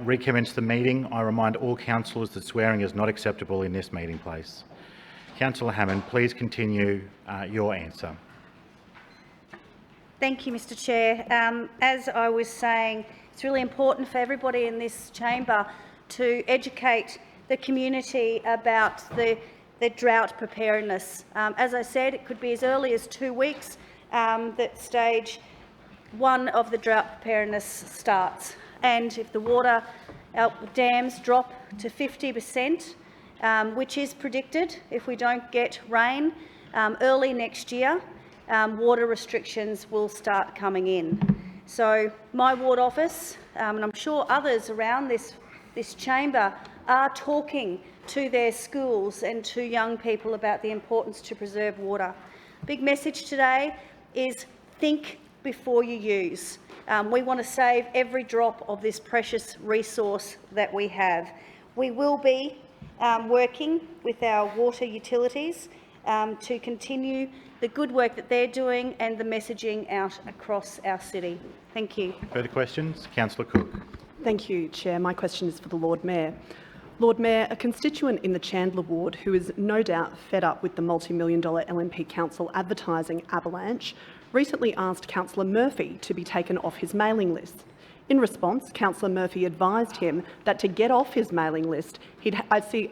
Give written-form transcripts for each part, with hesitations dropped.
Recommence the meeting. I remind all councillors that swearing is not acceptable in this meeting place. Councillor Hammond, please continue your answer. Thank you, Mr Chair. As I was saying, it's really important for everybody in this chamber to educate the community about the drought preparedness. As I said, it could be as early as 2 weeks that stage 1 of the drought preparedness starts. And if the water dams drop to 50%, which is predicted if we don't get rain early next year, water restrictions will start coming in. So my ward office, and I'm sure others around this chamber, are talking to their schools and to young people about the importance to preserve water. Big message today is think before you use. We want to save every drop of this precious resource that we have. We will be working with our water utilities to continue the good work that they're doing and the messaging out across our city. Thank you. Further questions? Councillor Cook. Thank you, Chair. My question is for the Lord Mayor. Lord Mayor, a constituent in the Chandler ward who is no doubt fed up with the multi-million-dollar LNP Council advertising avalanche recently asked Councillor Murphy to be taken off his mailing list. In response, Councillor Murphy advised him that to get off his mailing list, I see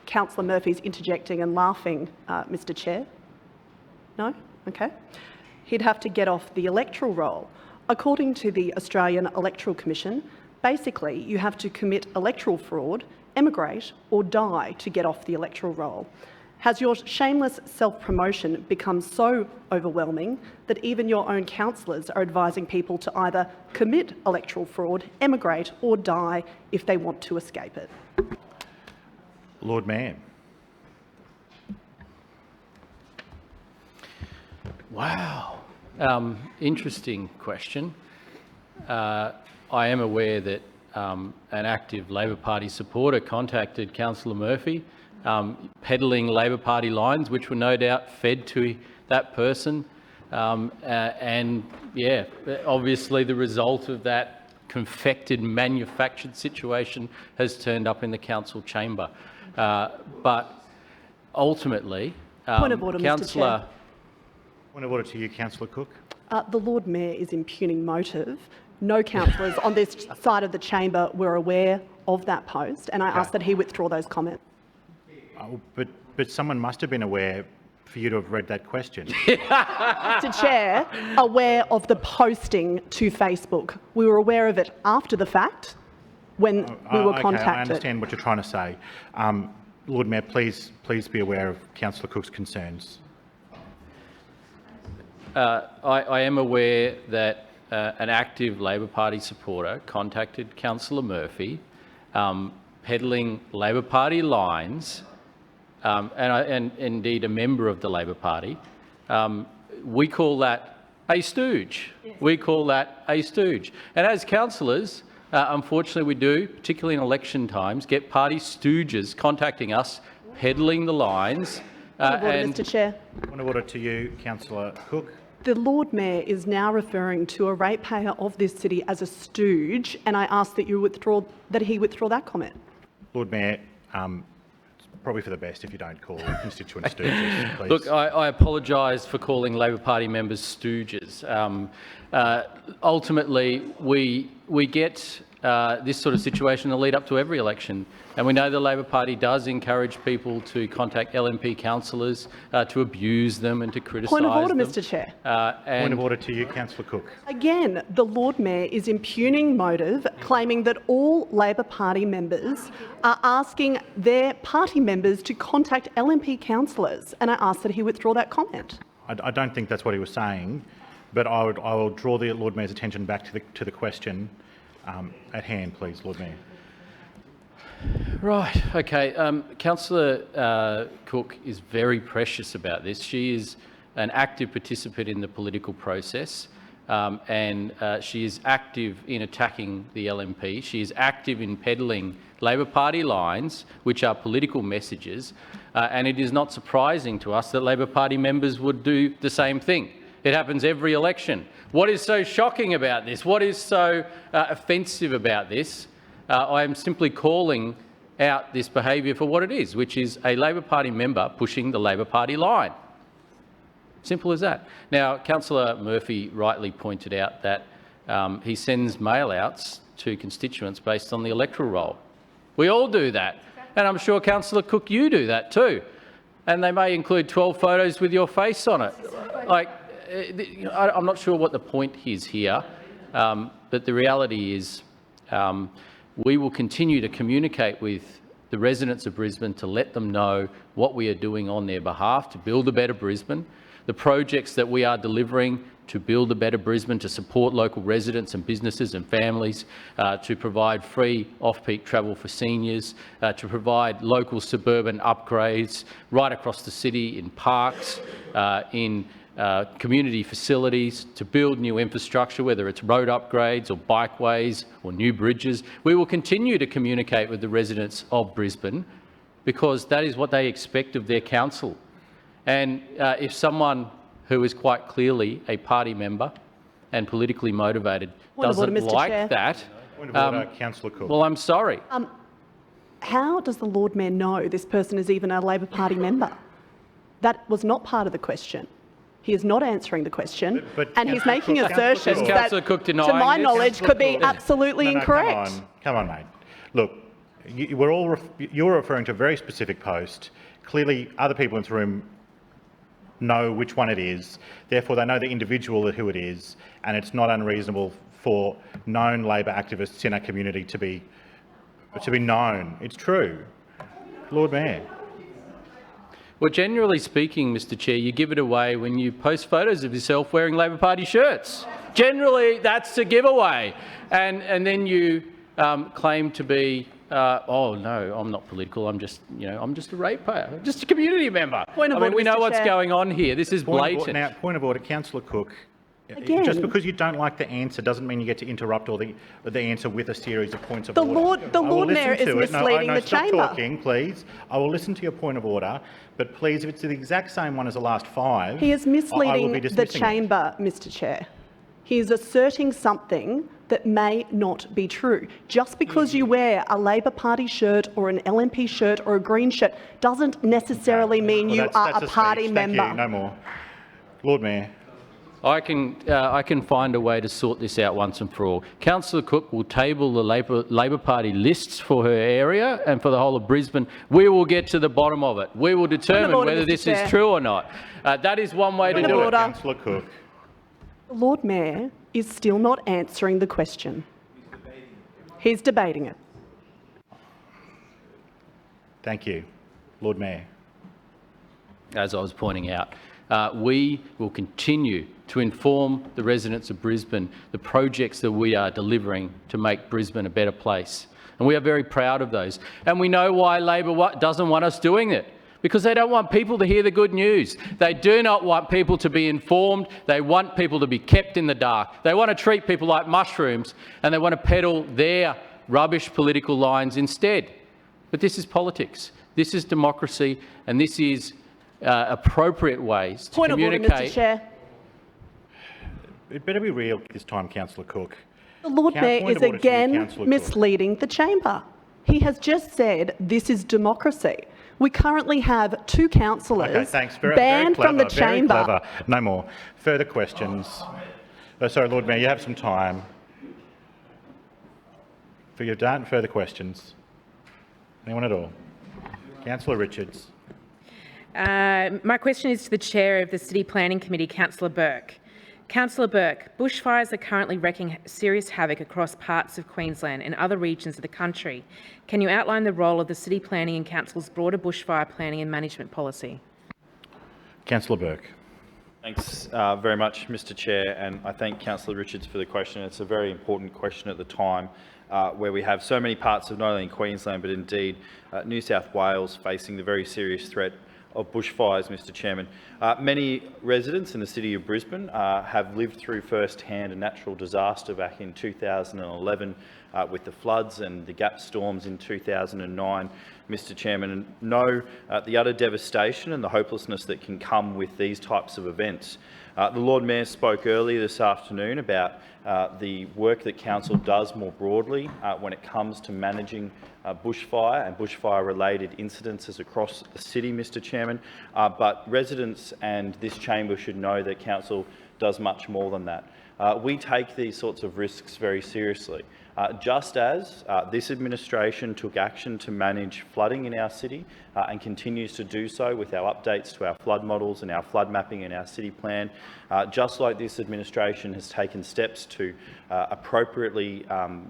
Councillor Murphy's interjecting and laughing, Mr Chair. No? Okay. He'd have to get off the electoral roll. According to the Australian Electoral Commission, basically you have to commit electoral fraud, emigrate or die to get off the electoral roll. Has your shameless self-promotion become so overwhelming that even your own councillors are advising people to either commit electoral fraud, emigrate or die if they want to escape it? Lord Mayor. Wow. Interesting question. I am aware that an active Labor Party supporter contacted Councillor Murphy peddling Labor Party lines, which were no doubt fed to that person. And yeah, obviously the result of that confected, manufactured situation has turned up in the council chamber. But ultimately, Point of order, Mr Chair. Point of order to you, Councillor Cook. The Lord Mayor is impugning motive. No councillors on this side of the chamber were aware of that post, and I ask that he withdraw those comments. But someone must have been aware for you to have read that question. Mr Chair, aware of the posting to Facebook. We were aware of it after the fact when we were contacted. I understand what you're trying to say. Lord Mayor, please be aware of Councillor Cook's concerns. I am aware that an active Labor Party supporter contacted Councillor Murphy peddling Labor Party lines, and indeed a member of the Labor Party. We call that a stooge. Yes. We call that a stooge. And as councillors, unfortunately we do, particularly in election times, get party stooges contacting us, peddling the lines. Mr Chair. Point of order to you, Councillor Cook. The Lord Mayor is now referring to a ratepayer of this city as a stooge, and I ask that he withdraw that comment. Lord Mayor, it's probably for the best if you don't call constituent stooges, please. Look, I apologise for calling Labor Party members stooges. Ultimately, we get this sort of situation in the lead up to every election, and we know the Labor Party does encourage people to contact LNP councillors, to abuse them and to criticise them. Point of order, Mr Chair. Point of order to you, Councillor Cook. Again, the Lord Mayor is impugning motive, claiming that all Labor Party members are asking their party members to contact LNP councillors, and I ask that he withdraw that comment. I don't think that's what he was saying, but I will draw the Lord Mayor's attention back to the question at hand, please, Lord Mayor. Right. Okay. Councillor Cook is very precious about this. She is an active participant in the political process, and she is active in attacking the LNP. She is active in peddling Labor Party lines, which are political messages, and it is not surprising to us that Labor Party members would do the same thing. It happens every election. What is so shocking about this? What is so offensive about this I am simply calling out this behaviour for what it is, which is a Labor Party member pushing the Labor Party line. Simple as that. Now, Councillor Murphy rightly pointed out that he sends mail-outs to constituents based on the electoral roll. We all do that. And I'm sure, Councillor Cook, you do that too. And they may include 12 photos with your face on it. Like, I'm not sure what the point is here, but the reality is we will continue to communicate with the residents of Brisbane to let them know what we are doing on their behalf to build a better Brisbane, the projects that we are delivering to build a better Brisbane, to support local residents and businesses and families, to provide free off-peak travel for seniors, to provide local suburban upgrades right across the city in parks, in community facilities, to build new infrastructure, whether it's road upgrades or bikeways or new bridges. We will continue to communicate with the residents of Brisbane because that is what they expect of their council. And if someone who is quite clearly a party member and politically motivated doesn't like that, Point of order, Councillor Cook. well, I'm sorry. How does the Lord Mayor know this person is even a Labor Party member? That was not part of the question. He is not answering the question, But and he's making Cook, assertions Cook. that, Councillor Cook to denying my this? knowledge, could be absolutely No, incorrect. Come on, mate. Look, you're referring to a very specific post. Clearly, other people in this room know which one it is. Therefore, they know the individual who it is, and it's not unreasonable for known Labor activists in our community to be known. It's true. Lord Mayor. Well, generally speaking, Mr Chair, you give it away when you post photos of yourself wearing Labor Party shirts. Generally, that's a giveaway. And then you claim to be, oh no, I'm not political, I'm just, I'm just a ratepayer, just a community member. Point of order, we know Mr. what's Chair. going on here. This is blatant. Now, point of order, Councillor Cook. Again. Just because you don't like the answer doesn't mean you get to interrupt or the answer with a series of points of The order. Lord I will Mayor listen is to it. misleading the stop chamber. talking, please. I will listen to your point of order, but please, if it's the exact same one as the last 5, He is I will misleading be the dismissing it. chamber, Mr Chair. He is asserting something that may not be true. Just because you wear a Labor Party shirt or an LNP shirt or a Green shirt doesn't necessarily mean Well, you are that's a party speech. member. Thank you. No more. Lord Mayor. I can find a way to sort this out once and for all. Councillor Cook will table the Labor Party lists for her area and for the whole of Brisbane. We will get to the bottom of it. We will determine order, whether Mr. this Chair. is true or not. That is one way to Point of do it. order. Councillor Cook. The Lord Mayor is still not answering the question. He's debating it. Thank you. Lord Mayor. As I was pointing out, we will continue to inform the residents of Brisbane the projects that we are delivering to make Brisbane a better place. And we are very proud of those. And we know why Labor doesn't want us doing it. Because they don't want people to hear the good news. They do not want people to be informed. They want people to be kept in the dark. They want to treat people like mushrooms, and they want to peddle their rubbish political lines instead. But this is politics. This is democracy, and this is appropriate ways to Point of order, communicate. Mr Chair. It better be real this time, Councillor Cook. The Lord Mayor Point is of order to you, again Councillor Cook. misleading the chamber. He has just said this is democracy. We currently have 2 councillors Okay, thanks. banned very from the clever, very chamber. clever. No more. Further questions? Sorry, Lord Mayor, you have some time. For your done, further questions? Anyone at all? Councillor Richards. My question is to the Chair of the City Planning Committee, Councillor Burke. Councillor Burke, bushfires are currently wreaking serious havoc across parts of Queensland and other regions of the country. Can you outline the role of the City Planning and Council's broader bushfire planning and management policy? Councillor Burke. Thanks very much, Mr Chair, and I thank Councillor Richards for the question. It's a very important question at the time where we have so many parts of not only Queensland but indeed New South Wales facing the very serious threat of bushfires, Mr Chairman. Many residents in the city of Brisbane have lived through first-hand a natural disaster back in 2011 with the floods and the gap storms in 2009, Mr Chairman, and know the utter devastation and the hopelessness that can come with these types of events. The Lord Mayor spoke earlier this afternoon about the work that Council does more broadly when it comes to managing bushfire and bushfire-related incidences across the city, Mr Chairman, but residents and this chamber should know that Council does much more than that. We take these sorts of risks very seriously. Just as this administration took action to manage flooding in our city and continues to do so with our updates to our flood models and our flood mapping in our city plan, just like this administration has taken steps to appropriately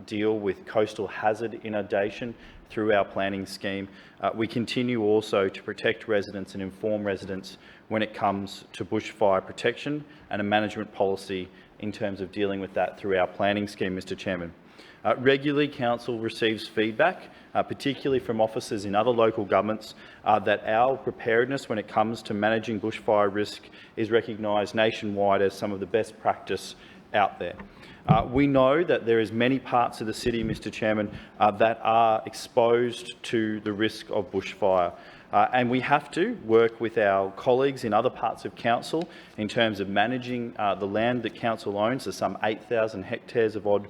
deal with coastal hazard inundation through our planning scheme, we continue also to protect residents and inform residents when it comes to bushfire protection and a management policy in terms of dealing with that through our planning scheme, Mr Chairman. Regularly, Council receives feedback, particularly from officers in other local governments, that our preparedness when it comes to managing bushfire risk is recognised nationwide as some of the best practice out there. We know that there is many parts of the city, Mr Chairman, that are exposed to the risk of bushfire. And we have to work with our colleagues in other parts of council in terms of managing the land that council owns. There's some 8,000 hectares of odd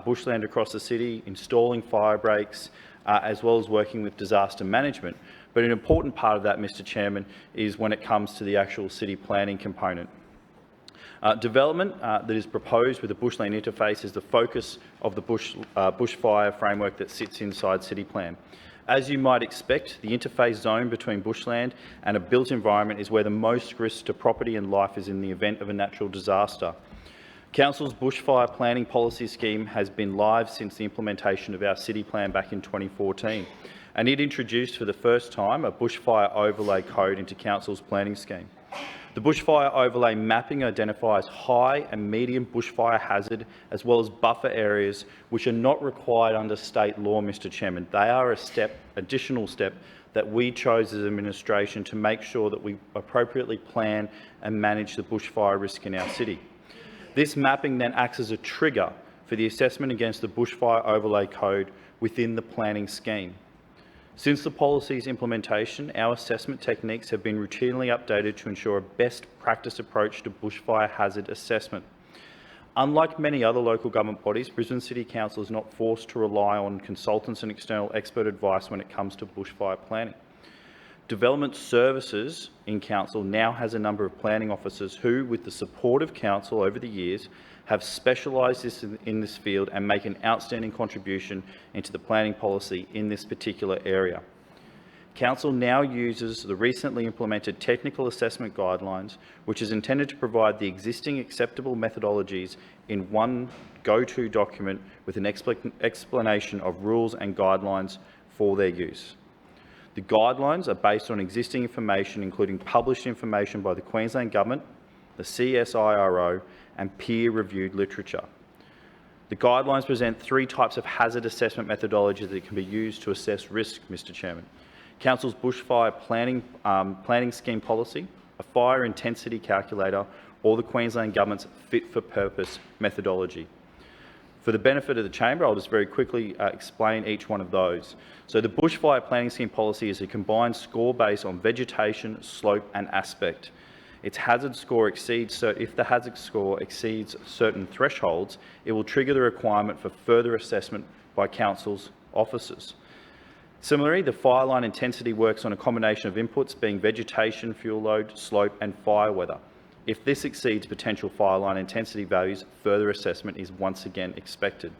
bushland across the city, installing fire breaks, as well as working with disaster management. But an important part of that, Mr Chairman, is when it comes to the actual city planning component. Development that is proposed with the bushland interface is the focus of the bushfire framework that sits inside City Plan. As you might expect, the interface zone between bushland and a built environment is where the most risk to property and life is in the event of a natural disaster. Council's bushfire planning policy scheme has been live since the implementation of our city plan back in 2014, and it introduced for the first time a bushfire overlay code into Council's planning scheme. The bushfire overlay mapping identifies high and medium bushfire hazard as well as buffer areas which are not required under state law, Mr Chairman. They are a additional step that we chose as administration to make sure that we appropriately plan and manage the bushfire risk in our city. This mapping then acts as a trigger for the assessment against the bushfire overlay code within the planning scheme. Since the policy's implementation, our assessment techniques have been routinely updated to ensure a best practice approach to bushfire hazard assessment. Unlike many other local government bodies, Brisbane City Council is not forced to rely on consultants and external expert advice when it comes to bushfire planning. Development Services in Council now has a number of planning officers who, with the support of Council over the years, have specialised in this field and make an outstanding contribution into the planning policy in this particular area. Council now uses the recently implemented technical assessment guidelines, which is intended to provide the existing acceptable methodologies in one go-to document with an explanation of rules and guidelines for their use. The guidelines are based on existing information, including published information by the Queensland Government, the CSIRO, and peer-reviewed literature. The guidelines present three types of hazard assessment methodologies that can be used to assess risk, Mr Chairman. Council's bushfire planning scheme policy, a fire intensity calculator, or the Queensland Government's fit-for-purpose methodology. For the benefit of the chamber, I'll just very quickly explain each one of those. So the bushfire planning scheme policy is a combined score based on vegetation, slope and aspect. Its hazard score if the hazard score exceeds certain thresholds, it will trigger the requirement for further assessment by Council's officers. Similarly, the fire line intensity works on a combination of inputs being vegetation, fuel load, slope and fire weather. If this exceeds potential fire line intensity values, further assessment is once again expected.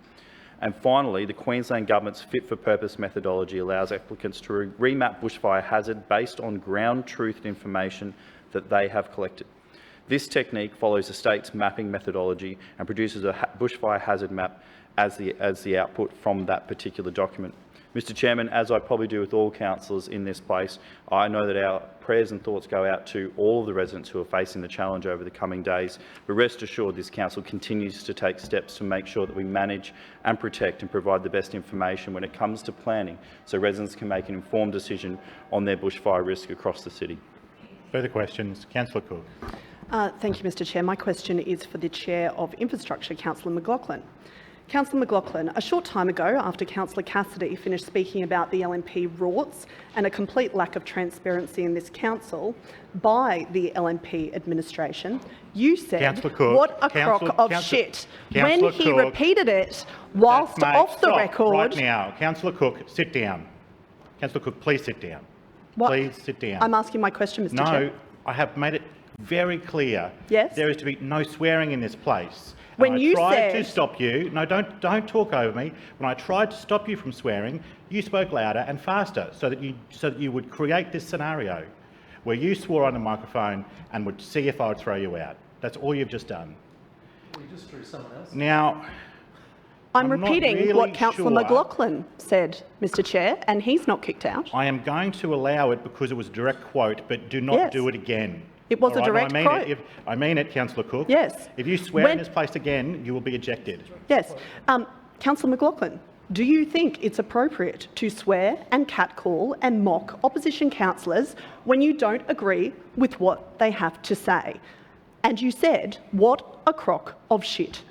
And finally, the Queensland Government's fit-for-purpose methodology allows applicants to remap bushfire hazard based on ground truth information that they have collected. This technique follows the state's mapping methodology and produces a bushfire hazard map as the output from that particular document. Mr Chairman, as I probably do with all councillors in this place, I know that our prayers and thoughts go out to all of the residents who are facing the challenge over the coming days, but rest assured this council continues to take steps to make sure that we manage and protect and provide the best information when it comes to planning so residents can make an informed decision on their bushfire risk across the city. Further questions? Councillor Cook. Thank you, Mr Chair. My question is for the Chair of Infrastructure, Councillor McLaughlin. Councillor McLaughlin, a short time ago, after Councillor Cassidy finished speaking about the LNP rorts and a complete lack of transparency in this council by the LNP administration, you said, Councillor Cook, what a crock of shit, when he Cook, repeated it whilst Mate, off the stop record. right now. Councillor Cook, sit down. Councillor Cook, please sit down. What? Please sit down. I'm asking my question, Mr Chair. No, I have made it very clear. Yes. There is to be no swearing in this place. When you I tried said- to stop you, no, don't talk over me. When I tried to stop you from swearing, you spoke louder and faster so that you would create this scenario where you swore on the microphone and would see if I would throw you out. That's all you've just done. We just threw someone else. Now, I'm I'm not repeating really what Councillor sure. McLaughlin said, Mr Chair, and he's not kicked out. I am going to allow it because it was a direct quote, but do not Yes. do it again. It was a All right? direct No, I mean quote. it. I mean it, Councillor Cook. Yes. If you swear When- in this place again, you will be ejected. Yes. Councillor McLaughlin, do you think it's appropriate to swear and catcall and mock opposition councillors when you don't agree with what they have to say? And you said, what a crock of shit.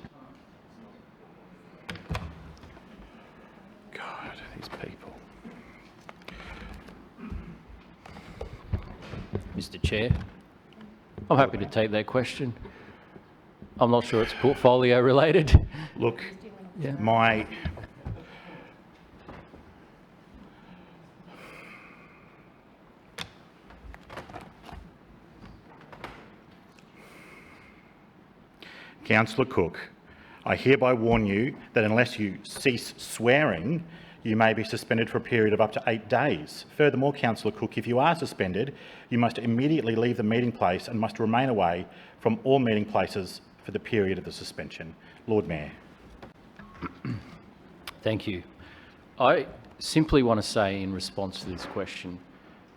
God, these people. Mr Chair, I'm happy to take that question. I'm not sure it's portfolio related. Look, Yeah. my... Councillor Cook, I hereby warn you that unless you cease swearing, you may be suspended for a period of up to 8 days. Furthermore, Councillor Cook, if you are suspended, you must immediately leave the meeting place and must remain away from all meeting places for the period of the suspension. Lord Mayor. Thank you. I simply want to say in response to this question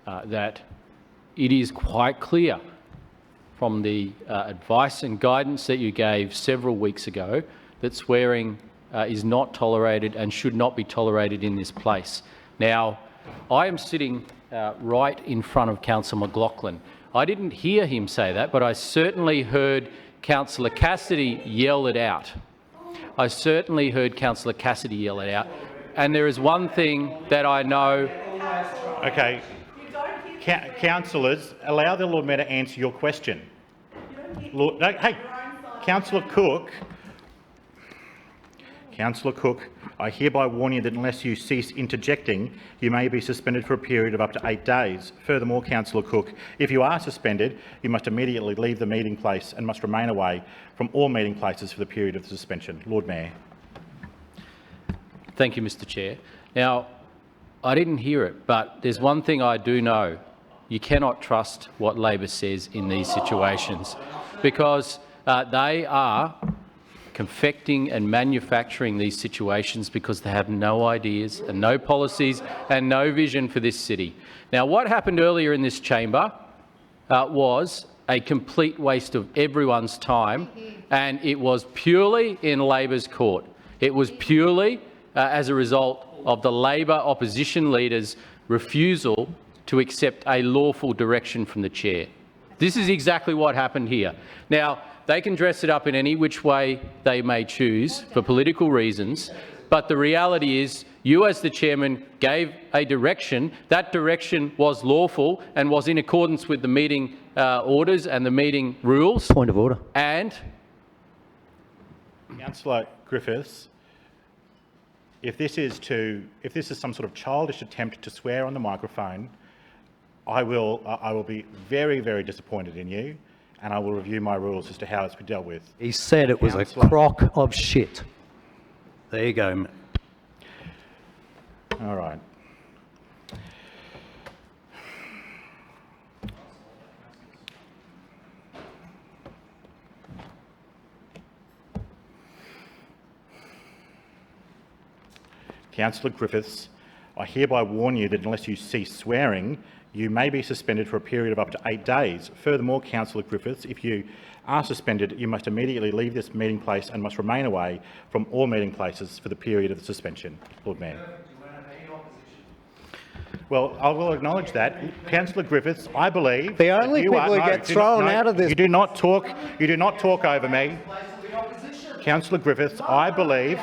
that it is quite clear from the advice and guidance that you gave several weeks ago that swearing is not tolerated and should not be tolerated in this place. Now, I am sitting right in front of Councillor McLaughlin. I didn't hear him say that, but I certainly heard Councillor Cassidy yell it out. I certainly heard Councillor Cassidy yell it out. And there is one thing that I know. Okay. Councillors, allow the Lord Mayor to answer your question. No, hey, Councillor Cook. Councillor Cook, I hereby warn you that unless you cease interjecting, you may be suspended for a period of up to 8 days. Furthermore, Councillor Cook, if you are suspended, you must immediately leave the meeting place and must remain away from all meeting places for the period of the suspension. Lord Mayor. Thank you, Mr Chair. Now, I didn't hear it, but there's one thing I do know. You cannot trust what Labor says in these situations because they are confecting and manufacturing these situations because they have no ideas and no policies and no vision for this city. Now, what happened earlier in this chamber was a complete waste of everyone's time, and it was purely in Labor's court. It was purely as a result of the Labor opposition leaders' refusal to accept a lawful direction from the chair. This is exactly what happened here. Now, they can dress it up in any which way they may choose for political reasons, but the reality is you as the chairman gave a direction. That direction was lawful and was in accordance with the meeting orders and the meeting rules. Point of order. And Councillor Griffiths, if this is some sort of childish attempt to swear on the microphone, I will be very, very disappointed in you, and I will review my rules as to how it's been dealt with. He said it was a Councillor. crock of shit. There you go. mate. All right. Councillor Griffiths, I hereby warn you that unless you cease swearing, you may be suspended for a period of up to 8 days. Furthermore, Councillor Griffiths, if you are suspended, you must immediately leave this meeting place and must remain away from all meeting places for the period of the suspension. Lord Mayor. Well, I will acknowledge that. Councillor Griffiths, I believe The only that you people who get thrown out of this- You do not talk over me. Councillor Griffiths, I believe...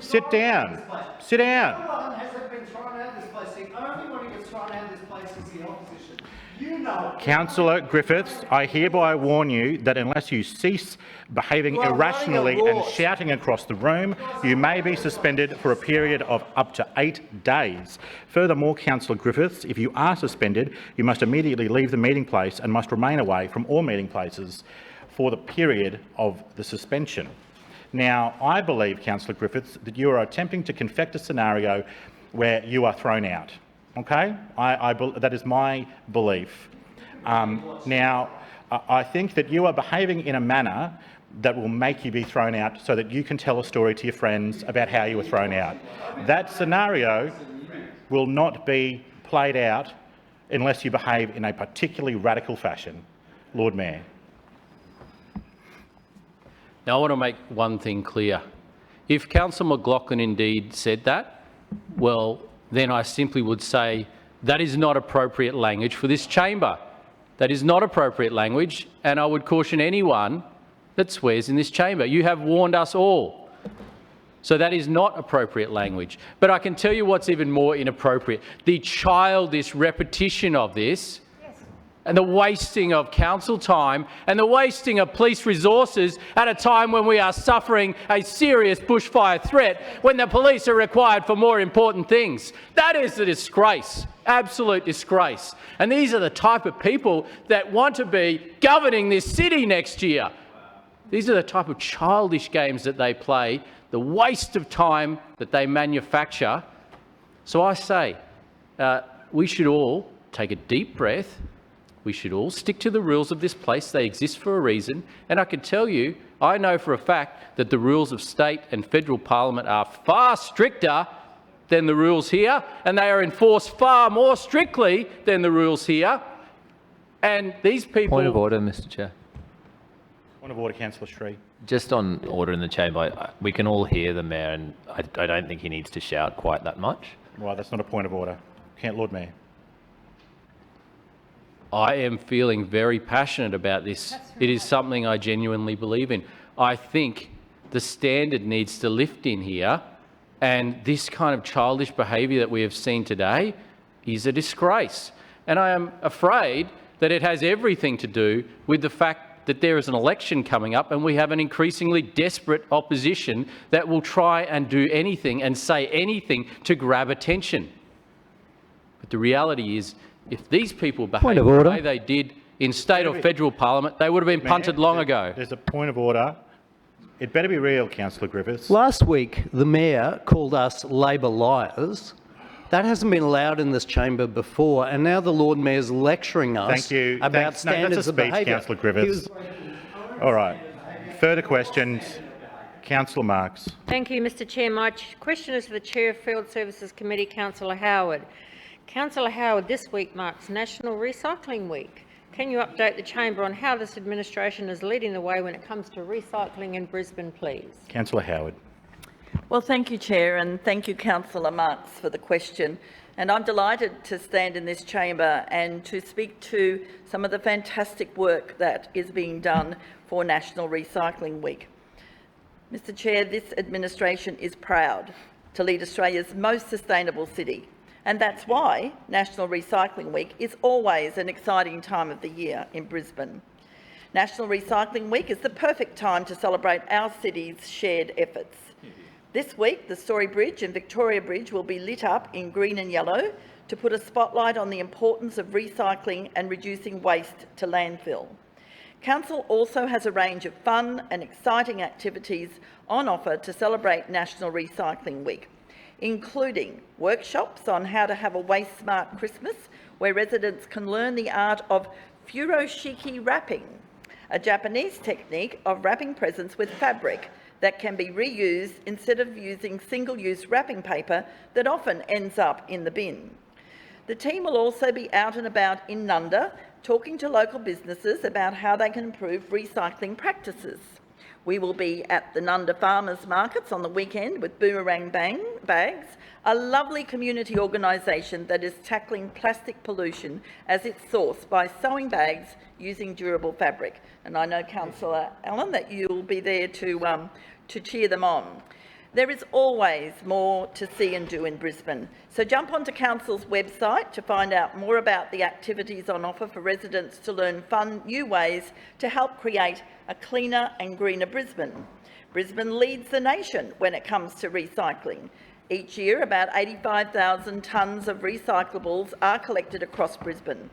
Sit down. Sit down. Everyone hasn't been thrown out of this place. The only one who gets thrown out of this place is the opposition. You know it. Councillor Griffiths, I hereby warn you that unless you cease behaving irrationally and shouting across the room, you may be suspended for a period of up to 8 days. Furthermore, Councillor Griffiths, if you are suspended, you must immediately leave the meeting place and must remain away from all meeting places for the period of the suspension. Now, I believe, Councillor Griffiths, that you are attempting to confect a scenario where you are thrown out. Okay? That is my belief. Now, I think that you are behaving in a manner that will make you be thrown out so that you can tell a story to your friends about how you were thrown out. That scenario will not be played out unless you behave in a particularly radical fashion. Lord Mayor. Now, I want to make one thing clear. If Councillor McLaughlin indeed said that, well, then I simply would say that is not appropriate language for this chamber. That is not appropriate language, and I would caution anyone that swears in this chamber. You have warned us all. So that is not appropriate language. But I can tell you what's even more inappropriate. The childish repetition of this and the wasting of council time and the wasting of police resources at a time when we are suffering a serious bushfire threat, when the police are required for more important things. That is a disgrace, absolute disgrace. And these are the type of people that want to be governing this city next year. These are the type of childish games that they play, the waste of time that they manufacture. So I say, we should all take a deep breath. We should all stick to the rules of this place. They exist for a reason. And I can tell you, I know for a fact that the rules of state and federal parliament are far stricter than the rules here, and they are enforced far more strictly than the rules here. And these people... Point of order, Mr Chair. Point of order, Councillor Shree. Just on order in the chamber, we can all hear the Mayor, and I don't think he needs to shout quite that much. Well, that's not a point of order. Lord Mayor. I am feeling very passionate about this. It is something I genuinely believe in. I think the standard needs to lift in here, and this kind of childish behaviour that we have seen today is a disgrace. And I am afraid that it has everything to do with the fact that there is an election coming up and we have an increasingly desperate opposition that will try and do anything and say anything to grab attention. But the reality is, if these people behave the way they did in state or federal parliament, they would have been punted long ago. There's a point of order. It better be real, Councillor Griffiths. Last week, the Mayor called us Labor liars. That hasn't been allowed in this chamber before, and now the Lord Mayor's lecturing us about standards of behaviour. Councillor Griffiths. All right. Further questions? Councillor Marx. Thank you, Mr Chair. My question is for the Chair of Field Services Committee, Councillor Howard. Councillor Howard, this week marks National Recycling Week. Can you update the chamber on how this administration is leading the way when it comes to recycling in Brisbane, please? Councillor Howard. Well, thank you, Chair, and thank you, Councillor Marx, for the question. And I'm delighted to stand in this chamber and to speak to some of the fantastic work that is being done for National Recycling Week. Mr Chair, this administration is proud to lead Australia's most sustainable city. And that's why National Recycling Week is always an exciting time of the year in Brisbane. National Recycling Week is the perfect time to celebrate our city's shared efforts. This week, the Story Bridge and Victoria Bridge will be lit up in green and yellow to put a spotlight on the importance of recycling and reducing waste to landfill. Council also has a range of fun and exciting activities on offer to celebrate National Recycling Week, including workshops on how to have a waste-smart Christmas, where residents can learn the art of furoshiki wrapping, a Japanese technique of wrapping presents with fabric that can be reused instead of using single-use wrapping paper that often ends up in the bin. The team will also be out and about in Nunda, talking to local businesses about how they can improve recycling practices. We will be at the Nunda Farmers Markets on the weekend with boomerang bags, a lovely community organisation that is tackling plastic pollution as its source by sewing bags using durable fabric. And I know, Councillor Allen, that you'll be there to cheer them on. There is always more to see and do in Brisbane, so jump onto Council's website to find out more about the activities on offer for residents to learn fun new ways to help create a cleaner and greener Brisbane. Brisbane leads the nation when it comes to recycling. Each year, about 85,000 tonnes of recyclables are collected across Brisbane.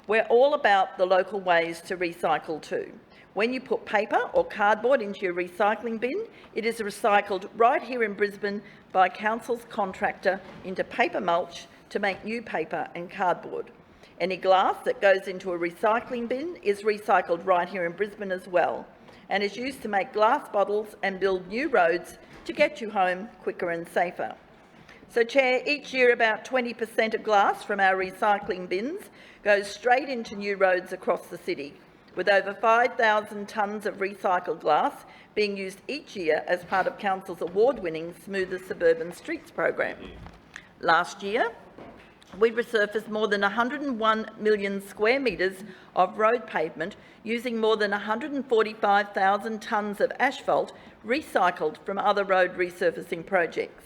We're all about the local ways to recycle too. When you put paper or cardboard into your recycling bin, it is recycled right here in Brisbane by Council's contractor into paper mulch to make new paper and cardboard. Any glass that goes into a recycling bin is recycled right here in Brisbane as well, and is used to make glass bottles and build new roads to get you home quicker and safer. So, Chair, each year about 20% of glass from our recycling bins goes straight into new roads across the city, with over 5,000 tonnes of recycled glass being used each year as part of Council's award-winning Smoother Suburban Streets program. Last year, we resurfaced more than 101 million square metres of road pavement using more than 145,000 tonnes of asphalt recycled from other road resurfacing projects.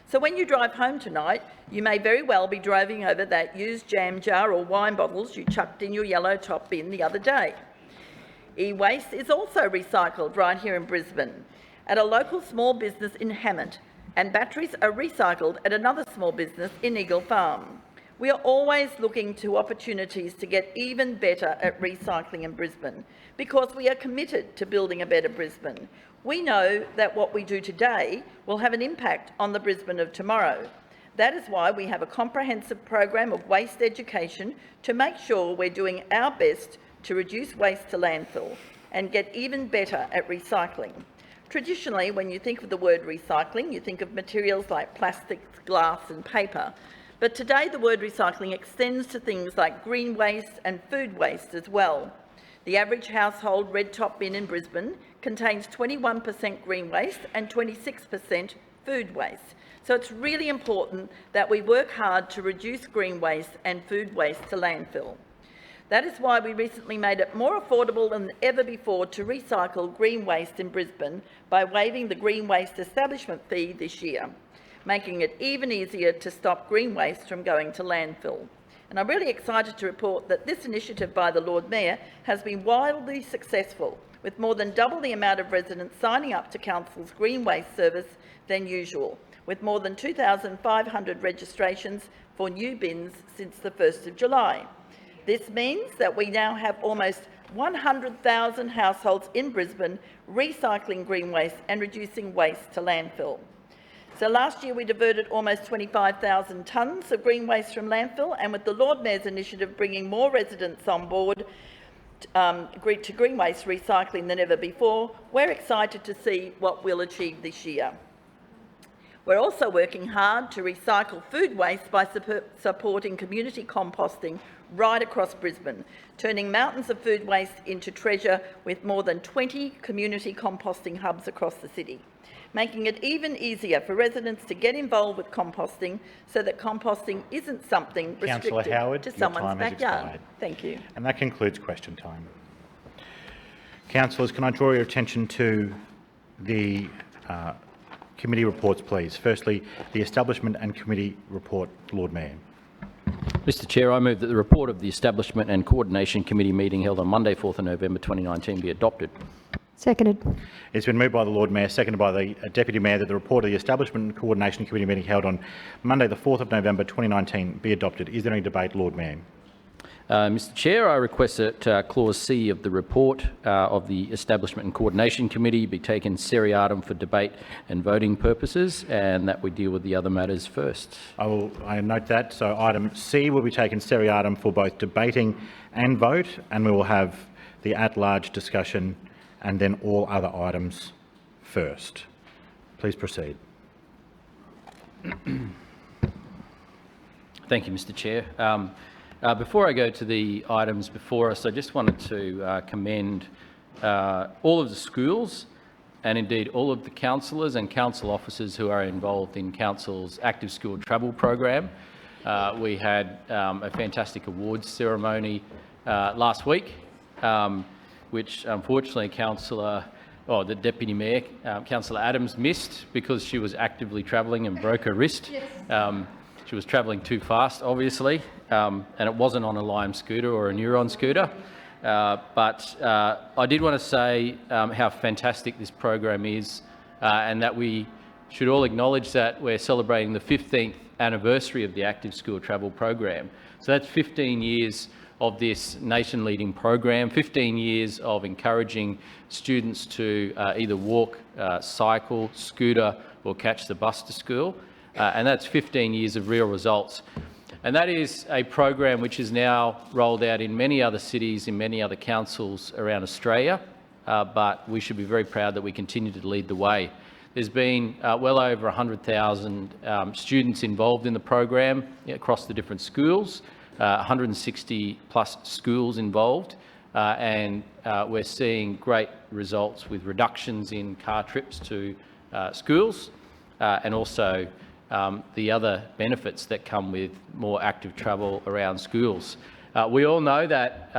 So when you drive home tonight, you may very well be driving over that used jam jar or wine bottles you chucked in your yellow top bin the other day. E-waste is also recycled right here in Brisbane at a local small business in Hammond, and batteries are recycled at another small business in Eagle Farm. We are always looking to opportunities to get even better at recycling in Brisbane because we are committed to building a better Brisbane. We know that what we do today will have an impact on the Brisbane of tomorrow. That is why we have a comprehensive program of waste education to make sure we're doing our best to reduce waste to landfill and get even better at recycling. Traditionally, when you think of the word recycling, you think of materials like plastics, glass and paper. But today the word recycling extends to things like green waste and food waste as well. The average household red top bin in Brisbane contains 21% green waste and 26% food waste. So it's really important that we work hard to reduce green waste and food waste to landfill. That is why we recently made it more affordable than ever before to recycle green waste in Brisbane by waiving the green waste establishment fee this year, making it even easier to stop green waste from going to landfill. And I'm really excited to report that this initiative by the Lord Mayor has been wildly successful, with more than double the amount of residents signing up to Council's green waste service than usual, with more than 2,500 registrations for new bins since the 1st of July. This means that we now have almost 100,000 households in Brisbane recycling green waste and reducing waste to landfill. So last year we diverted almost 25,000 tonnes of green waste from landfill, and with the Lord Mayor's initiative bringing more residents on board to green waste recycling than ever before, we're excited to see what we'll achieve this year. We're also working hard to recycle food waste by supporting community composting right across Brisbane, turning mountains of food waste into treasure with more than 20 community composting hubs across the city, making it even easier for residents to get involved with composting so that composting isn't something restricted to someone's backyard. Thank you. And that concludes question time. Councillors, can I draw your attention to the committee reports, please? Firstly, the Establishment and Committee Report, Lord Mayor. Mr Chair, I move that the report of the Establishment and Coordination Committee meeting held on Monday, 4th of November 2019 be adopted. Seconded. It's been moved by the Lord Mayor, seconded by the Deputy Mayor, that the report of the Establishment and Coordination Committee meeting held on Monday, the 4th of November 2019 be adopted. Is there any debate, Lord Mayor? Mr Chair, I request that Clause C of the report of the Establishment and Coordination Committee be taken seriatim for debate and voting purposes, and that we deal with the other matters first. I note that. So item C will be taken seriatim for both debating and vote, and we will have the at-large discussion and then all other items first. Please proceed. Thank you, Mr Chair. Before I go to the items before us, I just wanted to commend all of the schools and indeed all of the councillors and council officers who are involved in Council's Active School Travel program. We had a fantastic awards ceremony last week, which unfortunately the Deputy Mayor, Councillor Adams, missed because she was actively travelling and broke her wrist. She was travelling too fast, obviously, and it wasn't on a Lime scooter or a Neuron scooter. But I did want to say how fantastic this program is, and that we should all acknowledge that we're celebrating the 15th anniversary of the Active School Travel program. So that's 15 years of this nation-leading program, 15 years of encouraging students to either walk, cycle, scooter or catch the bus to school, and that's 15 years of real results. And that is a program which is now rolled out in many other cities, in many other councils around Australia, but we should be very proud that we continue to lead the way. There's been well over 100,000 students involved in the program across the different schools, 160 plus schools involved, and we're seeing great results with reductions in car trips to schools, and also the other benefits that come with more active travel around schools. We all know that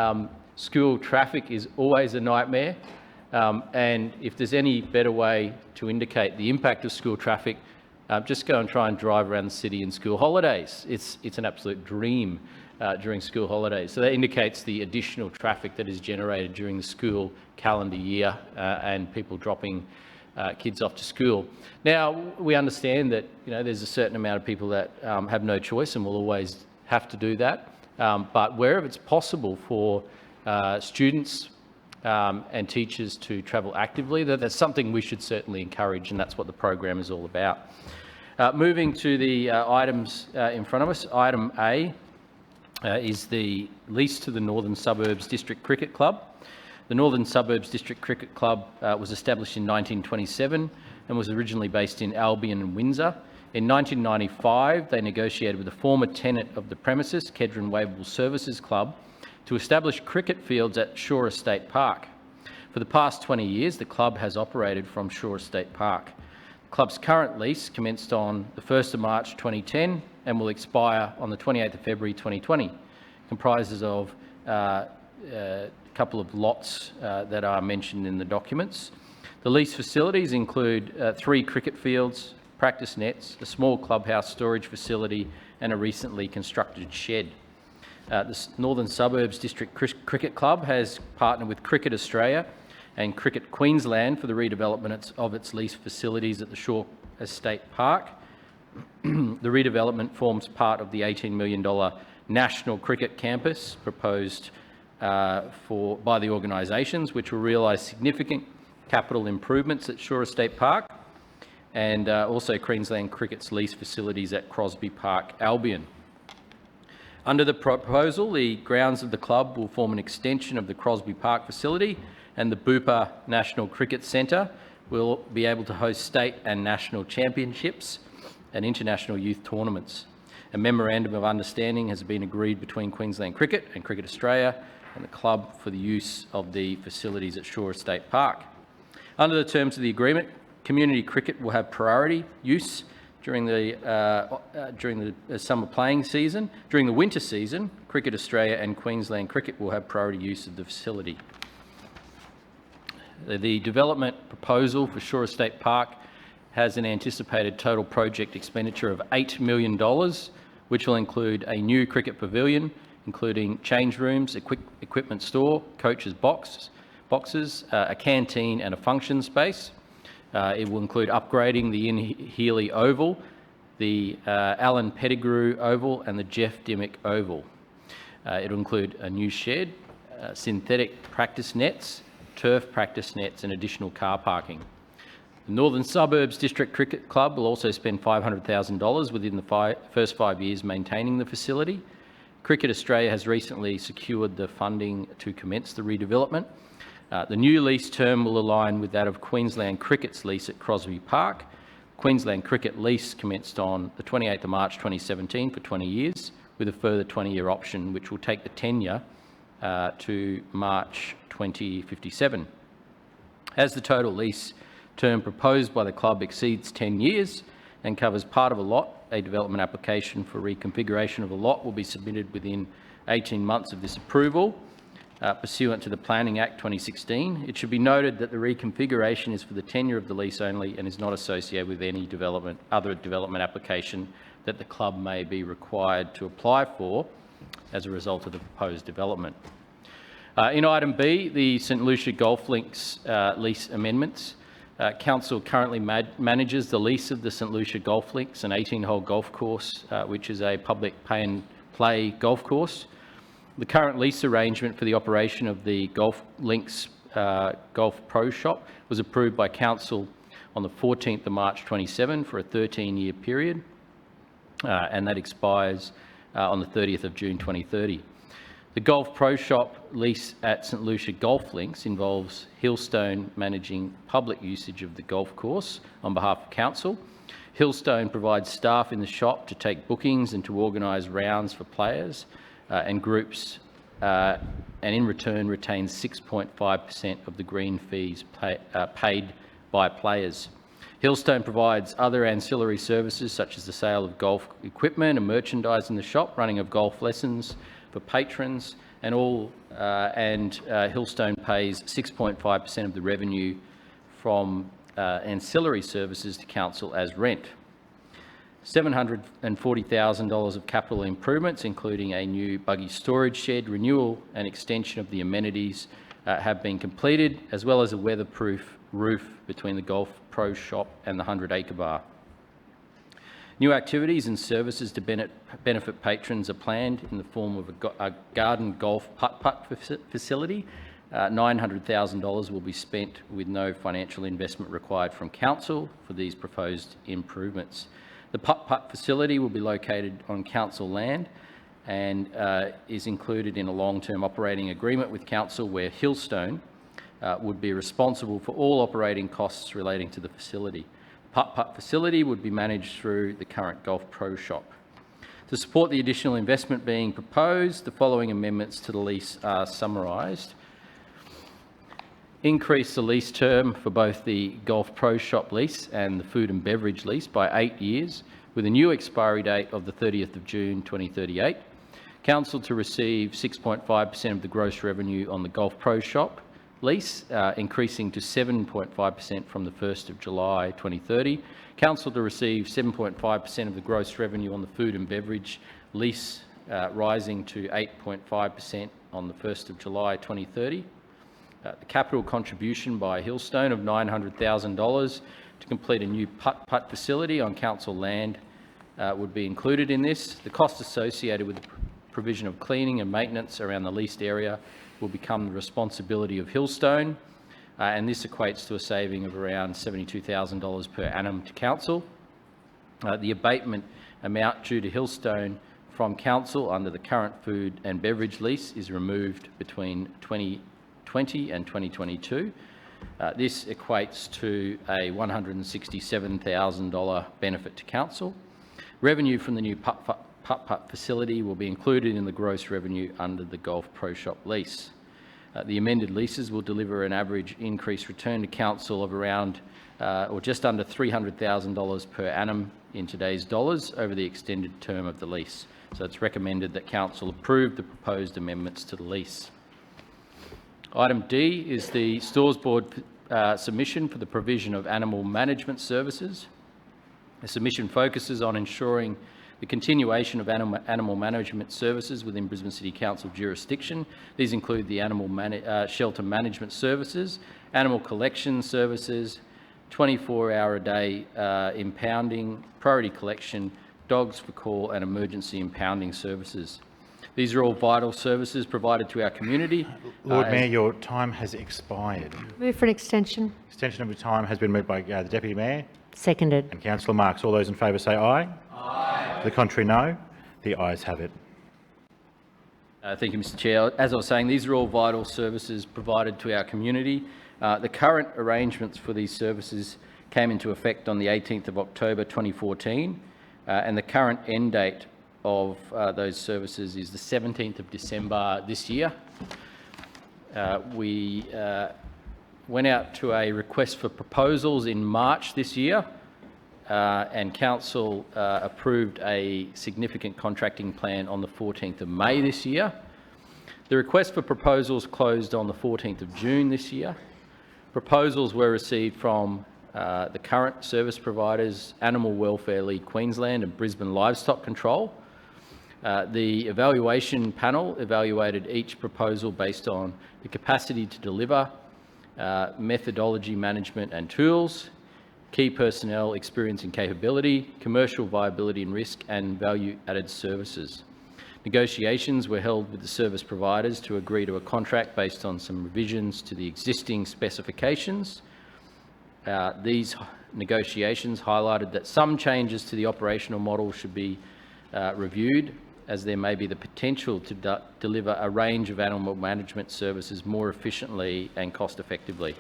school traffic is always a nightmare, and if there's any better way to indicate the impact of school traffic, just go and try and drive around the city in school holidays. It's an absolute dream during school holidays. So that indicates the additional traffic that is generated during the school calendar year and people dropping kids off to school. Now, we understand that there's a certain amount of people that have no choice and will always have to do that. But wherever it's possible for students and teachers to travel actively, that's something we should certainly encourage, and that's what the program is all about. Moving to the items in front of us, item A is the lease to the Northern Suburbs District Cricket Club. The Northern Suburbs District Cricket Club was established in 1927 and was originally based in Albion and Windsor. In 1995, they negotiated with a former tenant of the premises, Kedron Wavell Services Club, to establish cricket fields at Shore Estate Park. For the past 20 years, the club has operated from Shore Estate Park. The club's current lease commenced on the 1st of March 2010 and will expire on the 28th of February 2020. It comprises of a couple of lots that are mentioned in the documents. The lease facilities include 3 cricket fields, practice nets, a small clubhouse storage facility and a recently constructed shed. The Northern Suburbs District Cricket Club has partnered with Cricket Australia and Cricket Queensland for the redevelopment of its lease facilities at the Shore Estate Park. The redevelopment forms part of the $18 million National Cricket Campus proposed by the organisations, which will realise significant capital improvements at Shore Estate Park and also Queensland Cricket's lease facilities at Crosby Park, Albion. Under the proposal, the grounds of the club will form an extension of the Crosby Park facility, and the Bupa National Cricket Centre will be able to host state and national championships and international youth tournaments. A memorandum of understanding has been agreed between Queensland Cricket and Cricket Australia and the club for the use of the facilities at Shore Estate Park. Under the terms of the agreement, community cricket will have priority use during the summer playing season. During the winter season, Cricket Australia and Queensland Cricket will have priority use of the facility. The development proposal for Shore Estate Park has an anticipated total project expenditure of $8 million, which will include a new cricket pavilion, including change rooms, equipment store, coaches' boxes, a canteen and a function space. It will include upgrading the Ian Healy Oval, the Alan Pettigrew Oval and the Jeff Dimmick Oval. It will include a new shed, synthetic practice nets, turf practice nets and additional car parking. The Northern Suburbs District Cricket Club will also spend $500,000 within the first 5 years maintaining the facility. Cricket Australia has recently secured the funding to commence the redevelopment. The new lease term will align with that of Queensland Cricket's lease at Crosby Park. Queensland Cricket lease commenced on the 28th of March 2017 for 20 years, with a further 20-year option, which will take the tenure to March 2057. As the total lease term proposed by the club exceeds 10 years and covers part of a lot, a development application for reconfiguration of a lot will be submitted within 18 months of this approval, pursuant to the Planning Act 2016. It should be noted that the reconfiguration is for the tenure of the lease only and is not associated with any other development application that the club may be required to apply for as a result of the proposed development. In item B, the St Lucia Golf Links lease amendments. Council currently manages the lease of the St Lucia Golf Links, an 18-hole golf course, which is a public pay-and-play golf course. The current lease arrangement for the operation of the Golf Links Golf Pro Shop was approved by Council on the 14th of March 27 for a 13-year period, and that expires on the 30th of June 2030. The Golf Pro Shop lease at St Lucia Golf Links involves Hillstone managing public usage of the golf course on behalf of Council. Hillstone provides staff in the shop to take bookings and to organise rounds for players and groups, and in return retains 6.5% of the green fees paid by players. Hillstone provides other ancillary services such as the sale of golf equipment and merchandise in the shop, running of golf lessons for patrons, and Hillstone pays 6.5% of the revenue from ancillary services to Council as rent. $740,000 of capital improvements, including a new buggy storage shed, renewal and extension of the amenities have been completed, as well as a weatherproof roof between the Golf Pro Shop and the 100-acre bar. New activities and services to benefit patrons are planned in the form of a garden golf putt-putt facility. $900,000 will be spent with no financial investment required from Council for these proposed improvements. The putt-putt facility will be located on Council land and is included in a long-term operating agreement with Council where Hillstone would be responsible for all operating costs relating to the facility. Putt-putt facility would be managed through the current Golf Pro Shop. To support the additional investment being proposed, the following amendments to the lease are summarised. Increase the lease term for both the Golf Pro Shop lease and the food and beverage lease by 8 years, with a new expiry date of the 30th of June 2038. Council to receive 6.5% of the gross revenue on the Golf Pro Shop lease, increasing to 7.5% from the 1st of July 2030. Council to receive 7.5% of the gross revenue on the food and beverage lease, rising to 8.5% on the 1st of July 2030. The capital contribution by Hillstone of $900,000 to complete a new putt-putt facility on Council land would be included in this. The cost associated with the provision of cleaning and maintenance around the leased area will become the responsibility of Hillstone, and this equates to a saving of around $72,000 per annum to Council. The abatement amount due to Hillstone from Council under the current food and beverage lease is removed between 2020 and 2022. This equates to a $167,000 benefit to Council. Revenue from the new putt-putt facility will be included in the gross revenue under the Golf Pro Shop lease. The amended leases will deliver an average increased return to Council of around or just under $300,000 per annum in today's dollars over the extended term of the lease. So it's recommended that Council approve the proposed amendments to the lease. Item D is the Stores Board submission for the provision of animal management services. The submission focuses on ensuring the continuation of animal management services within Brisbane City Council jurisdiction. These include the animal shelter management services, animal collection services, 24-hour-a-day impounding, priority collection, dogs for call and emergency impounding services. These are all vital services provided to our community. Lord Mayor, your time has expired. Move for an extension. Extension of your time has been moved by the Deputy Mayor. Seconded. And Councillor Marx. All those in favour say aye. Aye. The contrary, no. The ayes have it. Thank you, Mr Chair. As I was saying, these are all vital services provided to our community. The current arrangements for these services came into effect on the 18th of October 2014, and the current end date of those services is the 17th of December this year. We went out to a request for proposals in March this year, and Council approved a significant contracting plan on the 14th of May this year. The request for proposals closed on the 14th of June this year. Proposals were received from the current service providers, Animal Welfare League Queensland and Brisbane Livestock Control. The evaluation panel evaluated each proposal based on the capacity to deliver, methodology management and tools, key personnel experience and capability, commercial viability and risk, and value-added services. Negotiations were held with the service providers to agree to a contract based on some revisions to the existing specifications. These negotiations highlighted that some changes to the operational model should be reviewed, as there may be the potential to deliver a range of animal management services more efficiently and cost-effectively.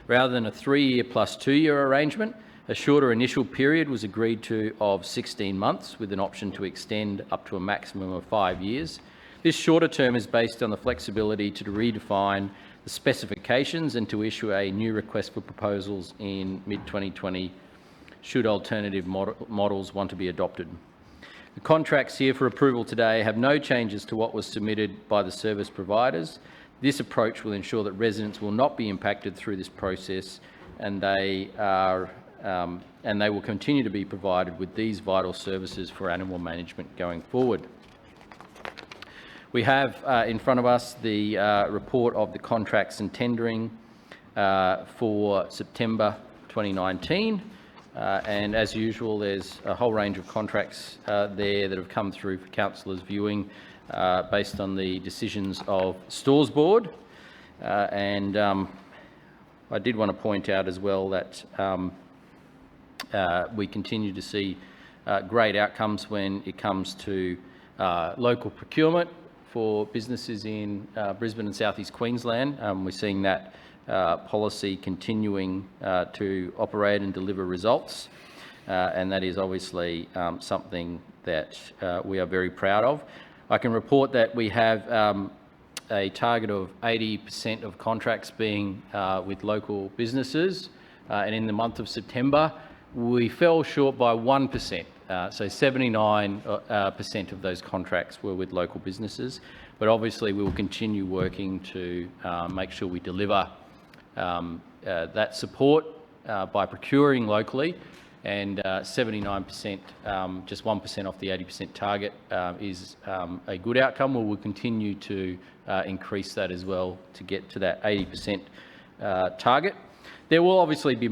Rather than a 3-year plus 2-year arrangement, a shorter initial period was agreed to of 16 months with an option to extend up to a maximum of 5 years. This shorter term is based on the flexibility to redefine the specifications and to issue a new request for proposals in mid-2020 should alternative models want to be adopted. The contracts here for approval today have no changes to what was submitted by the service providers. This approach will ensure that residents will not be impacted through this process, and they will continue to be provided with these vital services for animal management going forward. We have in front of us the report of the contracts and tendering for September 2019. And as usual, there's a whole range of contracts there that have come through for councillors' viewing based on the decisions of Stores Board. I did want to point out as well that we continue to see great outcomes when it comes to local procurement for businesses in Brisbane and South East Queensland. We're seeing that policy continuing to operate and deliver results, and that is obviously something that we are very proud of. I can report that we have a target of 80% of contracts being with local businesses, and in the month of September we fell short by 1%. So 79% of those contracts were with local businesses, but obviously we will continue working to make sure we deliver that support by procuring locally, and 79%, just 1% off the 80% target is a good outcome. We will continue to increase that as well to get to that 80% target. There will obviously be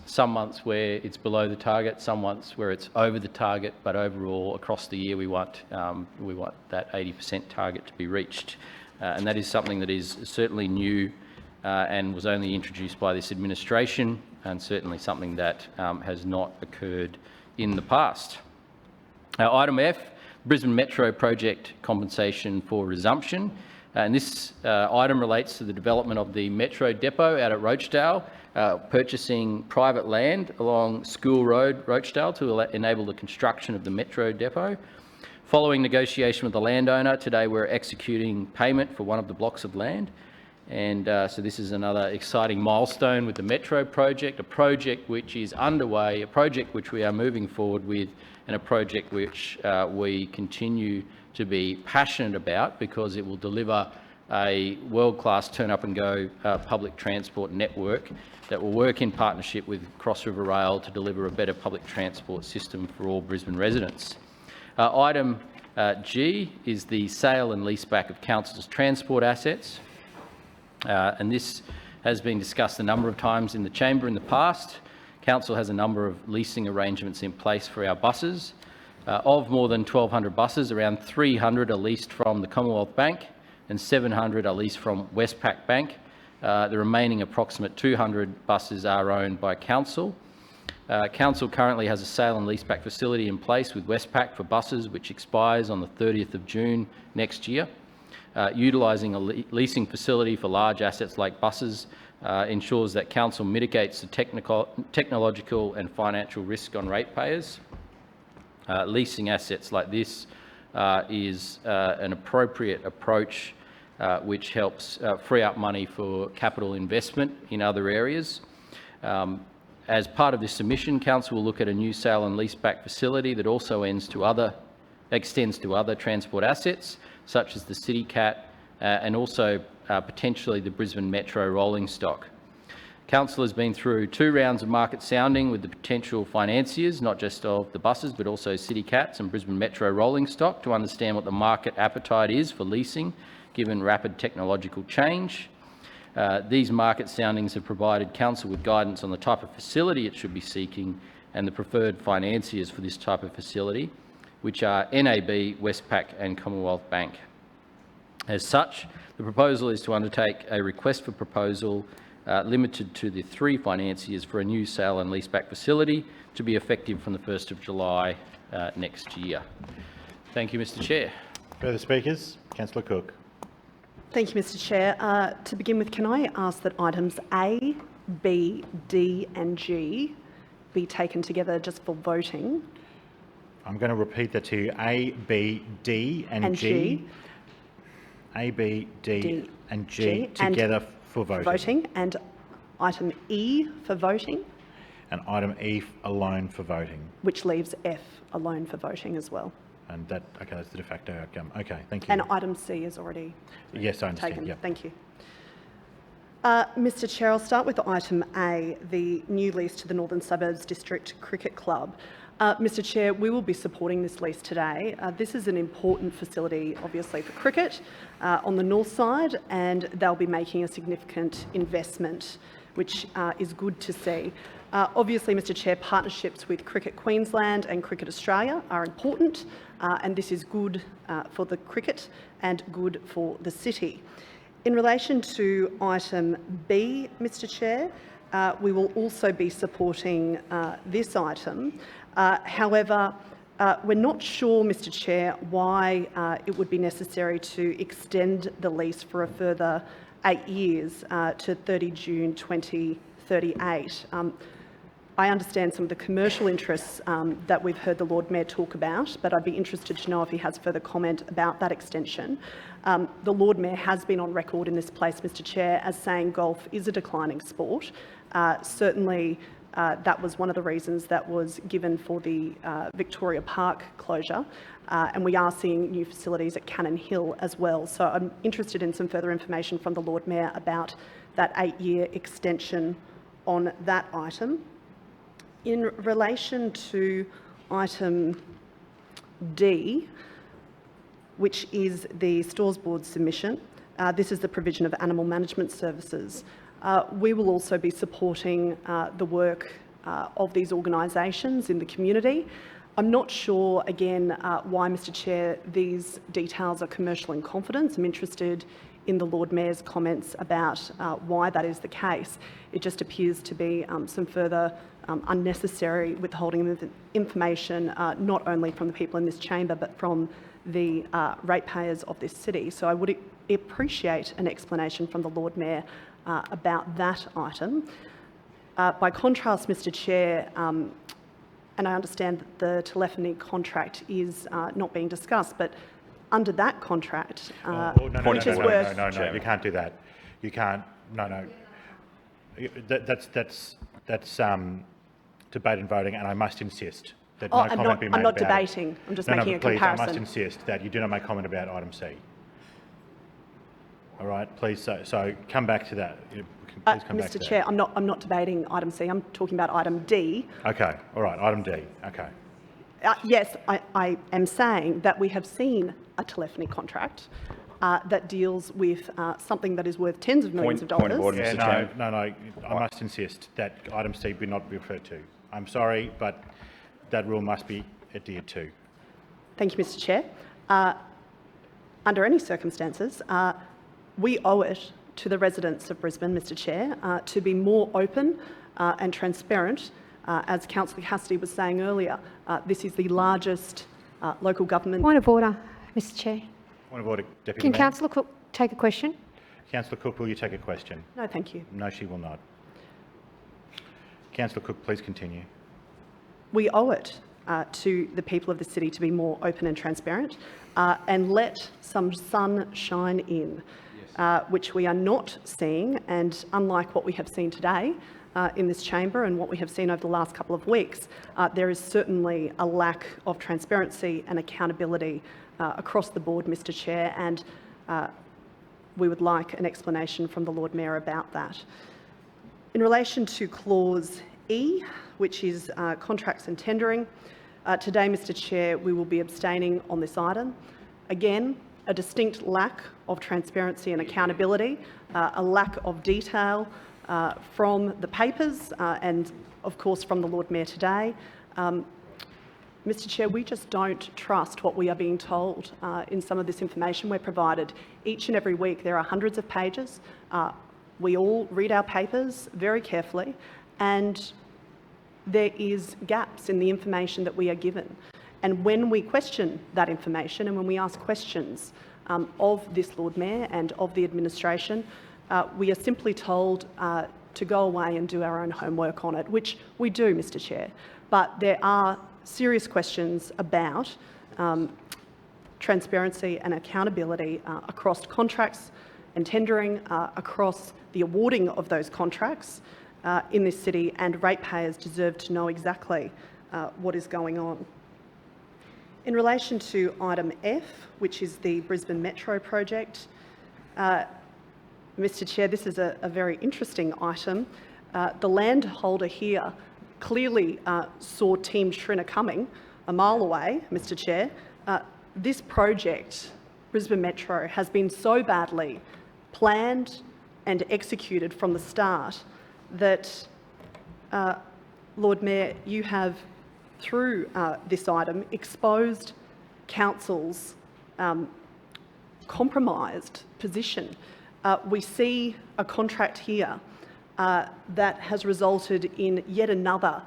some months where it's below the target, some months where it's over the target, but overall across the year we want that 80% target to be reached, and that is something that is certainly new and was only introduced by this administration, and certainly something that has not occurred in the past. Item F, Brisbane Metro project compensation for resumption, and this item relates to the development of the Metro depot out at Rochdale, purchasing private land along School Road, Rochdale, to enable the construction of the Metro depot. Following negotiation with the landowner, today we're executing payment for one of the blocks of land. And so this is another exciting milestone with the Metro project, a project which is underway, a project which we are moving forward with, and a project which we continue to be passionate about because it will deliver a world-class turn-up-and-go public transport network that will work in partnership with Cross River Rail to deliver a better public transport system for all Brisbane residents. Item G is the sale and leaseback of council's transport assets. And this has been discussed a number of times in the chamber in the past. Council has a number of leasing arrangements in place for our buses. Of more than 1,200 buses, around 300 are leased from the Commonwealth Bank and 700 are leased from Westpac Bank. The remaining approximate 200 buses are owned by Council. Council currently has a sale and leaseback facility in place with Westpac for buses, which expires on the 30th of June next year. Utilising a leasing facility for large assets like buses ensures that Council mitigates the technological and financial risk on ratepayers. Leasing assets like this is an appropriate approach which helps free up money for capital investment in other areas. As part of this submission, Council will look at a new sale and leaseback facility that also extends to other transport assets, such as the City Cat and also potentially the Brisbane Metro rolling stock. Council has been through 2 rounds of market sounding with the potential financiers, not just of the buses, but also City Cats and Brisbane Metro rolling stock, to understand what the market appetite is for leasing, given rapid technological change. These market soundings have provided Council with guidance on the type of facility it should be seeking and the preferred financiers for this type of facility, which are NAB, Westpac and Commonwealth Bank. As such, the proposal is to undertake a request for proposal limited to the 3 financiers for a new sale and leaseback facility to be effective from the 1st of July next year. Thank you, Mr Chair. Further speakers? Councillor Cook. Thank you, Mr Chair. To begin with, can I ask that items A, B, D and G be taken together just for voting? I'm going to repeat that to you. A, B, D and G. A, B, D and G together for voting. And item E for voting. And item E alone for voting. Which leaves F alone for voting as well. And that, okay, that's the de facto outcome. Okay, thank you. And item C is already yes, I understand. taken. Yep. Thank you. Mr Chair, I'll start with item A, the new lease to the Northern Suburbs District Cricket Club. Mr Chair, we will be supporting this lease today. This is an important facility, obviously, for cricket on the north side, and they'll be making a significant investment, which is good to see. Obviously, Mr Chair, partnerships with Cricket Queensland and Cricket Australia are important, and this is good for the cricket and good for the city. In relation to item B, Mr Chair, we will also be supporting this item. However, we're not sure, Mr Chair, why it would be necessary to extend the lease for a further 8 years to 30 June 2038. I understand some of the commercial interests that we've heard the Lord Mayor talk about, but I'd be interested to know if he has further comment about that extension. The Lord Mayor has been on record in this place, Mr Chair, as saying golf is a declining sport. Certainly, that was one of the reasons that was given for the Victoria Park closure, and we are seeing new facilities at Cannon Hill as well. So I'm interested in some further information from the Lord Mayor about that 8-year extension on that item. In relation to item D, which is the Stores Board submission, this is the provision of animal management services. We will also be supporting the work of these organisations in the community. I'm not sure, again, why, Mr Chair, these details are commercial in confidence. I'm interested in the Lord Mayor's comments about why that is the case. It just appears to be some further unnecessary withholding of information, not only from the people in this chamber, but from the ratepayers of this city. So I would appreciate an explanation from the Lord Mayor about that item. By contrast, Mr Chair, and I understand that the telephony contract is not being discussed, but under that contract, No, you can't do that. You can't, no. That's debate and voting, and I must insist that no comment be made about it. I'm not debating, I'm just making a please, comparison. I must insist that you do not make comment about item C. All right, please, so come back to that. Please come back to Mr Chair, I'm not debating item C, I'm talking about item D. Okay, all right, item D, okay. Yes, I am saying that we have seen a telephony contract that deals with something that is worth tens of millions of dollars. Point of order, Mr Chair. No, I must insist that item C be not referred to. I'm sorry, but that rule must be adhered to. Thank you, Mr Chair. Under any circumstances, we owe it to the residents of Brisbane, Mr Chair, to be more open and transparent. As Councillor Cassidy was saying earlier, this is the largest local government... Point of order, Mr Chair. Point of order, Deputy Can Mayor. Councillor Cook take a question? Councillor Cook, will you take a question? No, thank you. No, she will not. Councillor Cook, please continue. We owe it to the people of the city to be more open and transparent and let some sun shine in. which we are not seeing, and unlike what we have seen today in this chamber and what we have seen over the last couple of weeks, there is certainly a lack of transparency and accountability across the board, Mr Chair, and we would like an explanation from the Lord Mayor about that. In relation to clause E, which is contracts and tendering, today, Mr Chair, we will be abstaining on this item. Again, a distinct lack of transparency and accountability, a lack of detail from the papers and, of course, from the Lord Mayor today. Mr Chair, we just don't trust what we are being told in some of this information we're provided. Each and every week there are hundreds of pages. We all read our papers very carefully, and there is gaps in the information that we are given. And when we question that information and when we ask questions of this Lord Mayor and of the administration, we are simply told to go away and do our own homework on it, which we do, Mr Chair. But there are serious questions about transparency and accountability across contracts and tendering, across the awarding of those contracts in this city, and ratepayers deserve to know exactly what is going on. In relation to item F, which is the Brisbane Metro project, Mr Chair, this is a very interesting item. The landholder here clearly saw Team Schrinner coming a mile away, Mr Chair. This project, Brisbane Metro, has been so badly planned and executed from the start that, Lord Mayor, you have, through this item, exposed Council's compromised position. We see a contract here that has resulted in yet another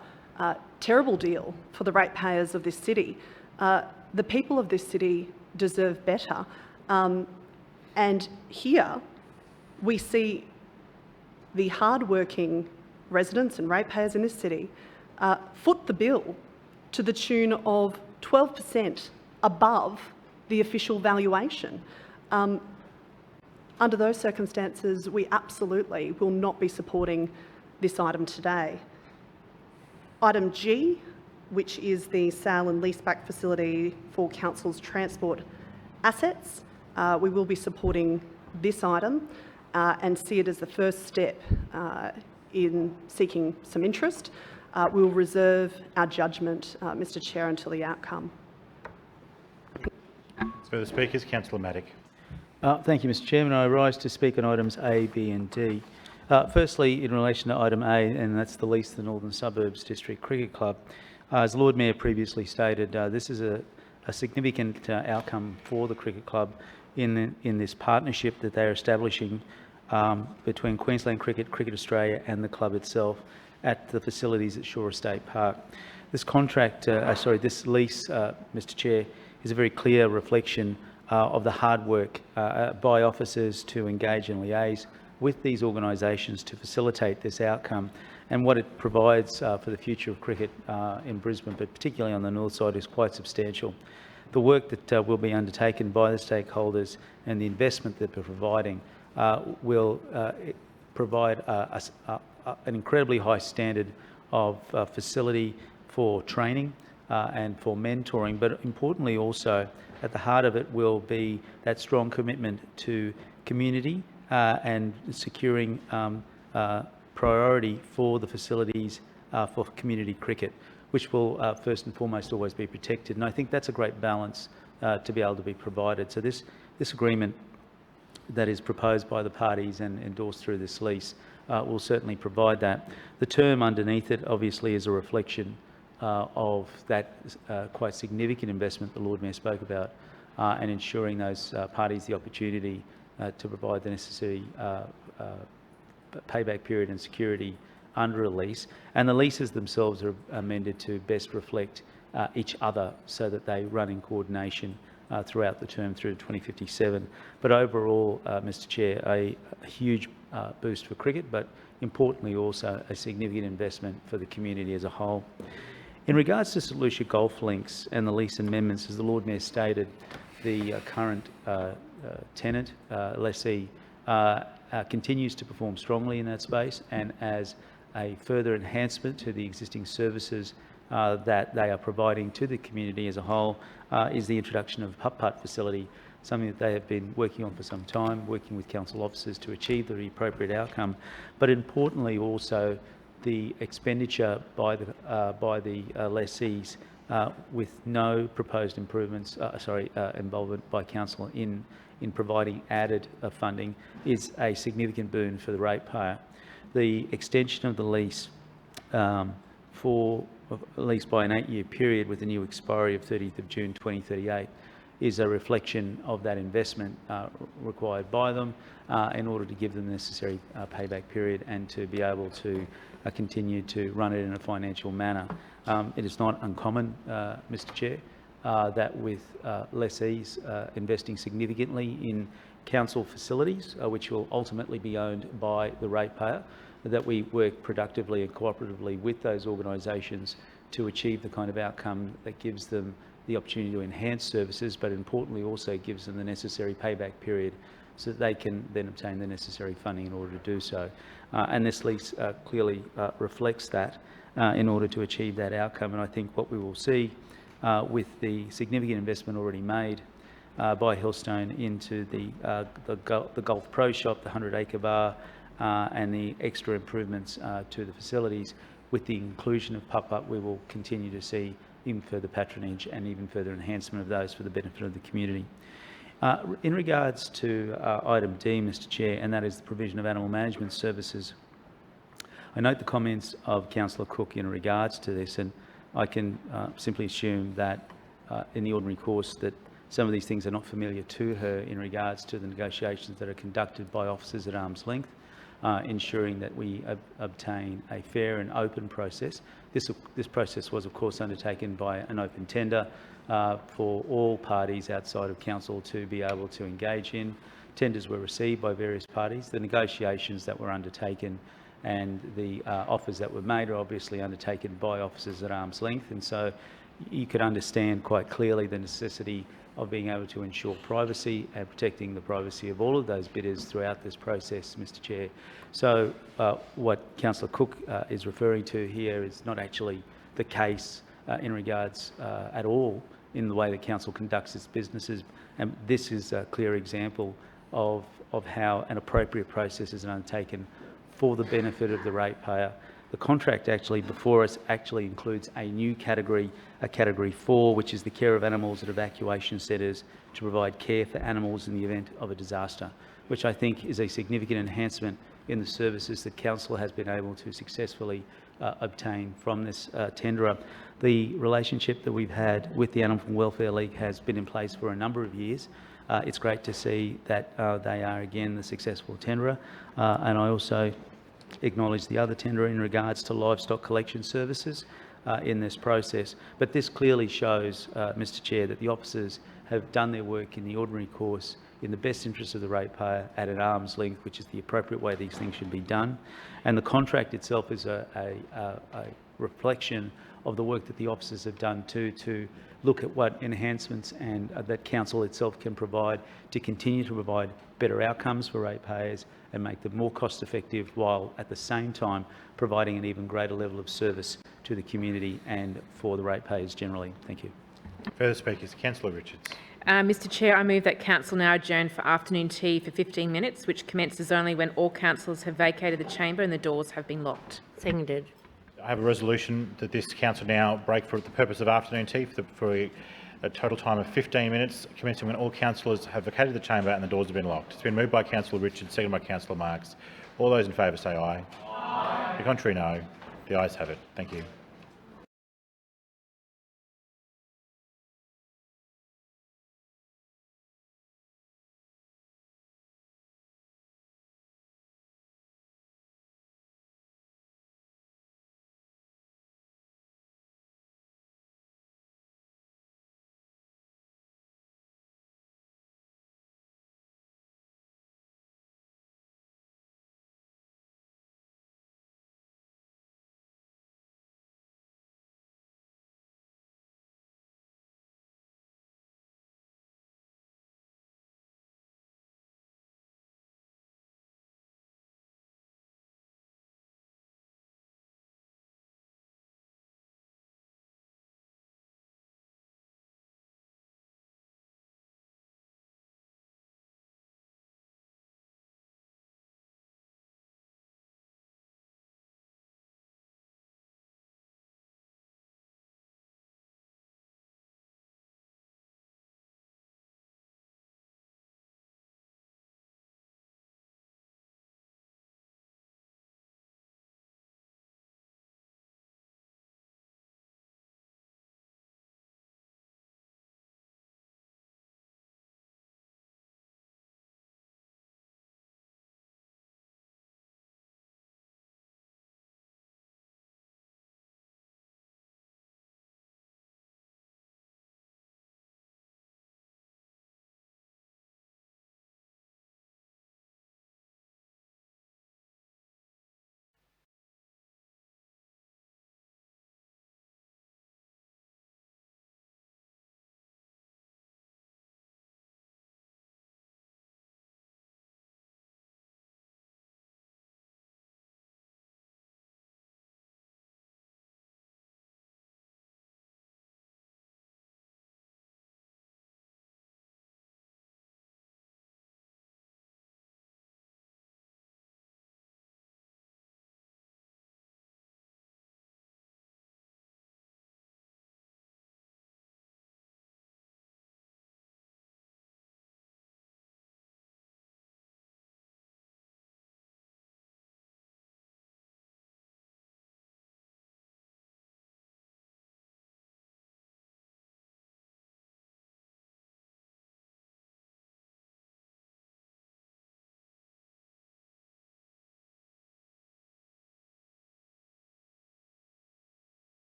terrible deal for the ratepayers of this city. The people of this city deserve better. And here we see the hard-working residents and ratepayers in this city foot the bill to the tune of 12% above the official valuation. Under those circumstances, we absolutely will not be supporting this item today. Item G, which is the sale and leaseback facility for Council's transport assets, we will be supporting this item and see it as the first step in seeking some interest. We will reserve our judgment, Mr Chair, until the outcome. Further speakers, Councillor Matic. Thank you, Mr Chairman. I rise to speak on items A, B and D. Firstly, in relation to item A, and that's the lease of the Northern Suburbs District Cricket Club. As Lord Mayor previously stated, this is a significant outcome for the cricket club in this partnership that they're establishing between Queensland Cricket, Cricket Australia and the club itself at the facilities at Shore Estate Park. This contract, this lease, Mr Chair, is a very clear reflection of the hard work by officers to engage and liaise with these organisations to facilitate this outcome, and what it provides for the future of cricket in Brisbane, but particularly on the north side, is quite substantial. The work that will be undertaken by the stakeholders and the investment that they're providing will provide an incredibly high standard of facility for training and for mentoring, but importantly also at the heart of it will be that strong commitment to community and securing priority for the facilities for community cricket, which will first and foremost always be protected. And I think that's a great balance to be able to be provided. So this agreement that is proposed by the parties and endorsed through this lease will certainly provide that. The term underneath it obviously is a reflection of that quite significant investment the Lord Mayor spoke about, and ensuring those parties the opportunity to provide the necessary payback period and security under a lease. And the leases themselves are amended to best reflect each other so that they run in coordination throughout the term through to 2057. But overall, Mr Chair, a huge boost for cricket, but importantly also a significant investment for the community as a whole. In regards to St Lucia Golf Links and the lease amendments, as the Lord Mayor stated, the current tenant, lessee, continues to perform strongly in that space, and as a further enhancement to the existing services that they are providing to the community as a whole, is the introduction of a putt-putt facility, something that they have been working on for some time, working with council officers to achieve the appropriate outcome, but importantly also the expenditure by the lessees with no proposed improvements, involvement by council in providing added funding is a significant boon for the ratepayer. The extension of the lease for a lease by an 8-year period with a new expiry of 30th of June 2038 is a reflection of that investment required by them in order to give them the necessary payback period and to be able to continue to run it in a financial manner. It is not uncommon, Mr Chair, that with lessees investing significantly in council facilities, which will ultimately be owned by the ratepayer, that we work productively and cooperatively with those organisations to achieve the kind of outcome that gives them the opportunity to enhance services, but importantly also gives them the necessary payback period so that they can then obtain the necessary funding in order to do so. And this lease clearly reflects that in order to achieve that outcome. And I think what we will see with the significant investment already made by Hillstone into the Golf Pro Shop, the 100-acre bar, and the extra improvements to the facilities, with the inclusion of putt-putt, we will continue to see even further patronage and even further enhancement of those for the benefit of the community. In regards to item D, Mr Chair, and that is the provision of animal management services, I note the comments of Councillor Cook in regards to this, and I can simply assume that in the ordinary course that some of these things are not familiar to her in regards to the negotiations that are conducted by officers at arm's length, ensuring that we obtain a fair and open process. This process was, of course, undertaken by an open tender for all parties outside of council to be able to engage in. Tenders were received by various parties. The negotiations that were undertaken and the offers that were made are obviously undertaken by officers at arm's length, and so you could understand quite clearly the necessity of being able to ensure privacy and protecting the privacy of all of those bidders throughout this process, Mr Chair. So what Councillor Cook is referring to here is not actually the case in regards at all in the way that council conducts its businesses, and this is a clear example of how an appropriate process is undertaken for the benefit of the ratepayer. The contract actually before us actually includes a new category, a category 4, which is the care of animals at evacuation centres to provide care for animals in the event of a disaster, which I think is a significant enhancement in the services that council has been able to successfully obtain from this tenderer. The relationship that we've had with the Animal Welfare League has been in place for a number of years. It's great to see that they are again the successful tenderer, and I also acknowledge the other tenderer in regards to livestock collection services in this process. But this clearly shows, Mr Chair, that the officers have done their work in the ordinary course in the best interest of the ratepayer at an arm's length, which is the appropriate way these things should be done. And the contract itself is a reflection of the work that the officers have done to look at what enhancements and that council itself can provide to continue to provide better outcomes for ratepayers and make them more cost effective, while at the same time providing an even greater level of service to the community and for the ratepayers generally. Thank you. Further speakers, Councillor Richards. Mr Chair, I move that council now adjourn for afternoon tea for 15 minutes, which commences only when all councillors have vacated the chamber and the doors have been locked. Seconded. I have a resolution that this council now break for the purpose of afternoon tea for a total time of 15 minutes, commencing when all councillors have vacated the chamber and the doors have been locked. It's been moved by Councillor Richards, seconded by Councillor Marx. All those in favour say aye. Aye. The contrary, no. The ayes have it. Thank you.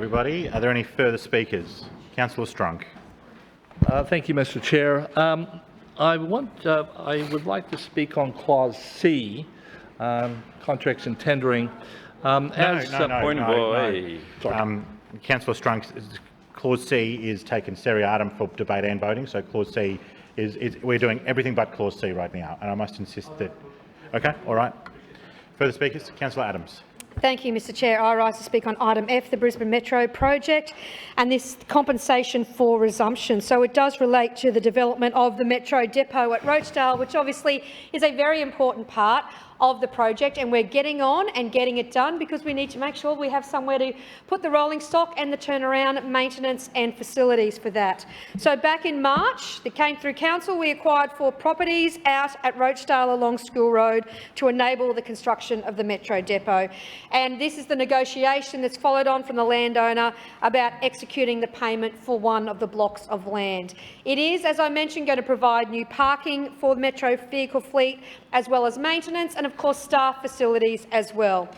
Everybody, are there any further speakers? Councillor Strunk. Thank you, Mr. Chair. I would like to speak on Clause C, contracts and tendering. Councillor Strunk, Clause C is taken seriatim for debate and voting, so Clause C is we're doing everything but Clause C right now, and I must insist that. Okay, all right. Further speakers? Councillor Adams. Thank you, Mr. Chair. I rise to speak on item F, the Brisbane Metro project, and this compensation for resumption. So it does relate to the development of the Metro depot at Rochedale, which obviously is a very important part of the project, and we're getting on and getting it done because we need to make sure we have somewhere to put the rolling stock and the turnaround, maintenance and facilities for that. So back in March, that came through council, we acquired 4 properties out at Rochedale along School Road to enable the construction of the Metro depot. And this is the negotiation that's followed on from the landowner about executing the payment for one of the blocks of land. It is, as I mentioned, going to provide new parking for the Metro vehicle fleet, as well as maintenance and, of course, staff facilities as well.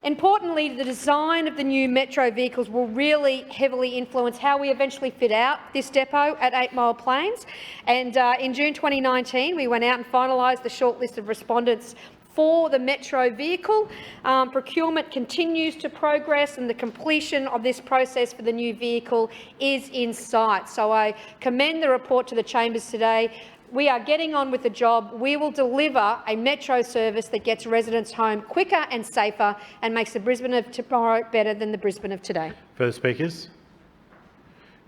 Importantly, the design of the new Metro vehicles will really heavily influence how we eventually fit out this depot at 8 Mile Plains. And in June 2019, we went out and finalised the shortlist of respondents for the Metro vehicle. Procurement continues to progress, and the completion of this process for the new vehicle is in sight. So I commend the report to the Chambers today. We are getting on with the job. We will deliver a Metro service that gets residents home quicker and safer and makes the Brisbane of tomorrow better than the Brisbane of today. Further speakers?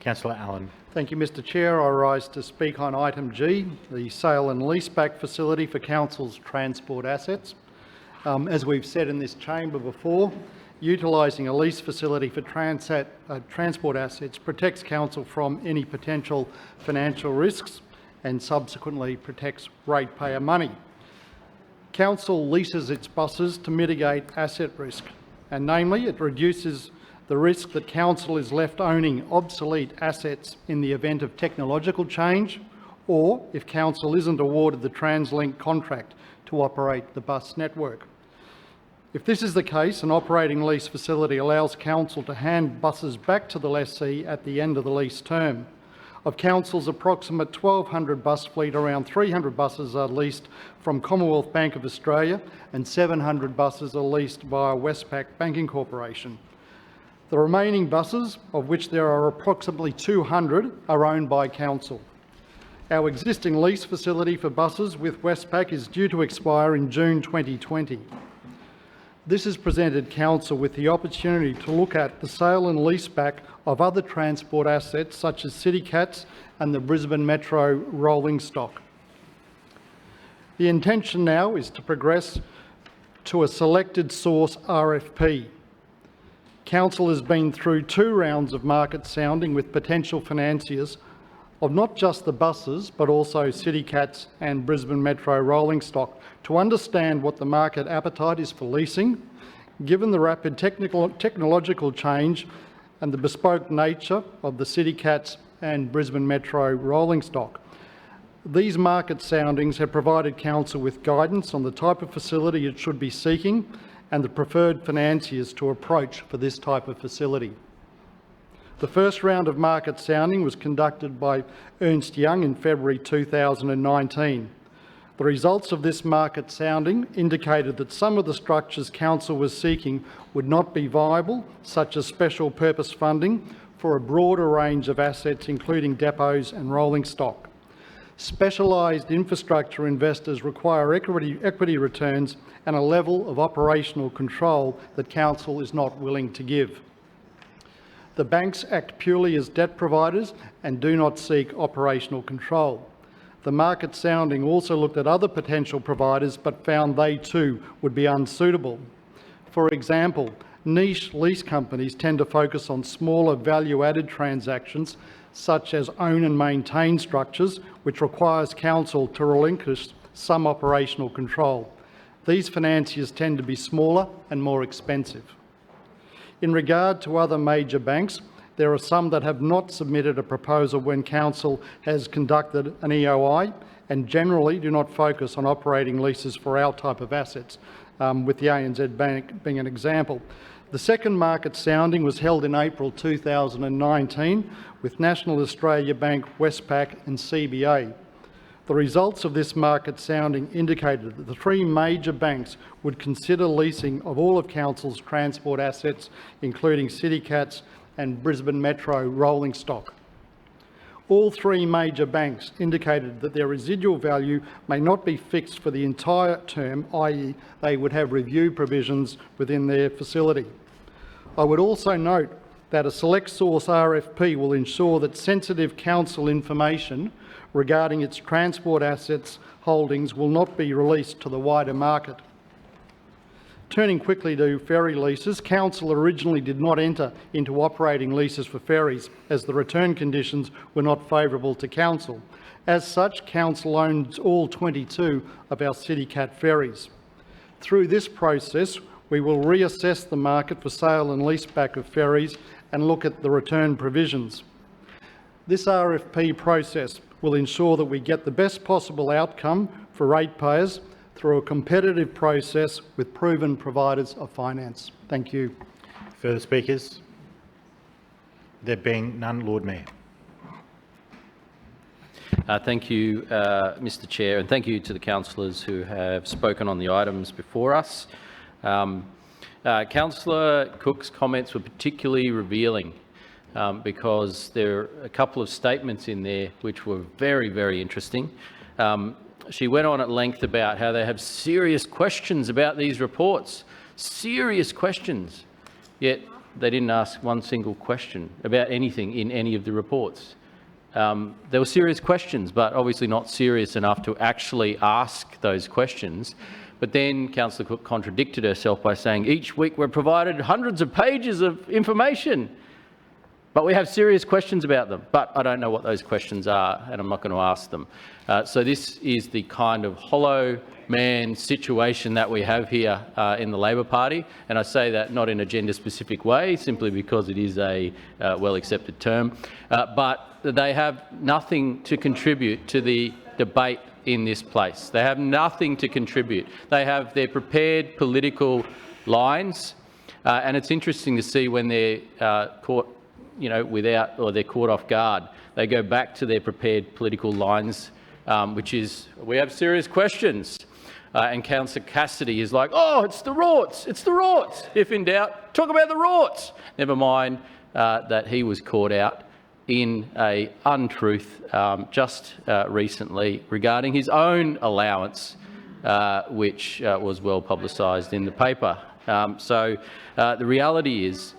Councillor Allen. Thank you, Mr. Chair. I rise to speak on item G, the sale and leaseback facility for council's transport assets. As we've said in this chamber before, utilising a lease facility for transport assets protects council from any potential financial risks and subsequently protects ratepayer money. Council leases its buses to mitigate asset risk, and namely it reduces the risk that council is left owning obsolete assets in the event of technological change, or if council isn't awarded the TransLink contract to operate the bus network. If this is the case, an operating lease facility allows council to hand buses back to the lessee at the end of the lease term. Of council's approximate 1,200 bus fleet, around 300 buses are leased from Commonwealth Bank of Australia and 700 buses are leased via Westpac Banking Corporation. The remaining buses, of which there are approximately 200, are owned by council. Our existing lease facility for buses with Westpac is due to expire in June 2020. This has presented council with the opportunity to look at the sale and leaseback of other transport assets such as City Cats and the Brisbane Metro rolling stock. The intention now is to progress to a selected source RFP. Council has been through 2 rounds of market sounding with potential financiers of not just the buses but also City Cats and Brisbane Metro rolling stock to understand what the market appetite is for leasing, given the rapid technological change and the bespoke nature of the City Cats and Brisbane Metro rolling stock. These market soundings have provided council with guidance on the type of facility it should be seeking and the preferred financiers to approach for this type of facility. The first round of market sounding was conducted by Ernst Young in February 2019. The results of this market sounding indicated that some of the structures council was seeking would not be viable, such as special purpose funding for a broader range of assets including depots and rolling stock. Specialised infrastructure investors require equity returns and a level of operational control that council is not willing to give. The banks act purely as debt providers and do not seek operational control. The market sounding also looked at other potential providers but found they too would be unsuitable. For example, niche lease companies tend to focus on smaller value-added transactions such as own and maintain structures, which requires council to relinquish some operational control. These financiers tend to be smaller and more expensive. In regard to other major banks, there are some that have not submitted a proposal when council has conducted an EOI and generally do not focus on operating leases for our type of assets, with the ANZ Bank being an example. The second market sounding was held in April 2019 with National Australia Bank, Westpac and CBA. The results of this market sounding indicated that the three major banks would consider leasing of all of Council's transport assets, including CityCats and Brisbane Metro rolling stock. All three major banks indicated that their residual value may not be fixed for the entire term, i.e. they would have review provisions within their facility. I would also note that a select source RFP will ensure that sensitive council information regarding its transport assets holdings will not be released to the wider market. Turning quickly to ferry leases, Council originally did not enter into operating leases for ferries as the return conditions were not favourable to Council. As such, Council owns all 22 of our CityCat ferries. Through this process, we will reassess the market for sale and leaseback of ferries and look at the return provisions. This RFP process will ensure that we get the best possible outcome for ratepayers through a competitive process with proven providers of finance. Thank you. Further speakers? There being none, Lord Mayor. Thank you, Mr Chair, and thank you to the councillors who have spoken on the items before us. Councillor Cook's comments were particularly revealing because there are a couple of statements in there which were very, very interesting. She went on at length about how they have serious questions about these reports, serious questions, yet they didn't ask one single question about anything in any of the reports. There were serious questions, but obviously not serious enough to actually ask those questions. But then Councillor Cook contradicted herself by saying, each week we're provided hundreds of pages of information, but we have serious questions about them. But I don't know what those questions are, and I'm not going to ask them. So this is the kind of hollow man situation that we have here in the Labor Party, and I say that not in a gender-specific way, simply because it is a well-accepted term, but they have nothing to contribute to the debate in this place. They have nothing to contribute. They have their prepared political lines, and it's interesting to see when they're caught, without, or they're caught off guard. They go back to their prepared political lines, which is, we have serious questions. And Councillor Cassidy is like, oh, it's the rorts, it's the rorts. If in doubt, talk about the rorts. Never mind that he was caught out in a untruth just recently regarding his own allowance, which was well publicised in the paper. So the reality is,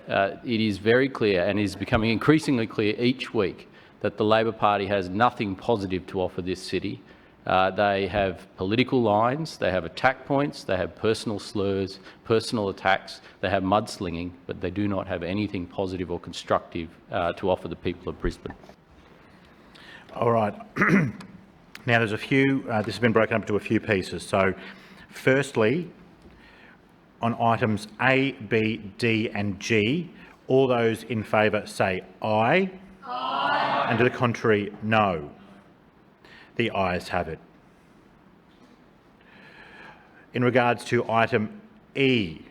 it is very clear and is becoming increasingly clear each week that the Labor Party has nothing positive to offer this city. They have political lines, they have attack points, they have personal slurs, personal attacks, they have mudslinging, but they do not have anything positive or constructive to offer the people of Brisbane. All right. Now there's a few, this has been broken up into a few pieces. So firstly, on items A, B, D and G, all those in favour say aye. Aye. And to the contrary, no. The ayes have it. In regards to item E,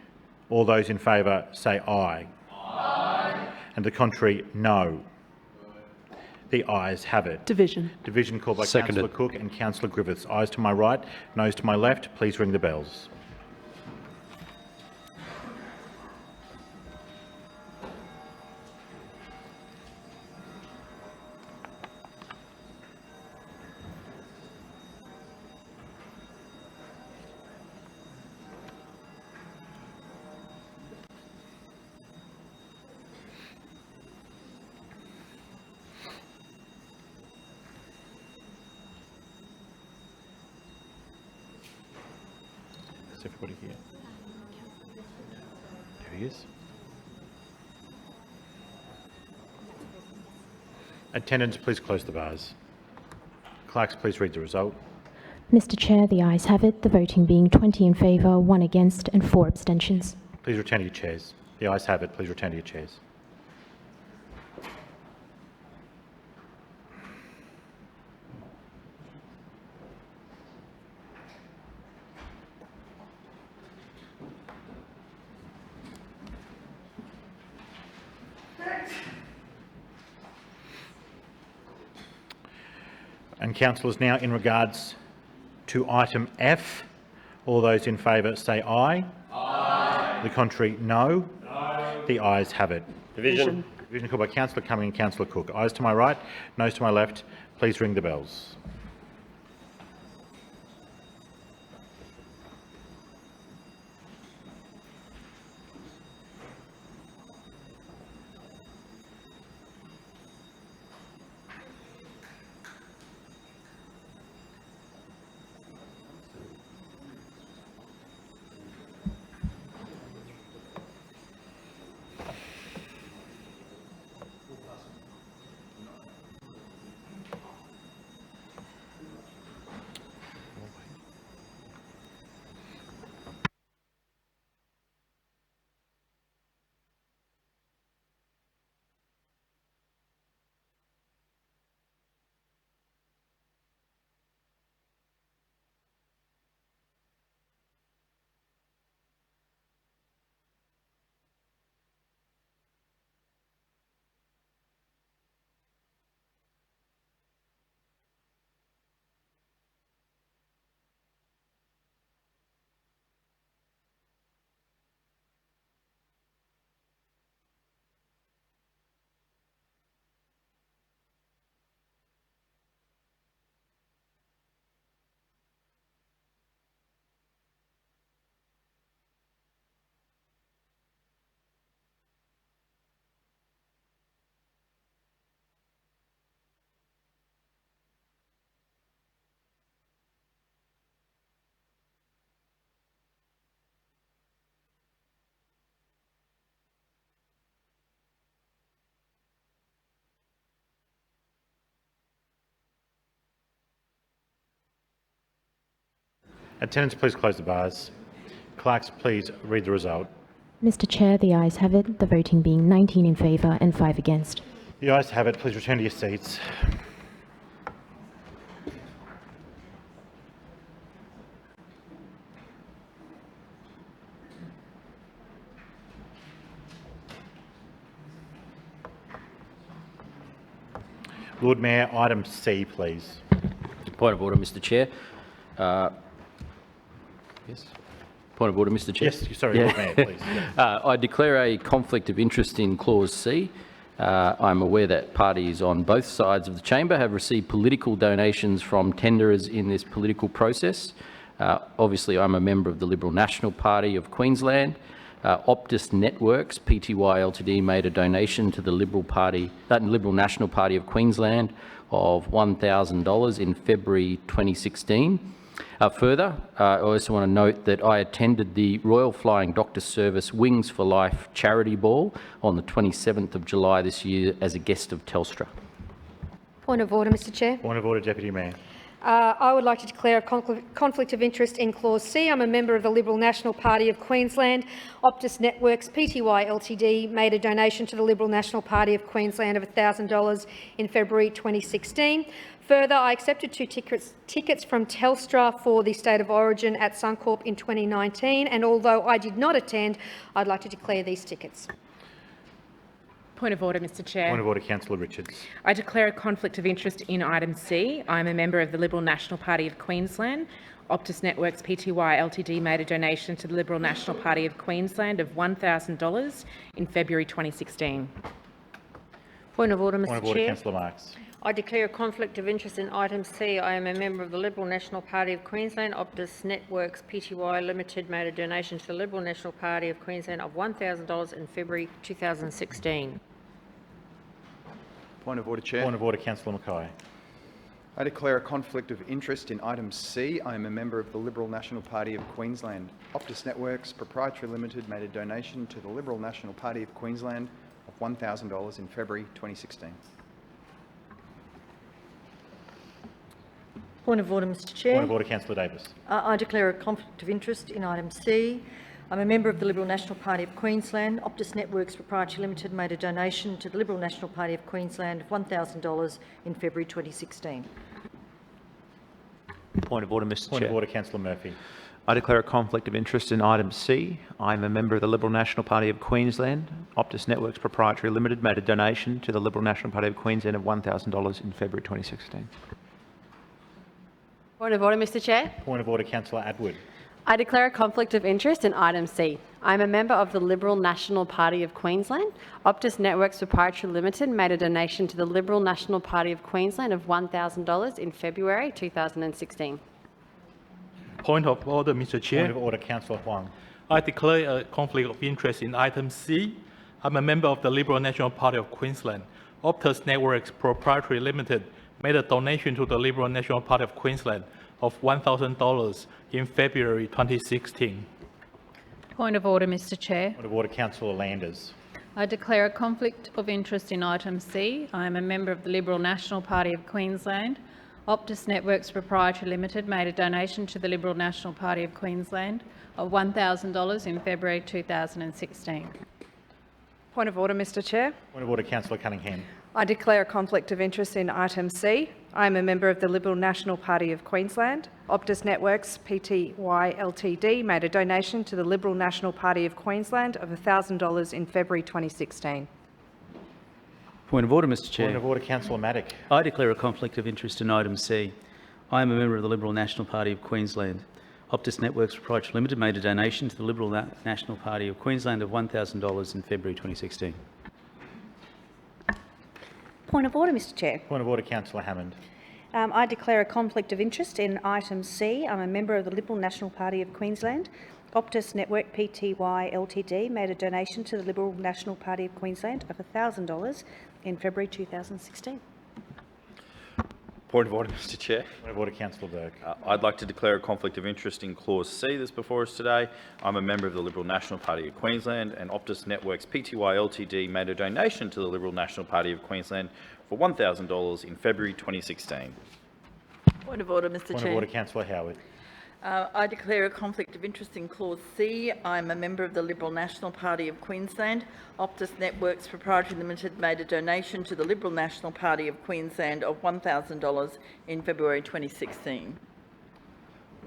all those in favour say aye. Aye. And to the contrary, no. The ayes have it. Division. Division called by Councillor Cook and Councillor Griffiths. Ayes to my right, noes to my left. Please ring the bells. Is everybody here? There he is. Attendants, please close the bars. Clerks, please read the result. Mr Chair, the ayes have it, the voting being 20 in favour, 1 against and 4 abstentions. Please return to your chairs. The ayes have it. Please return to your chairs. And councillors, now in regards to item F, all those in favour say aye. Aye. The contrary, no. No. The ayes have it. Division. Division called by Councillor Cumming and Councillor Cook. Ayes to my right, noes to my left. Please ring the bells. Attendants, please close the bars. Clerks, please read the result. Mr. Chair, the ayes have it, the voting being 19 in favour and 5 against. The ayes have it. Please return to your seats. Lord Mayor, item C, please. Point of order, Mr. Chair. Yes. Point of order, Mr. Chair. Yes, sorry, Lord Mayor, please. I declare a conflict of interest in clause C. I'm aware that parties on both sides of the chamber have received political donations from tenderers in this political process. Obviously, I'm a member of the Liberal National Party of Queensland. Optus Networks Pty Ltd made a donation to the Liberal National Party of Queensland of $1,000 in February 2016. Further, I also want to note that I attended the Royal Flying Doctor Service Wings for Life charity ball on the 27th of July this year as a guest of Telstra. Point of order, Mr. Chair. Point of order, Deputy Mayor. I would like to declare a conflict of interest in clause C. I'm a member of the Liberal National Party of Queensland. Optus Networks Pty Ltd made a donation to the Liberal National Party of Queensland of $1,000 in February 2016. Further, I accepted 2 tickets from Telstra for the State of Origin at Suncorp in 2019, and although I did not attend, I'd like to declare these tickets. Point of order, Mr. Chair. Point of order, Councillor Richards. I declare a conflict of interest in item C. I am a member of the Liberal National Party of Queensland. Optus Networks Pty Ltd made a donation to the Liberal National Party of Queensland of $1,000 in February 2016. Point of order, Mr. Point of order, Chair. Councillor Marx. I declare a conflict of interest in item C. I am a member of the Liberal National Party of Queensland. Optus Networks Pty Limited made a donation to the Liberal National Party of Queensland of $1,000 in February 2016. Point of order, Chair. Point of order, Councillor Mackay. I declare a conflict of interest in item C. I am a member of the Liberal National Party of Queensland. Optus Networks Proprietary Limited made a donation to the Liberal National Party of Queensland of $1,000 in February 2016. Point of order, Mr. Chair. Point of order, Councillor Davis. I declare a conflict of interest in item C. I'm a member of the Liberal National Party of Queensland. Optus Networks Proprietary Limited made a donation to the Liberal National Party of Queensland of $1,000 in February 2016. Point of order, Mr. Point Chair. of order, Councillor Murphy. I declare a conflict of interest in item C. I am a member of the Liberal National Party of Queensland. Optus Networks Proprietary Limited made a donation to the Liberal National Party of Queensland of $1,000 in February 2016. Point of order, Mr Chair. Point of order, Councillor Atwood. I declare a conflict of interest in item C. I am a member of the Liberal National Party of Queensland. Optus Networks Proprietary Limited made a donation to the Liberal National Party of Queensland of $1,000 in February 2016. Point of order, Mr Chair. Point of order, Councillor Huang. I declare a conflict of interest in item C. I'm a member of the Liberal National Party of Queensland. Optus Networks Proprietary Limited made a donation to the Liberal National Party of Queensland of $1,000 in February 2016. Point of order, Mr Chair. Point of order, Councillor Landers. I declare a conflict of interest in item C. I am a member of the Liberal National Party of Queensland. Optus Networks Proprietary Limited made a donation to the Liberal National Party of Queensland of $1,000 in February 2016. Point of order, Mr Chair. Point of order, Councillor Cunningham. I declare a conflict of interest in item C. I am a member of the Liberal National Party of Queensland. Optus Networks Pty Ltd made a donation to the Liberal National Party of Queensland of $1,000 in February 2016. Point of order, Mr Chair. Point of order, Councillor Maddock. I declare a conflict of interest in item C. I am a member of the Liberal National Party of Queensland. Optus Networks Proprietary Limited made a donation to the Liberal National Party of Queensland of $1,000 in February 2016. Point of order, Mr Chair. Point of order, Councillor Hammond. I declare a conflict of interest in item C. I'm a member of the Liberal National Party of Queensland. Optus Network Pty Ltd made a donation to the Liberal National Party of Queensland of $1,000 in February 2016. Point of order, Mr Chair. Point of order, Councillor Burke. I'd like to declare a conflict of interest in clause C that's before us today. I'm a member of the Liberal National Party of Queensland, and Optus Networks Pty Ltd made a donation to the Liberal National Party of Queensland for $1,000 in February 2016. Point of order, Mr Chair. Point of order, Councillor Howard. I declare a conflict of interest in clause C. I'm a member of the Liberal National Party of Queensland. Optus Networks Proprietary Limited made a donation to the Liberal National Party of Queensland of $1,000 in February 2016.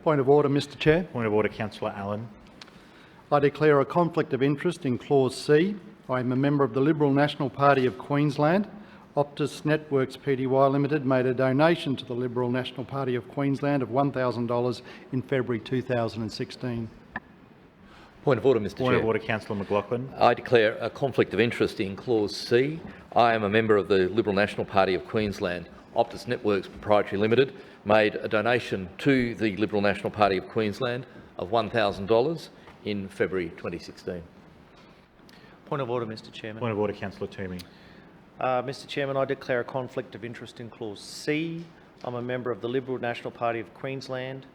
Point of order, Mr Chair. Point of order, Councillor Allen. I declare a conflict of interest in clause C. I am a member of the Liberal National Party of Queensland. Optus Networks Pty Limited made a donation to the Liberal National Party of Queensland of $1,000 in February 2016. Point of order, Mr Chair. Point of order, Councillor McLaughlin. I declare a conflict of interest in clause C. I am a member of the Liberal National Party of Queensland. Optus Networks Proprietary Limited made a donation to the Liberal National Party of Queensland of $1,000 in February 2016. Point of order, Mr Chairman. Point of order, Councillor Toomey. Mr Chairman, I declare a conflict of interest in clause C. I'm a member of the Liberal National Party of Queensland.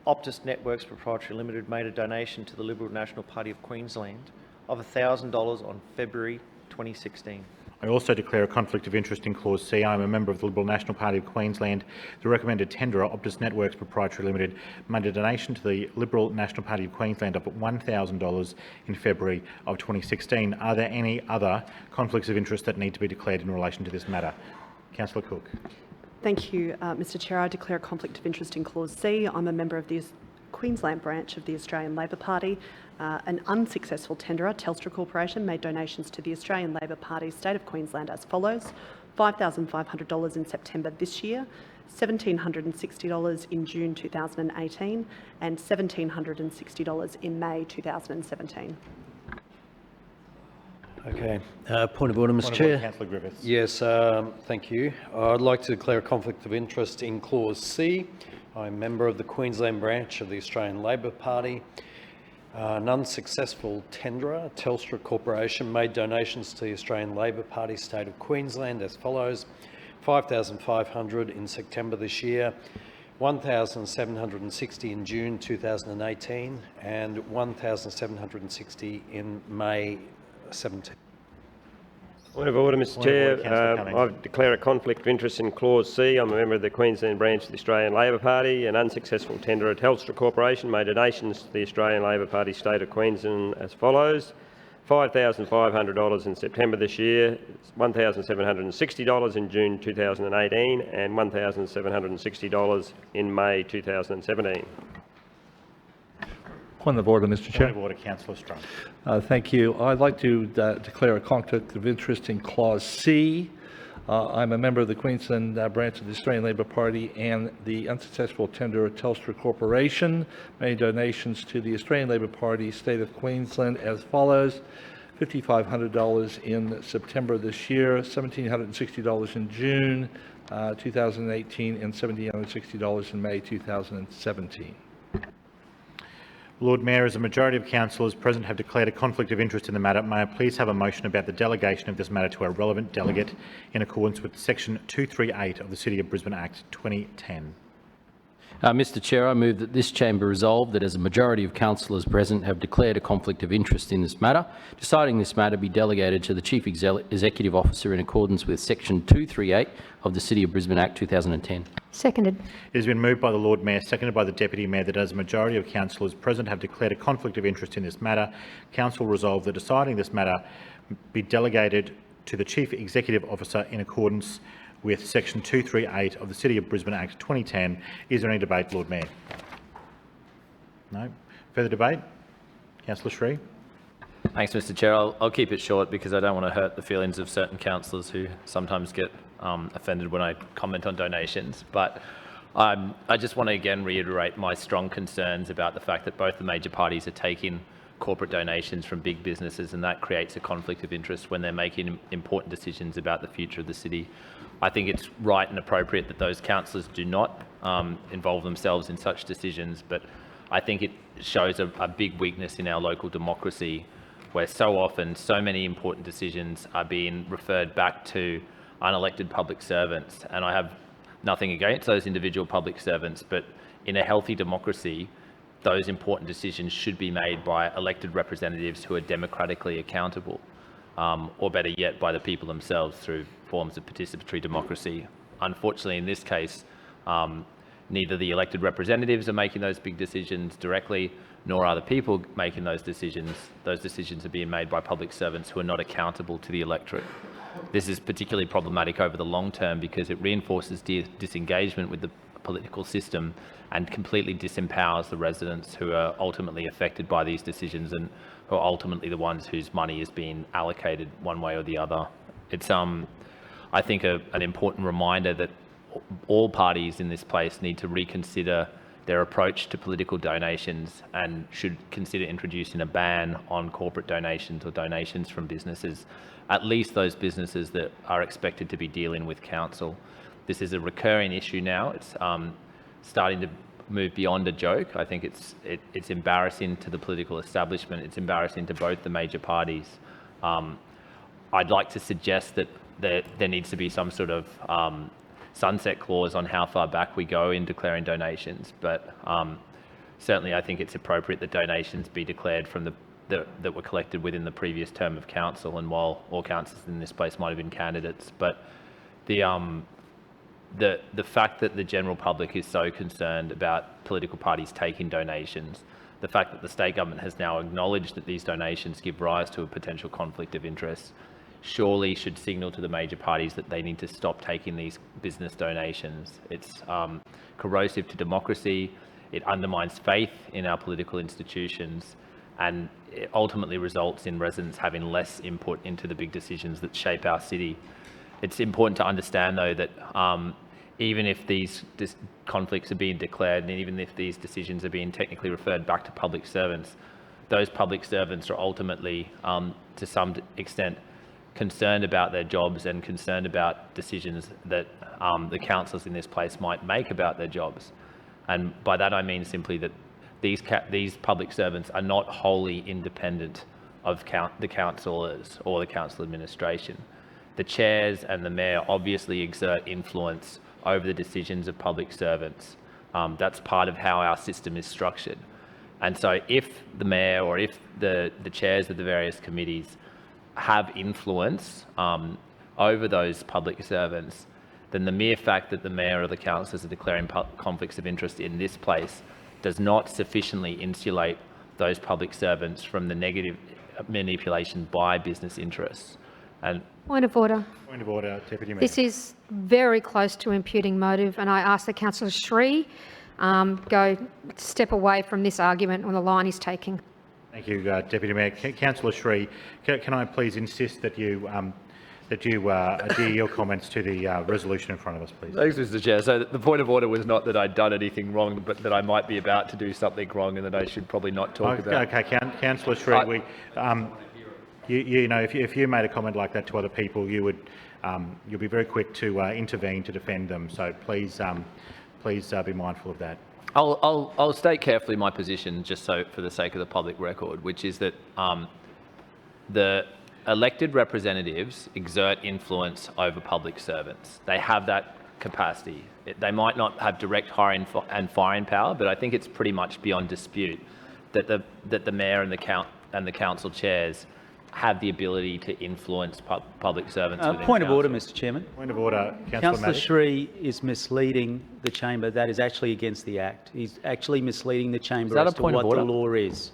Optus Networks Proprietary Limited made a donation to the Liberal National Party of Queensland of $1,000 on February 2016. I also declare a conflict of interest in clause C. I am a member of the Liberal National Party of Queensland. The recommended tenderer, Optus Networks Proprietary Limited, made a donation to the Liberal National Party of Queensland of $1,000 in February of 2016. Are there any other conflicts of interest that need to be declared in relation to this matter? Councillor Cook. Thank you, Mr Chair. I declare a conflict of interest in clause C. I'm a member of the Queensland branch of the Australian Labor Party. An unsuccessful tenderer, Telstra Corporation, made donations to the Australian Labor Party State of Queensland as follows: $5,500 in September this year, $1,760 in June 2018 and $1,760 in May 2017. Okay. Point of order, Mr Chair. Councillor Griffiths. Yes, thank you. I'd like to declare a conflict of interest in clause C. I'm a member of the Queensland branch of the Australian Labor Party. An unsuccessful tenderer, Telstra Corporation, made donations to the Australian Labor Party State of Queensland as follows: $5,500 in September this year, $1,760 in June 2018 and $1,760 in May 17. Point of order, Mr Chair. I declare a conflict of interest in clause C. I'm a member of the Queensland branch of the Australian Labor Party. An unsuccessful tenderer, Telstra Corporation, made donations to the Australian Labor Party State of Queensland as follows: $5,500 in September this year, $1,760 in June 2018 and $1,760 in May 2017. Point of order, Mr. Chair. Point of order, Councillor Strunk. Thank you. I'd like to declare a conflict of interest in Clause C. I'm a member of the Queensland branch of the Australian Labor Party, and the unsuccessful tender of Telstra Corporation made donations to the Australian Labor Party, State of Queensland, as follows: $5,500 in September this year, $1,760 in June 2018, and $1,760 in May 2017. Lord Mayor, as a majority of councillors present have declared a conflict of interest in the matter, may I please have a motion about the delegation of this matter to a relevant delegate in accordance with Section 238 of the City of Brisbane Act 2010? Mr Chair, I move that this chamber resolve that as a majority of councillors present have declared a conflict of interest in this matter, deciding this matter be delegated to the Chief Executive Officer in accordance with Section 238 of the City of Brisbane Act 2010. Seconded. It has been moved by the Lord Mayor, seconded by the Deputy Mayor, that as a majority of councillors present have declared a conflict of interest in this matter, Council resolve that deciding this matter be delegated to the Chief Executive Officer in accordance with Section 238 of the City of Brisbane Act 2010. Is there any debate, Lord Mayor? No. Further debate? Councillor Sri. Thanks, Mr Chair. I'll keep it short because I don't want to hurt the feelings of certain councillors who sometimes get offended when I comment on donations. But I just want to again reiterate my strong concerns about the fact that both the major parties are taking corporate donations from big businesses, and that creates a conflict of interest when they're making important decisions about the future of the city. I think it's right and appropriate that those councillors do not involve themselves in such decisions, but I think it shows a big weakness in our local democracy, where so often so many important decisions are being referred back to unelected public servants. And I have nothing against those individual public servants, but in a healthy democracy, those important decisions should be made by elected representatives who are democratically accountable, or better yet, by the people themselves through forms of participatory democracy. Unfortunately, in this case, neither the elected representatives are making those big decisions directly, nor are the people making those decisions. Those decisions are being made by public servants who are not accountable to the electorate. This is particularly problematic over the long term because it reinforces disengagement with the political system and completely disempowers the residents who are ultimately affected by these decisions and who are ultimately the ones whose money is being allocated one way or the other. It's, I think, an important reminder that all parties in this place need to reconsider their approach to political donations and should consider introducing a ban on corporate donations or donations from businesses, at least those businesses that are expected to be dealing with council. This is a recurring issue now. It's starting to move beyond a joke. I think it's embarrassing to the political establishment. It's embarrassing to both the major parties. I'd like to suggest that there needs to be some sort of sunset clause on how far back we go in declaring donations, but certainly I think it's appropriate that donations be declared from that were collected within the previous term of council, and while all councillors in this place might have been candidates, but the fact that the general public is so concerned about political parties taking donations, the fact that the state government has now acknowledged that these donations give rise to a potential conflict of interest, surely should signal to the major parties that they need to stop taking these business donations. It's corrosive to democracy, it undermines faith in our political institutions, and it ultimately results in residents having less input into the big decisions that shape our city. It's important to understand, though, that even if these conflicts are being declared and even if these decisions are being technically referred back to public servants, those public servants are ultimately, to some extent, concerned about their jobs and concerned about decisions that the councillors in this place might make about their jobs. And by that I mean simply that these public servants are not wholly independent of the councillors or the council administration. The chairs and the mayor obviously exert influence over the decisions of public servants. That's part of how our system is structured. And so if the mayor or if the chairs of the various committees have influence over those public servants, then the mere fact that the mayor or the councillors are declaring conflicts of interest in this place does not sufficiently insulate those public servants from the negative manipulation by business interests. And Point of order. Point of order, Deputy Mayor. This is very close to imputing motive, and I ask that Councillor Sri step away from this argument on the line he's taking. Thank you, Deputy Mayor. Councillor Sri, can I please insist that you adhere your comments to the resolution in front of us, please? Thanks, Mr. Chair. So the point of order was not that I'd done anything wrong, but that I might be about to do something wrong and that I should probably not talk about. Okay, Councillor Sri, you know, if you made a comment like that to other people, you'll be very quick to intervene to defend them. So please be mindful of that. I'll state carefully my position, just so for the sake of the public record, which is that the elected representatives exert influence over public servants. They have that capacity. They might not have direct hiring and firing power, but I think it's pretty much beyond dispute that the mayor and the council chairs have the ability to influence public servants. Point of order, Mr. Chairman. Point of order, Councillor Sri is misleading the chamber. That is actually against the Act. He's actually misleading the chamber as to what the law is.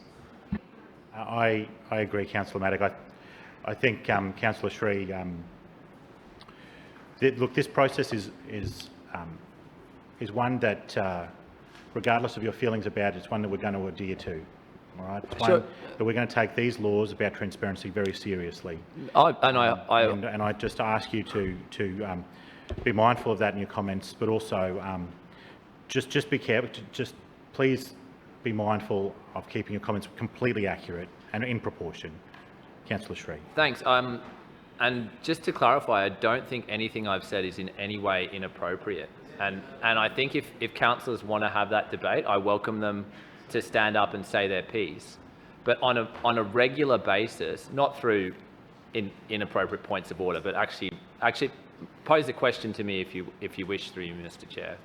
I agree, Councillor Maddock. I think, Councillor Sri, look, this process is one that, regardless of your feelings about it, it's one that we're going to adhere to. All right, it's one that we're going to take these laws about transparency very seriously. And I just ask you to be mindful of that in your comments, but also just be careful. Just please be mindful of keeping your comments completely accurate and in proportion. Councillor Sri. Thanks. And just to clarify, I don't think anything I've said is in any way inappropriate. And I think if councillors want to have that debate, I welcome them to stand up and say their piece. But on a regular basis, not through inappropriate points of order, but actually pose a question to me if you wish, through you, Mr. Chair.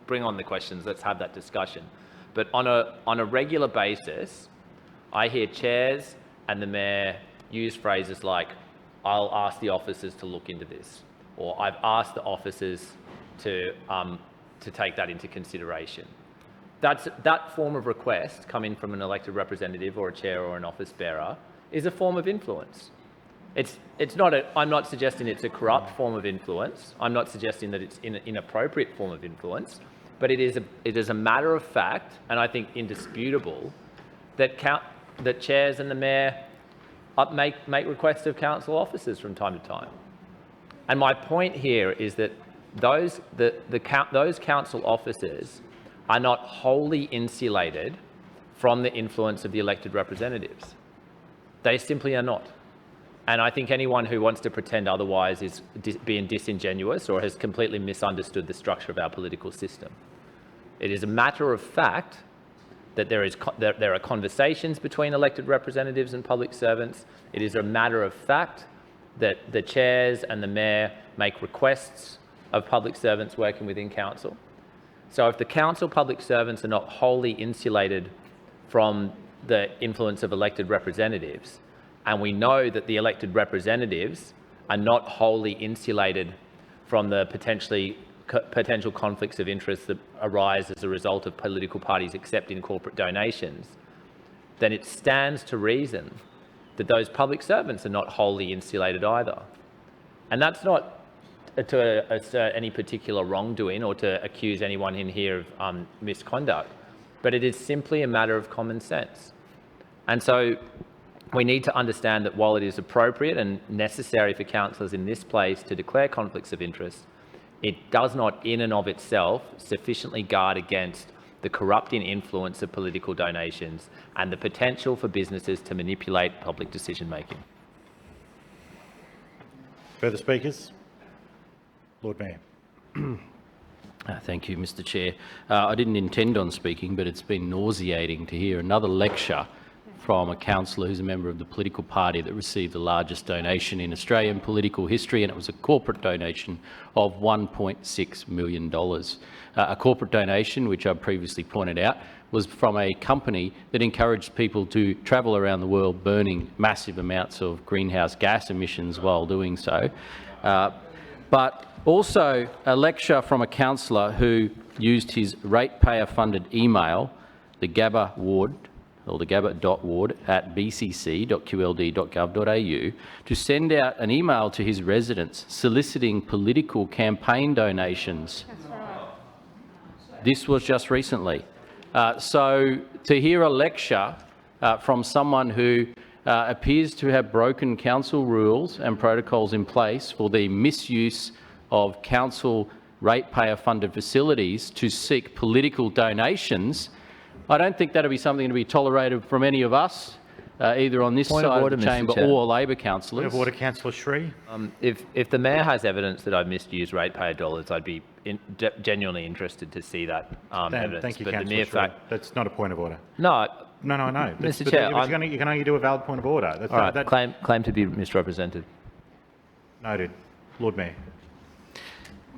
Bring on the questions. Let's have that discussion. But on a regular basis, I hear chairs and the mayor use phrases like, "I'll ask the officers to look into this," or "I've asked the officers to take that into consideration." That form of request coming from an elected representative or a chair or an office bearer is a form of influence. It's not I'm not suggesting it's a corrupt form of influence. I'm not suggesting that it's an inappropriate form of influence, but it is a matter of fact, and I think indisputable, that chairs and the mayor make requests of council officers from time to time. And my point here is that those council officers are not wholly insulated from the influence of the elected representatives. They simply are not. And I think anyone who wants to pretend otherwise is being disingenuous or has completely misunderstood the structure of our political system. It is a matter of fact that there are conversations between elected representatives and public servants. It is a matter of fact that the chairs and the mayor make requests of public servants working within council. So if the council public servants are not wholly insulated from the influence of elected representatives, and we know that the elected representatives are not wholly insulated from the potential conflicts of interest that arise as a result of political parties accepting corporate donations, then it stands to reason that those public servants are not wholly insulated either. And that's not to assert any particular wrongdoing or to accuse anyone in here of misconduct, but it is simply a matter of common sense. And so we need to understand that while it is appropriate and necessary for councillors in this place to declare conflicts of interest, it does not in and of itself sufficiently guard against the corrupting influence of political donations and the potential for businesses to manipulate public decision-making. Further speakers? Lord Mayor. Thank you, Mr. Chair. I didn't intend on speaking, but it's been nauseating to hear another lecture from a councillor who's a member of the political party that received the largest donation in Australian political history, and it was a corporate donation of $1.6 million. A corporate donation, which I previously pointed out, was from a company that encouraged people to travel around the world burning massive amounts of greenhouse gas emissions while doing so. But also a lecture from a councillor who used his ratepayer-funded email, the Gabba Ward, or the Gabba.ward at bcc.qld.gov.au, to send out an email to his residents soliciting political campaign donations. This was just recently. So to hear a lecture from someone who appears to have broken council rules and protocols in place for the misuse of council ratepayer-funded facilities to seek political donations, I don't think that would be something to be tolerated from any of us, either on this side of the chamber or Labor councillors. Point of order, Councillor Sri. If the Mayor has evidence that I've misused ratepayer dollars, I'd be genuinely interested to see that evidence. Thank you, but the Councillor mere Sri. fact That's not a point of order. No, I know. Mr. Chair, you can only do a valid point of order. That's all right, claim to be misrepresented. Noted. Lord Mayor.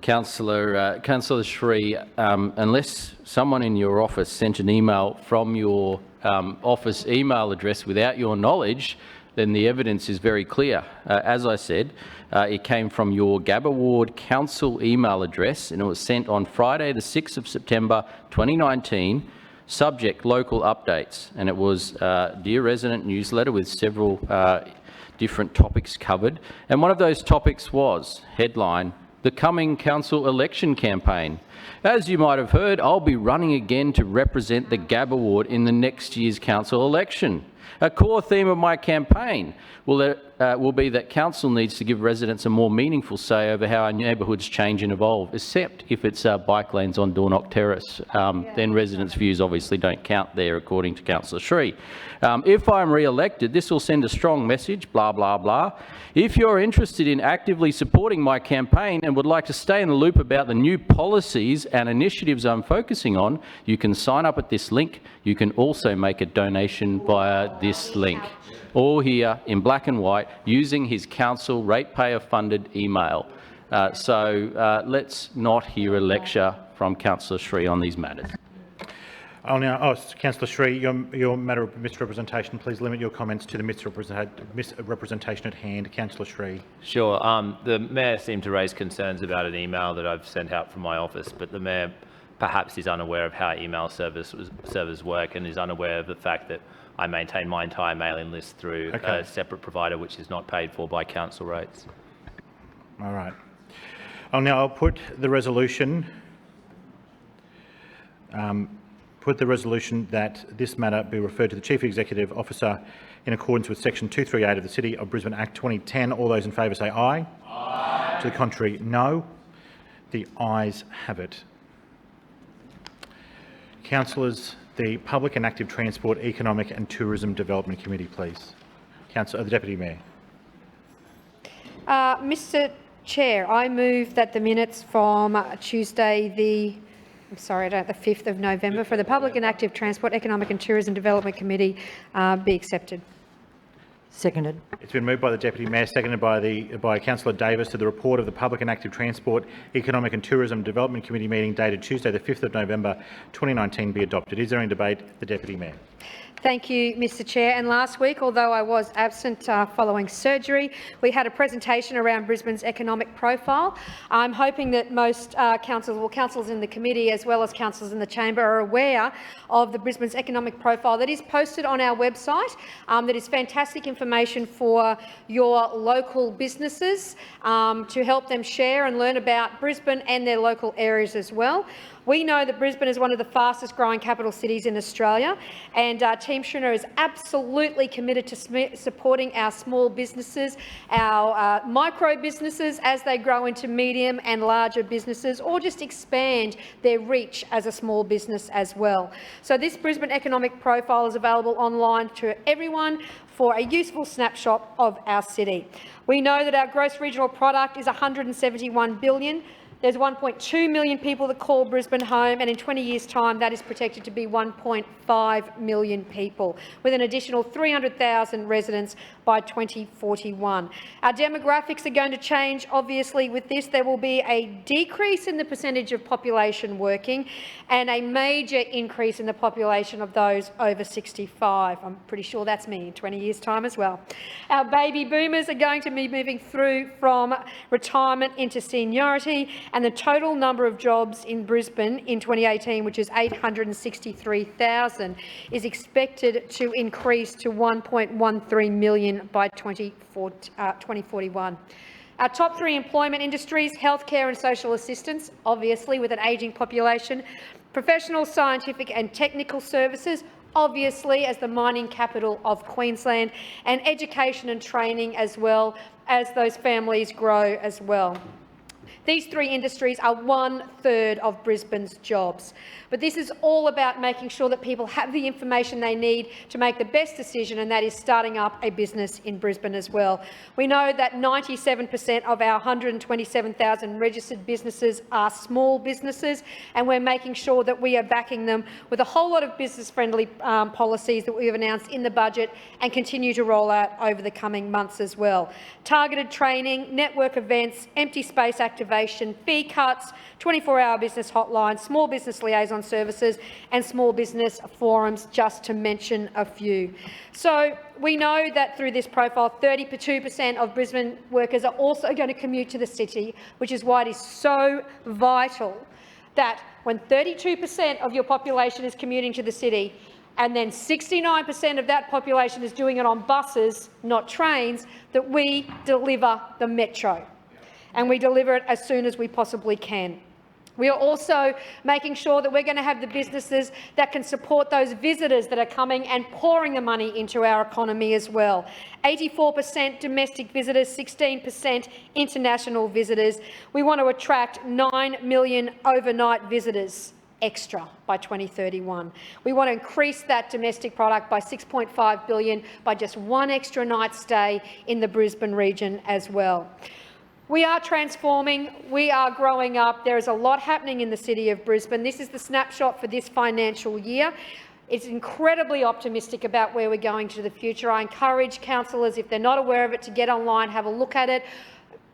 Councillor Sri, unless someone in your office sent an email from your office email address without your knowledge, then the evidence is very clear. As I said, it came from your Gabba Ward Council email address, and it was sent on Friday, the 6th of September 2019, subject local updates, and it was Dear Resident newsletter with several different topics covered. And one of those topics was, headline, the coming council election campaign. As you might have heard, I'll be running again to represent the Gabba Ward in the next year's council election. A core theme of my campaign will be that council needs to give residents a more meaningful say over how our neighbourhoods change and evolve, except if it's bike lanes on Dornoch Terrace. Then residents' views obviously don't count there, according to Councillor Sri. If I'm re-elected, this will send a strong message, blah, blah, blah. If you're interested in actively supporting my campaign and would like to stay in the loop about the new policies and initiatives I'm focusing on, you can sign up at this link. You can also make a donation via this link. All here in black and white, using his council ratepayer-funded email. So let's not hear a lecture from Councillor Sri on these matters. Councillor Sri, your matter of misrepresentation, please limit your comments to the misrepresentation at hand. Councillor Sri. Sure. The Mayor seemed to raise concerns about an email that I've sent out from my office, but the Mayor perhaps is unaware of how email servers work and is unaware of the fact that I maintain my entire mailing list through a separate provider which is not paid for by council rates. All right. I'll put the resolution that this matter be referred to the Chief Executive Officer in accordance with Section 238 of the City of Brisbane Act 2010. All those in favour say aye. Aye. To the contrary, no. The ayes have it. Councillors, the Public and Active Transport, Economic and Tourism Development Committee, please. The Deputy Mayor. Mr. Chair, I move that the minutes from Tuesday, the 5th of November for the Public and Active Transport, Economic and Tourism Development Committee be accepted. Seconded. It's been moved by the Deputy Mayor, seconded by Councillor Davis, to the report of the Public and Active Transport, Economic and Tourism Development Committee meeting dated Tuesday the 5th of November 2019 be adopted. Is there any debate? The Deputy Mayor. Thank you, Mr. Chair. And last week, although I was absent following surgery, we had a presentation around Brisbane's economic profile. I'm hoping that most councillors in the committee, as well as councillors in the chamber, are aware of the Brisbane's economic profile that is posted on our website. That is fantastic information for your local businesses to help them share and learn about Brisbane and their local areas as well. We know that Brisbane is one of the fastest growing capital cities in Australia, and Team Schooner is absolutely committed to supporting our small businesses, our micro businesses as they grow into medium and larger businesses, or just expand their reach as a small business as well. So this Brisbane economic profile is available online to everyone for a useful snapshot of our city. We know that our gross regional product is $171 billion. There's 1.2 million people that call Brisbane home, and in 20 years' time that is projected to be 1.5 million people, with an additional 300,000 residents by 2041. Our demographics are going to change, obviously, with this. There will be a decrease in the percentage of population working and a major increase in the population of those over 65. I'm pretty sure that's me in 20 years' time as well. Our baby boomers are going to be moving through from retirement into seniority, and the total number of jobs in Brisbane in 2018, which is 863,000, is expected to increase to 1.13 million by 2041. Our top three employment industries: healthcare and social assistance, obviously with an ageing population; Professional, scientific and technical services, obviously as the mining capital of Queensland, and education and training as well as those families grow as well. These three industries are 1/3 of Brisbane's jobs. But this is all about making sure that people have the information they need to make the best decision, and that is starting up a business in Brisbane as well. We know that 97% of our 127,000 registered businesses are small businesses, and we're making sure that we are backing them with a whole lot of business-friendly policies that we've announced in the budget and continue to roll out over the coming months as well. Targeted training, network events, empty space activation, fee cuts, 24-hour business hotline, small business liaison services and small business forums, just to mention a few. So we know that through this profile, 32% of Brisbane workers are also going to commute to the city, which is why it is so vital that when 32% of your population is commuting to the city, and then 69% of that population is doing it on buses, not trains, that we deliver the metro. And we deliver it as soon as we possibly can. We are also making sure that we're going to have the businesses that can support those visitors that are coming and pouring the money into our economy as well. 84% domestic visitors, 16% international visitors. We want to attract 9 million overnight visitors extra by 2031. We want to increase that domestic product by 6.5 billion by just one extra night stay in the Brisbane region as well. We are transforming, we are growing up. There is a lot happening in the city of Brisbane. This is the snapshot for this financial year. It's incredibly optimistic about where we're going to the future. I encourage councillors, if they're not aware of it, to get online, have a look at it.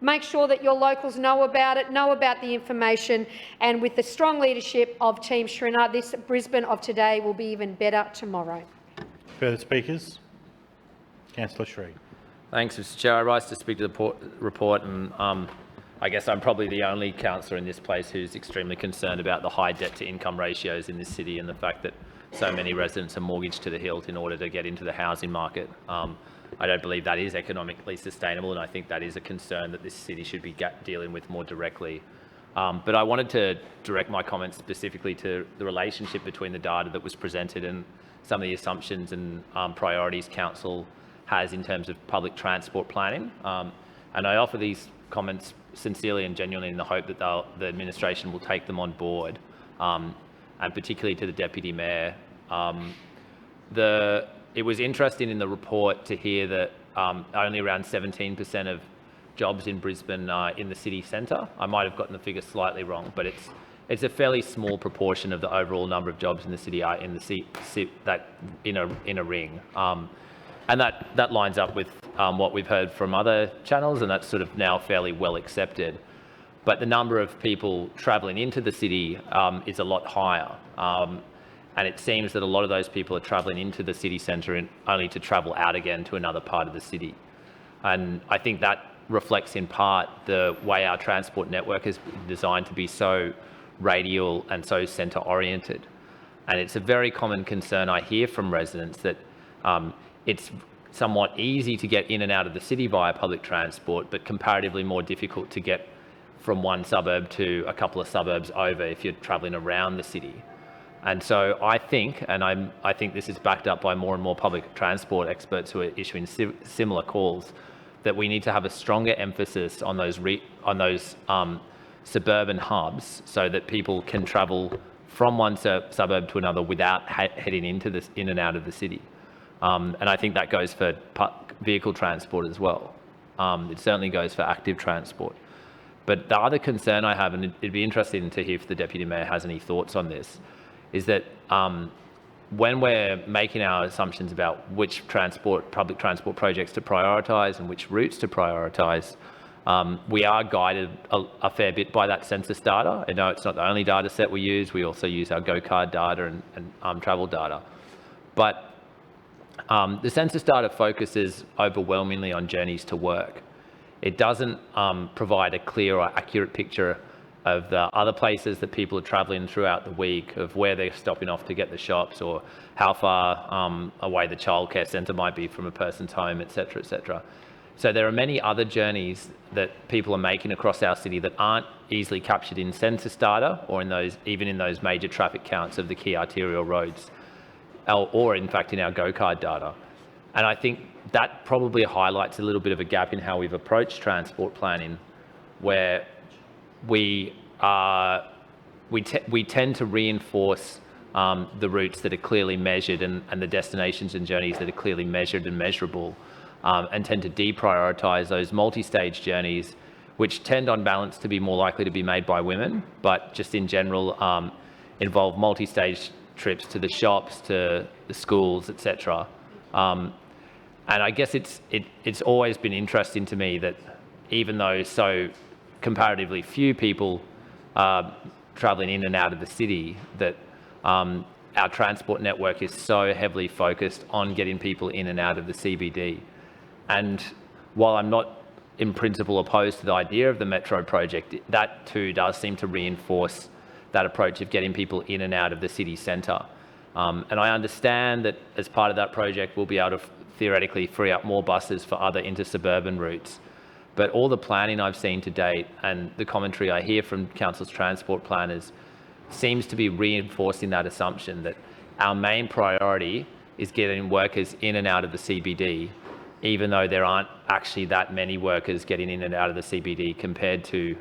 Make sure that your locals know about it, know about the information, and with the strong leadership of Team Schrinner, this Brisbane of today will be even better tomorrow. Further speakers? Councillor Shree. Thanks, Mr Chair. I rise to speak to the report, and I guess I'm probably the only councillor in this place who's extremely concerned about the high debt-to-income ratios in this city and the fact that so many residents are mortgaged to the hilt in order to get into the housing market. I don't believe that is economically sustainable, and I think that is a concern that this city should be dealing with more directly. But I wanted to direct my comments specifically to the relationship between the data that was presented and some of the assumptions and priorities Council has in terms of public transport planning. And I offer these comments sincerely and genuinely in the hope that the administration will take them on board, and particularly to the Deputy Mayor. It was interesting in the report to hear that only around 17% of jobs in Brisbane are in the city centre. I might have gotten the figure slightly wrong, but it's a fairly small proportion of the overall number of jobs in the city are in the in a ring. And that lines up with what we've heard from other channels, and that's sort of now fairly well accepted. But the number of people travelling into the city is a lot higher. And it seems that a lot of those people are travelling into the city centre only to travel out again to another part of the city. And I think that reflects in part the way our transport network is designed to be so radial and so centre oriented. And it's a very common concern I hear from residents that it's somewhat easy to get in and out of the city via public transport, but comparatively more difficult to get from one suburb to a couple of suburbs over if you're travelling around the city. And so I think, and I think this is backed up by more and more public transport experts who are issuing similar calls, that we need to have a stronger emphasis on those suburban hubs so that people can travel from one suburb to another without heading into in and out of the city. And I think that goes for vehicle transport as well. It certainly goes for active transport. But the other concern I have, and it'd be interesting to hear if the Deputy Mayor has any thoughts on this, is that when we're making our assumptions about which public transport projects to prioritise and which routes to prioritise, we are guided a fair bit by that census data. I know it's not the only data set we use. We also use our GoCard data and travel data. But the census data focuses overwhelmingly on journeys to work. It doesn't provide a clear or accurate picture of the other places that people are travelling throughout the week, of where they're stopping off to get the shops, or how far away the childcare centre might be from a person's home, etc., etc. So there are many other journeys that people are making across our city that aren't easily captured in census data or even in those major traffic counts of the key arterial roads, or in fact in our go-card data. And I think that probably highlights a little bit of a gap in how we've approached transport planning, where we tend to reinforce the routes that are clearly measured and the destinations and journeys that are clearly measured and measurable, and tend to deprioritise those multi-stage journeys, which tend on balance to be more likely to be made by women, but just in general involve multi-stage trips to the shops, to the schools, etc. And I guess it's always been interesting to me that even though so comparatively few people are travelling in and out of the city, that our transport network is so heavily focused on getting people in and out of the CBD. And while I'm not in principle opposed to the idea of the Metro project, that too does seem to reinforce that approach of getting people in and out of the city centre. And I understand that as part of that project, we'll be able to theoretically free up more buses for other intersuburban routes. But all the planning I've seen to date and the commentary I hear from Council's transport planners seems to be reinforcing that assumption that our main priority is getting workers in and out of the CBD, even though there aren't actually that many workers getting in and out of the CBD compared to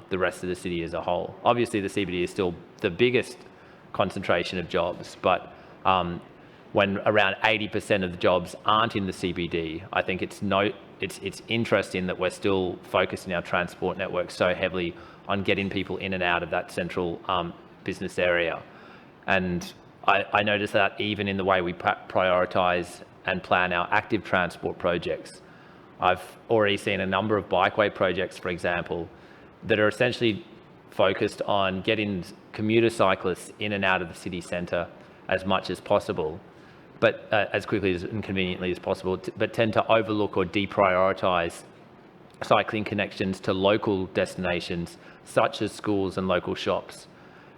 the rest of the city as a whole. Obviously, the CBD is still the biggest concentration of jobs, but when around 80% of the jobs aren't in the CBD, I think it's interesting that we're still focusing our transport network so heavily on getting people in and out of that central business area. And I notice that even in the way we prioritise and plan our active transport projects. I've already seen a number of bikeway projects, for example, that are essentially focused on getting commuter cyclists in and out of the city centre as much as possible, but as quickly and conveniently as possible, but tend to overlook or deprioritise cycling connections to local destinations such as schools and local shops.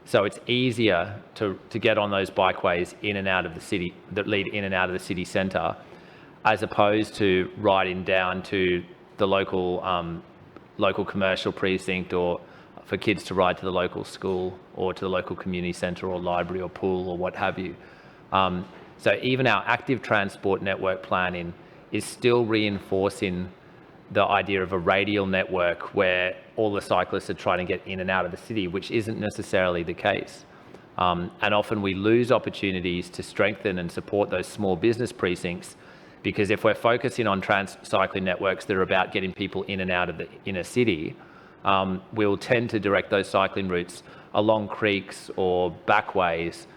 So it's easier to get on those bikeways in and out of the city, that lead in and out of the city centre, as opposed to riding down to the local commercial precinct, or for kids to ride to the local school or to the local community centre or library or pool or what have you. So even our active transport network planning is still reinforcing the idea of a radial network where all the cyclists are trying to get in and out of the city, which isn't necessarily the case. And often we lose opportunities to strengthen and support those small business precincts, because if we're focusing on cycling networks that are about getting people in and out of the inner city, we'll tend to direct those cycling routes along creeks or backways,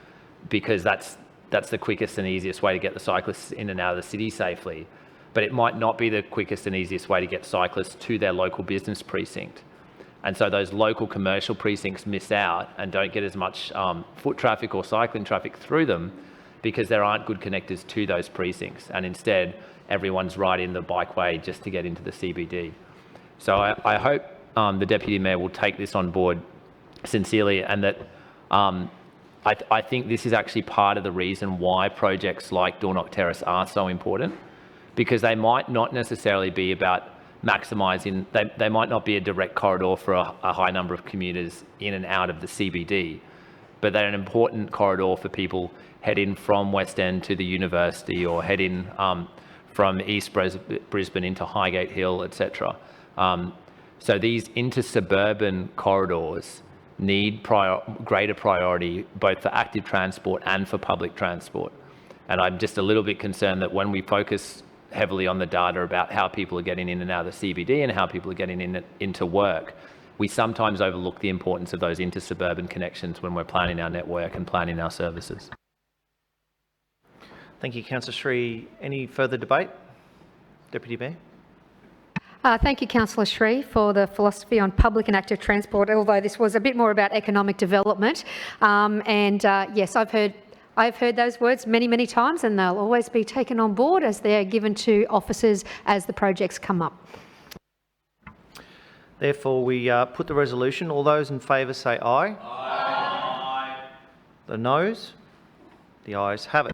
because that's the quickest and easiest way to get the cyclists in and out of the city safely. But it might not be the quickest and easiest way to get cyclists to their local business precinct. And so those local commercial precincts miss out and don't get as much foot traffic or cycling traffic through them, because there aren't good connectors to those precincts. And instead, everyone's riding the bikeway just to get into the CBD. So I hope the Deputy Mayor will take this on board sincerely, and that I think this is actually part of the reason why projects like Door Knock Terrace are so important, because they might not necessarily be about maximising, they might not be a direct corridor for a high number of commuters in and out of the CBD, but they're an important corridor for people heading from West End to the university, or heading from East Brisbane into Highgate Hill, etc. So these intersuburban corridors need greater priority, both for active transport and for public transport. And I'm just a little bit concerned that when we focus heavily on the data about how people are getting in and out of the CBD and how people are getting into work, we sometimes overlook the importance of those intersuburban connections when we're planning our network and planning our services. Thank you, Councillor Sri. Any further debate? Deputy Mayor. Thank you, Councillor Sri, for the philosophy on public and active transport, although this was a bit more about economic development. Yes, I've heard those words many, many times, and they'll always be taken on board as they're given to officers as the projects come up. Therefore, we put the resolution. All those in favour say aye. Aye. The noes? The ayes have it.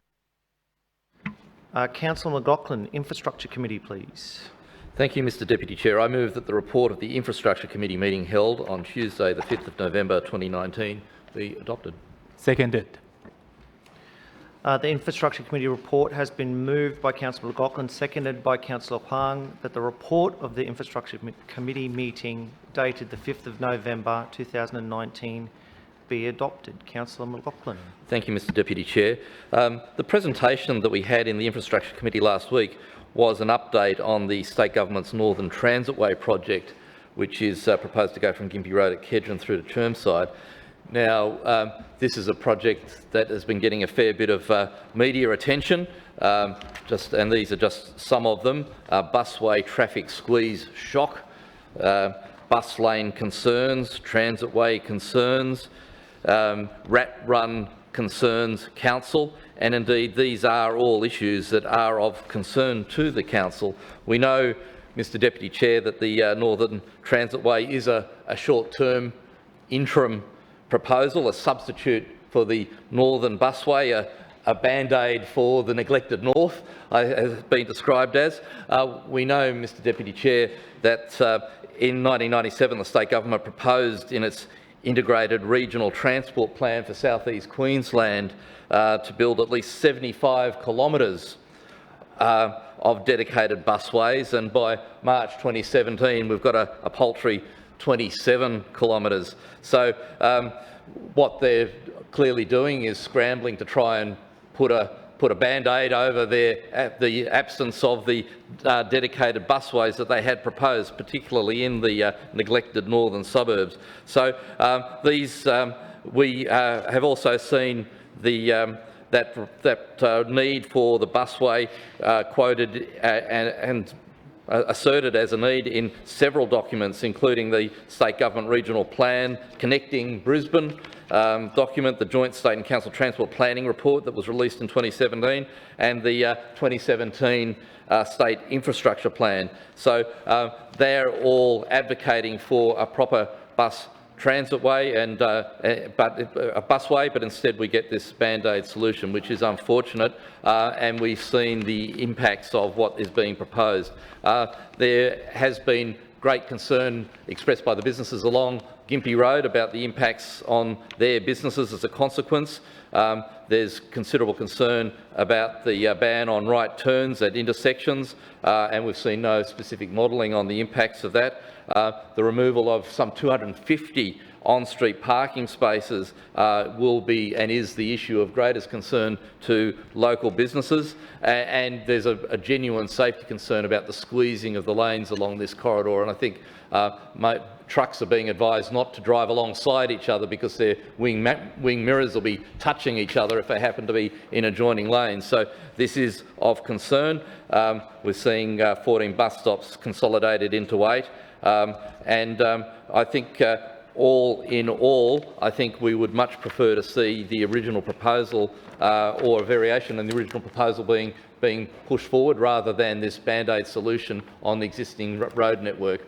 Councillor McLaughlin, Infrastructure Committee, please. Thank you, Mr Deputy Chair. I move that the report of the Infrastructure Committee meeting held on Tuesday, the 5th of November 2019 be adopted. Seconded. The Infrastructure Committee report has been moved by Councillor McLaughlin, seconded by Councillor Huang, that the report of the Infrastructure Committee meeting dated the 5th of November 2019 be adopted. Councillor McLaughlin. Thank you, Mr Deputy Chair. The presentation that we had in the Infrastructure Committee last week was an update on the State Government's Northern Transitway project, which is proposed to go from Gympie Road at Kedron through to Chermside. Now, this is a project that has been getting a fair bit of media attention, and these are just some of them. Busway traffic squeeze shock, bus lane concerns, transitway concerns, rat run concerns council, and indeed these are all issues that are of concern to the council. We know, Mr Deputy Chair, that the Northern Transitway is a short-term interim proposal, a substitute for the Northern Busway, a band-aid for the neglected North, has been described as. We know, Mr Deputy Chair, that in 1997 the State Government proposed in its integrated regional transport plan for South East Queensland to build at least 75 kilometres of dedicated busways, and by March 2017 we've got a paltry 27 kilometres. So what they're clearly doing is scrambling to try and put a band-aid over the absence of the dedicated busways that they had proposed, particularly in the neglected northern suburbs. So we have also seen that need for the busway quoted and asserted as a need in several documents, including the State Government Regional Plan Connecting Brisbane document, the Joint State and Council Transport Planning Report that was released in 2017, and the 2017 State Infrastructure Plan. So they're all advocating for a proper bus transitway and a busway, but instead we get this band-aid solution, which is unfortunate, and we've seen the impacts of what is being proposed. There has been great concern expressed by the businesses along Gympie Road about the impacts on their businesses as a consequence. There's considerable concern about the ban on right turns at intersections, and we've seen no specific modelling on the impacts of that. The removal of some 250 on-street parking spaces will be and is the issue of greatest concern to local businesses, and there's a genuine safety concern about the squeezing of the lanes along this corridor, and I think trucks are being advised not to drive alongside each other because their wing mirrors will be touching each other if they happen to be in adjoining lanes. So this is of concern. We're seeing 14 bus stops consolidated into 8, and I think all in all, I think we would much prefer to see the original proposal or a variation in the original proposal being pushed forward rather than this band-aid solution on the existing road network.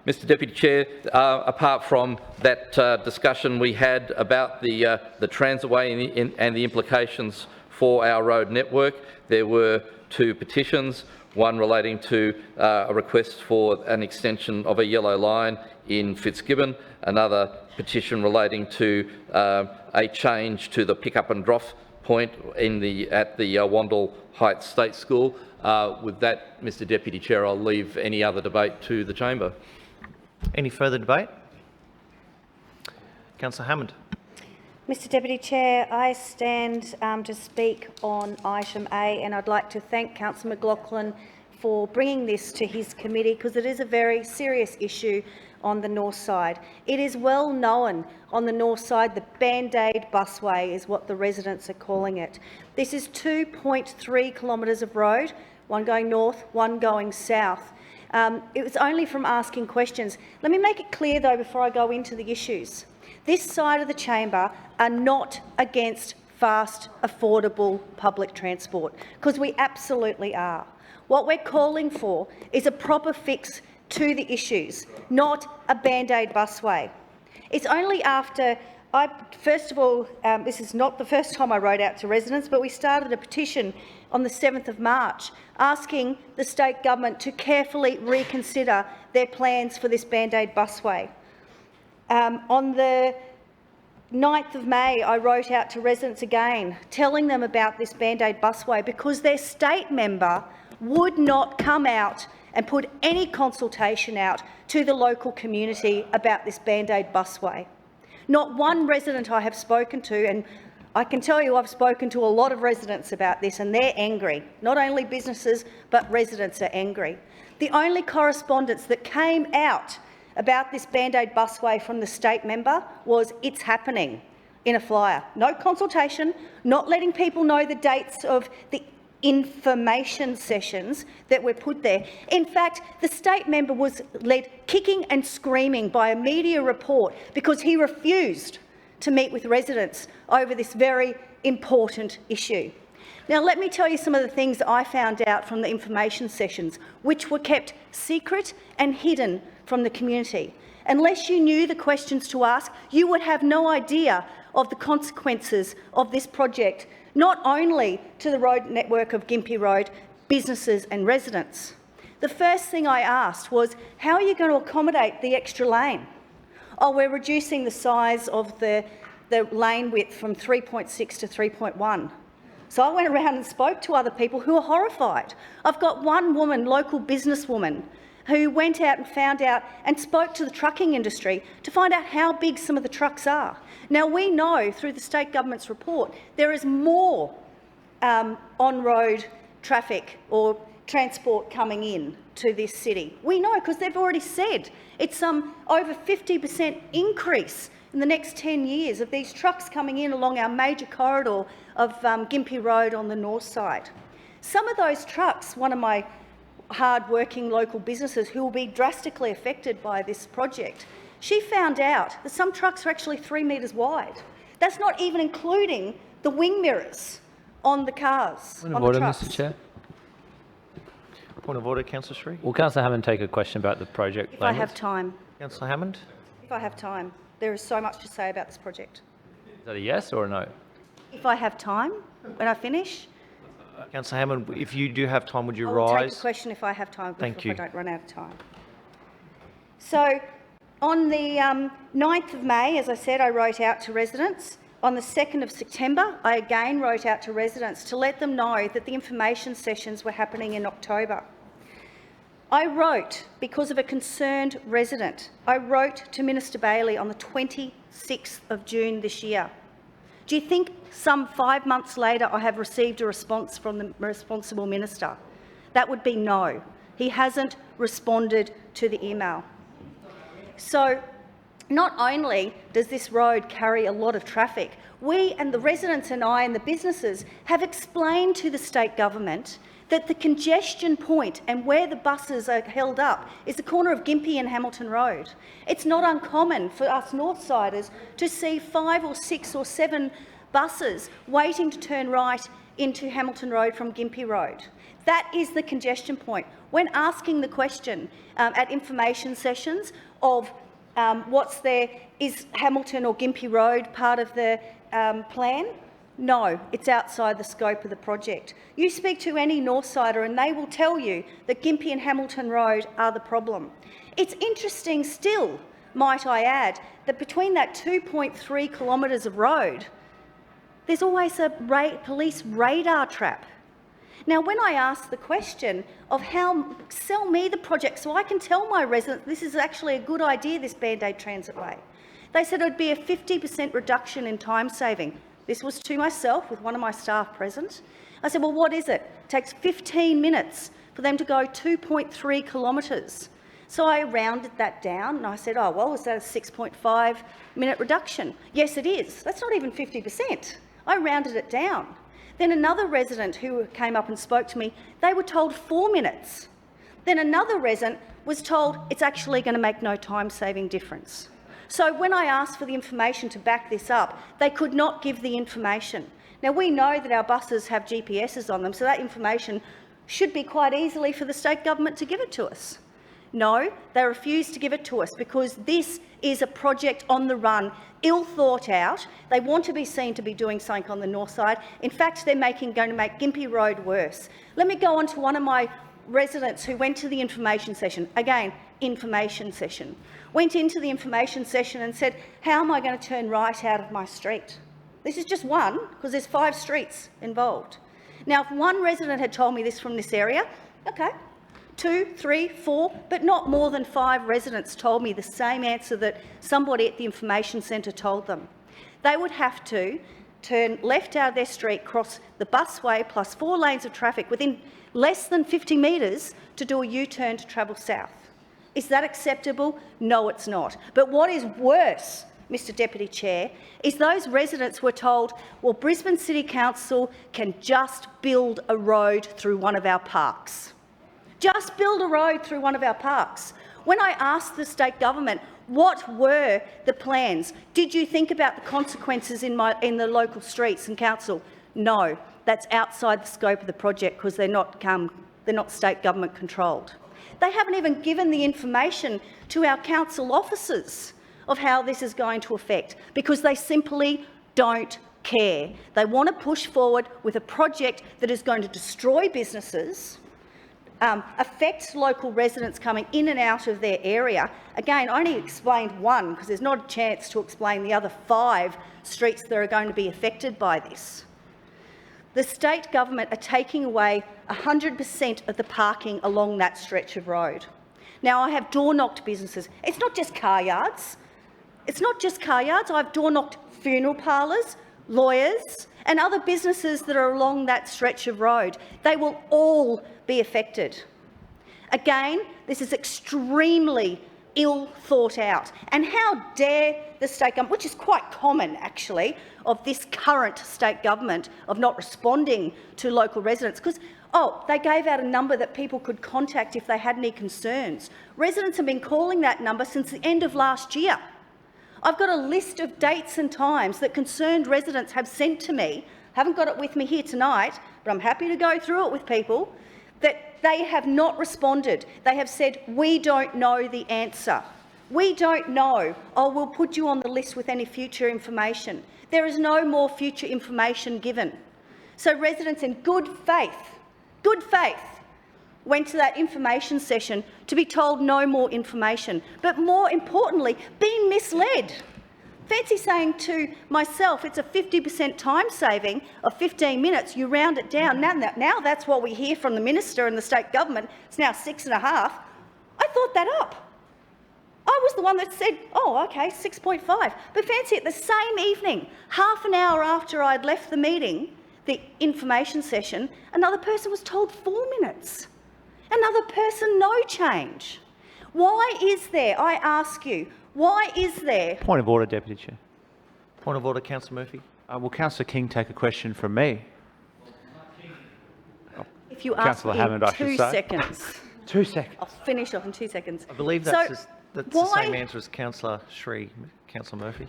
Mr Deputy Chair, apart from that discussion we had about the transitway and the implications for our road network, there were 2 petitions, one relating to a request for an extension of a yellow line in Fitzgibbon, another petition relating to a change to the pick-up and drop point at the Wandle Heights State School. With that, Mr Deputy Chair, I'll leave any other debate to the chamber. Any further debate? Councillor Hammond. Mr Deputy Chair, I stand to speak on item A, and I'd like to thank Councillor McLaughlin for bringing this to his committee because it is a very serious issue on the north side. It is well known on the north side, the Band-Aid busway is what the residents are calling it. This is 2.3 kilometres of road, one going north, one going south. It was only from asking questions. Let me make it clear though before I go into the issues. This side of the chamber are not against fast, affordable public transport, because we absolutely are. What we're calling for is a proper fix to the issues, not a Band-Aid busway. It's only after First of all, this is not the first time I wrote out to residents, but we started a petition on the 7th of March asking the state government to carefully reconsider their plans for this Band-Aid busway. On the 9th of May, I wrote out to residents again, telling them about this Band-Aid busway because their state member would not come out and put any consultation out to the local community about this Band-Aid busway. Not one resident I have spoken to, and I can tell you I've spoken to a lot of residents about this, and they're angry. Not only businesses, but residents are angry. The only correspondence that came out about this Band-Aid busway from the state member was "it's happening" in a flyer. No consultation, not letting people know the dates of the information sessions that were put there. In fact, the state member was led kicking and screaming by a media report because he refused to meet with residents over this very important issue. Now, let me tell you some of the things I found out from the information sessions, which were kept secret and hidden from the community. Unless you knew the questions to ask, you would have no idea of the consequences of this project, not only to the road network of Gympie Road, businesses and residents. The first thing I asked was, how are you going to accommodate the extra lane? Oh, we're reducing the size of the lane width from 3.6 to 3.1. So I went around and spoke to other people who are horrified. I've got one woman, local businesswoman, who went out and found out and spoke to the trucking industry to find out how big some of the trucks are. Now, we know through the state government's report there is more on-road traffic or transport coming in to this city. We know because they've already said it's over 50% increase in the next 10 years of these trucks coming in along our major corridor of Gympie Road on the north side. Some of those trucks, one of my hard-working local businesses who will be drastically affected by this project, she found out that some trucks are actually 3 metres wide. That's not even including the wing mirrors on the cars, Point of order, Mr. Chair. Point of order, Councillor Sri. Will Councillor Hammond take a question about the project? If I have time. Councillor Hammond. If I have time. There is so much to say about this project. Is that a yes or a no? If I have time, when I finish, Councillor Hammond, if you do have time, would you I will take rise? the question if I have time, Thank you. if I don't run out of time. So, on the 9th of May, as I said, I wrote out to residents. On the 2nd of September, I again wrote out to residents to let them know that the information sessions were happening in October. I wrote, because of a concerned resident, I wrote to Minister Bailey on the 26th of June this year. Do you think some 5 months later I have received a response from the responsible minister? That would be no. He hasn't responded to the email. So, not only does this road carry a lot of traffic, we and the residents and I and the businesses have explained to the state government that the congestion point and where the buses are held up is the corner of Gympie and Hamilton Road. It's not uncommon for us Northsiders to see 5 or 6 or 7 buses waiting to turn right into Hamilton Road from Gympie Road. That is the congestion point. When asking the question at information sessions of what's there, is Hamilton or Gympie Road part of the plan? No, it's outside the scope of the project. You speak to any Northsider and they will tell you that Gympie and Hamilton Road are the problem. It's interesting still, might I add, that between that 2.3 kilometres of road, there's always a police radar trap. Now, when I asked the question of how, sell me the project so I can tell my residents this is actually a good idea, this Band-Aid transitway, they said it would be a 50% reduction in time saving. This was to myself with one of my staff present. I said, well, what is it? It takes 15 minutes for them to go 2.3 kilometres. So I rounded that down and I said, oh, well, is that a 6.5 minute reduction? Yes, it is. That's not even 50%. I rounded it down. Then another resident who came up and spoke to me, they were told 4 minutes. Then another resident was told it's actually going to make no time-saving difference. So when I asked for the information to back this up, they could not give the information. Now, we know that our buses have GPSs on them, so that information should be quite easily for the state government to give it to us. No, they refuse to give it to us because this is a project on the run, ill thought out. They want to be seen to be doing something on the north side. In fact, they're going to make Gympie Road worse. Let me go on to one of my residents who went to the information session. Again, information session. Went into the information session and said, how am I going to turn right out of my street? This is just one, because there's 5 streets involved. Now, if one resident had told me this from this area, okay, 2, 3, 4, but not more than 5 residents told me the same answer that somebody at the information centre told them. They would have to turn left out of their street, cross the busway plus 4 lanes of traffic within less than 50 metres to do a U-turn to travel south. Is that acceptable? No, it's not. But what is worse, Mr Deputy Chair, is those residents were told, well, Brisbane City Council can just build a road through one of our parks. Just build a road through one of our parks. When I asked the state government, what were the plans? Did you think about the consequences in the local streets and council? No, that's outside the scope of the project because they're not state government controlled. They haven't even given the information to our council officers of how this is going to affect because they simply don't care. They want to push forward with a project that is going to destroy businesses, affect local residents coming in and out of their area. Again, I only explained one because there's not a chance to explain the other 5 streets that are going to be affected by this. The state government are taking away 100% of the parking along that stretch of road. Now, I have door-knocked businesses. It's not just car yards. It's not just car yards. I've door-knocked funeral parlours, lawyers and other businesses that are along that stretch of road. They will all be affected. Again, this is extremely ill thought out. And how dare the state government, which is quite common actually, of this current state government of not responding to local residents, because, oh, they gave out a number that people could contact if they had any concerns. Residents have been calling that number since the end of last year. I've got a list of dates and times that concerned residents have sent to me. Haven't got it with me here tonight, but I'm happy to go through it with people, that they have not responded. They have said, we don't know the answer. We don't know. Oh, we'll put you on the list with any future information. There is no more future information given. So residents in good faith, went to that information session to be told no more information, but more importantly, being misled. Fancy saying to myself, it's a 50% time saving of 15 minutes, you round it down. Now that's what we hear from the minister and the state government. It's now 6.5. I thought that up. I was the one that said, oh, okay, 6.5. But fancy it, the same evening, half an hour after I'd left the meeting, the information session, another person was told 4 minutes. Another person, no change. Why is there, I ask you, why is there... Point of order, Deputy Chair. Point of order, Councillor Murphy. Will Councillor King take a question from me? If you ask me in 2 seconds. 2 seconds. I'll finish off in 2 seconds. I believe that's the same answer as Councillor Sri, Councillor Murphy.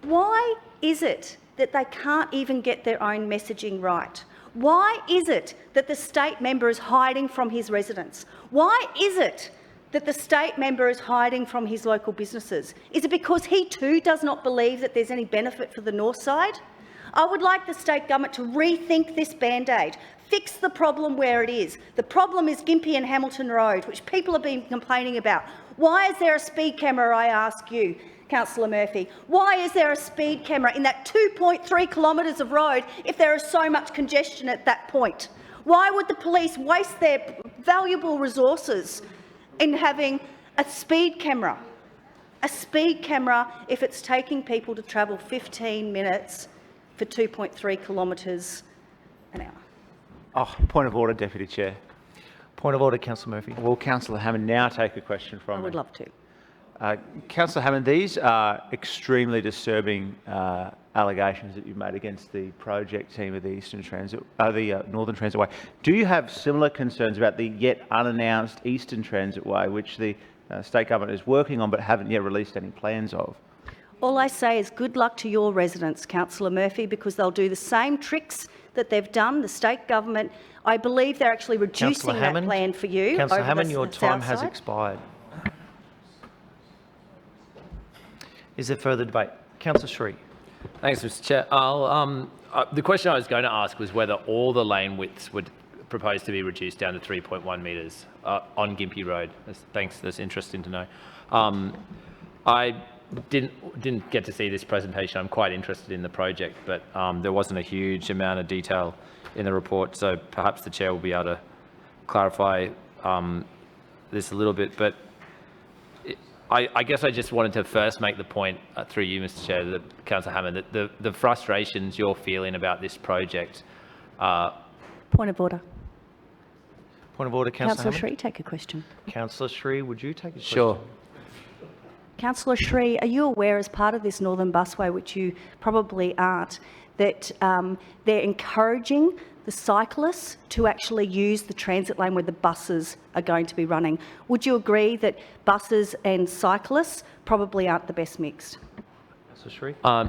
Why is it that they can't even get their own messaging right? Why is it that the state member is hiding from his residents? Why is it that the state member is hiding from his local businesses? Is it because he too does not believe that there's any benefit for the north side? I would like the state government to rethink this Band-Aid, fix the problem where it is. The problem is Gympie and Hamilton Road, which people have been complaining about. Why is there a speed camera, I ask you, Councillor Murphy? Why is there a speed camera in that 2.3 kilometres of road if there is so much congestion at that point? Why would the police waste their valuable resources in having a speed camera? A speed camera if it's taking people to travel 15 minutes for 2.3 kilometres an hour. Oh, point of order, Deputy Chair. Point of order, Councillor Murphy. Will Councillor Hammond now take a question from me? I would love to. Councillor Hammond, these are extremely disturbing allegations that you've made against the project team of the Northern Transitway. Do you have similar concerns about the yet unannounced Eastern Transitway, which the state government is working on but haven't yet released any plans of? All I say is good luck to your residents, Councillor Murphy, because they'll do the same tricks that they've done. The state government, I believe they're actually reducing Councillor that Hammond, plan for you. Councillor over Hammond, the your time south has side. expired. Is there further debate? Councillor Sri. Thanks, Mr. Chair. The question I was going to ask was whether all the lane widths would propose to be reduced down to 3.1 metres on Gympie Road. Thanks, that's interesting to know. I didn't get to see this presentation. I'm quite interested in the project, but there wasn't a huge amount of detail in the report, so perhaps the chair will be able to clarify this a little bit. But I guess I just wanted to first make the point through you, Mr. Chair, that Councillor Hammond, that the frustrations you're feeling about this project. Point of order. Point of order, Councillor Councillor Hammond. Sri, take a question. Councillor Sri, would you take a question? Sure. Councillor Sri, are you aware, as part of this Northern Busway, which you probably aren't, that they're encouraging the cyclists to actually use the transit lane where the buses are going to be running? Would you agree that buses and cyclists probably aren't the best mix? Sri? I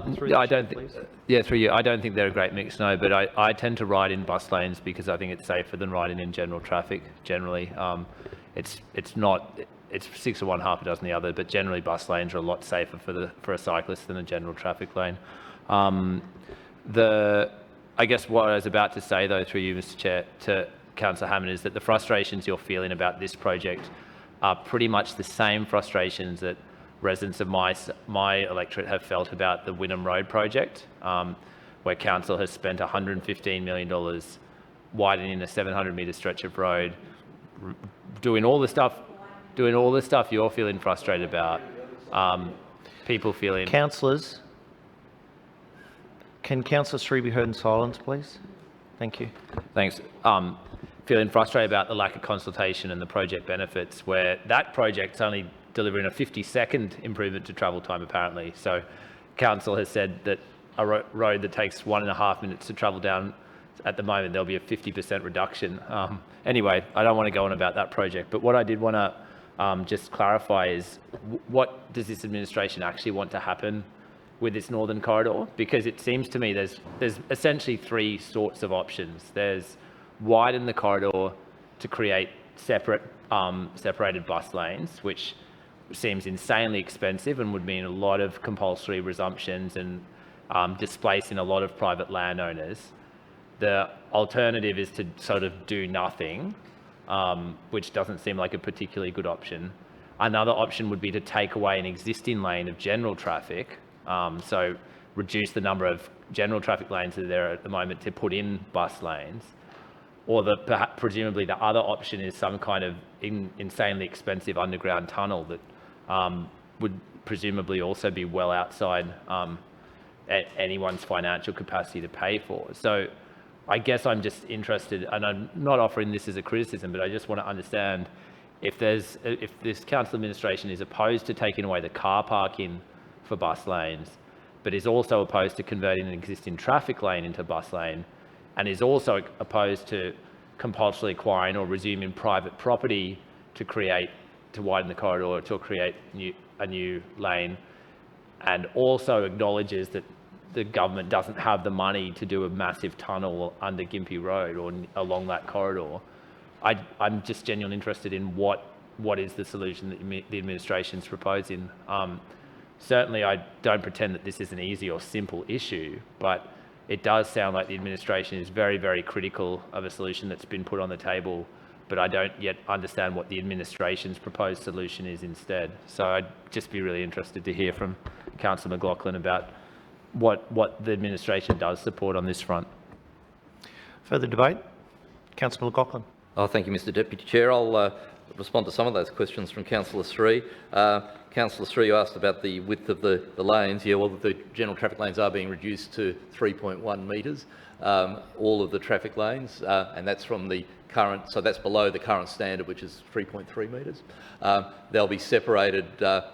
don't think. Yeah, through you. I don't think they're a great mix, no. But I tend to ride in bus lanes because I think it's safer than riding in general traffic. Generally, it's not. It's 6 of one, half a dozen the other. But generally, bus lanes are a lot safer for a cyclist than a general traffic lane. I guess what I was about to say, though, through you, Mr. Chair, to Councillor Hammond, is that the frustrations you're feeling about this project are pretty much the same frustrations that residents of my electorate have felt about the Wynnum Road project, where council has spent $115 million widening a 700-metre stretch of road, doing all the stuff you're feeling frustrated about. People feeling. Councillors, can Councillor Sri be heard in silence, please? Thank you. Thanks. Feeling frustrated about the lack of consultation and the project benefits, where that project's only delivering a 50-second improvement to travel time, apparently. So council has said that a road that takes 1.5 minutes to travel down, at the moment there'll be a 50% reduction. Anyway, I don't want to go on about that project, but what I did want to just clarify is what does this administration actually want to happen with this northern corridor? Because it seems to me there's essentially three sorts of options. There's widen the corridor to create separated bus lanes, which seems insanely expensive and would mean a lot of compulsory resumptions and displacing a lot of private landowners. The alternative is to sort of do nothing, which doesn't seem like a particularly good option. Another option would be to take away an existing lane of general traffic, so reduce the number of general traffic lanes that are there at the moment to put in bus lanes. Or presumably the other option is some kind of insanely expensive underground tunnel that would presumably also be well outside anyone's financial capacity to pay for. So I guess I'm just interested, and I'm not offering this as a criticism, but I just want to understand if this council administration is opposed to taking away the car parking for bus lanes, but is also opposed to converting an existing traffic lane into bus lane, and is also opposed to compulsorily acquiring or resuming private property to widen the corridor to create a new lane, and also acknowledges that the government doesn't have the money to do a massive tunnel under Gympie Road or along that corridor. I'm just genuinely interested in what is the solution that the administration's proposing. Certainly, I don't pretend that this is an easy or simple issue, but it does sound like the administration is very, very critical of a solution that's been put on the table, but I don't yet understand what the administration's proposed solution is instead. So I'd just be really interested to hear from Councillor McLaughlin about what the administration does support on this front. Further debate? Councillor McLaughlin. Thank you, Mr Deputy Chair. I'll respond to some of those questions from Councillor Sri. Councillor Sri, you asked about the width of the lanes. Yeah, well, the general traffic lanes are being reduced to 3.1 metres, all of the traffic lanes, and that's from the current, so that's below the current standard, which is 3.3 metres. They'll be separated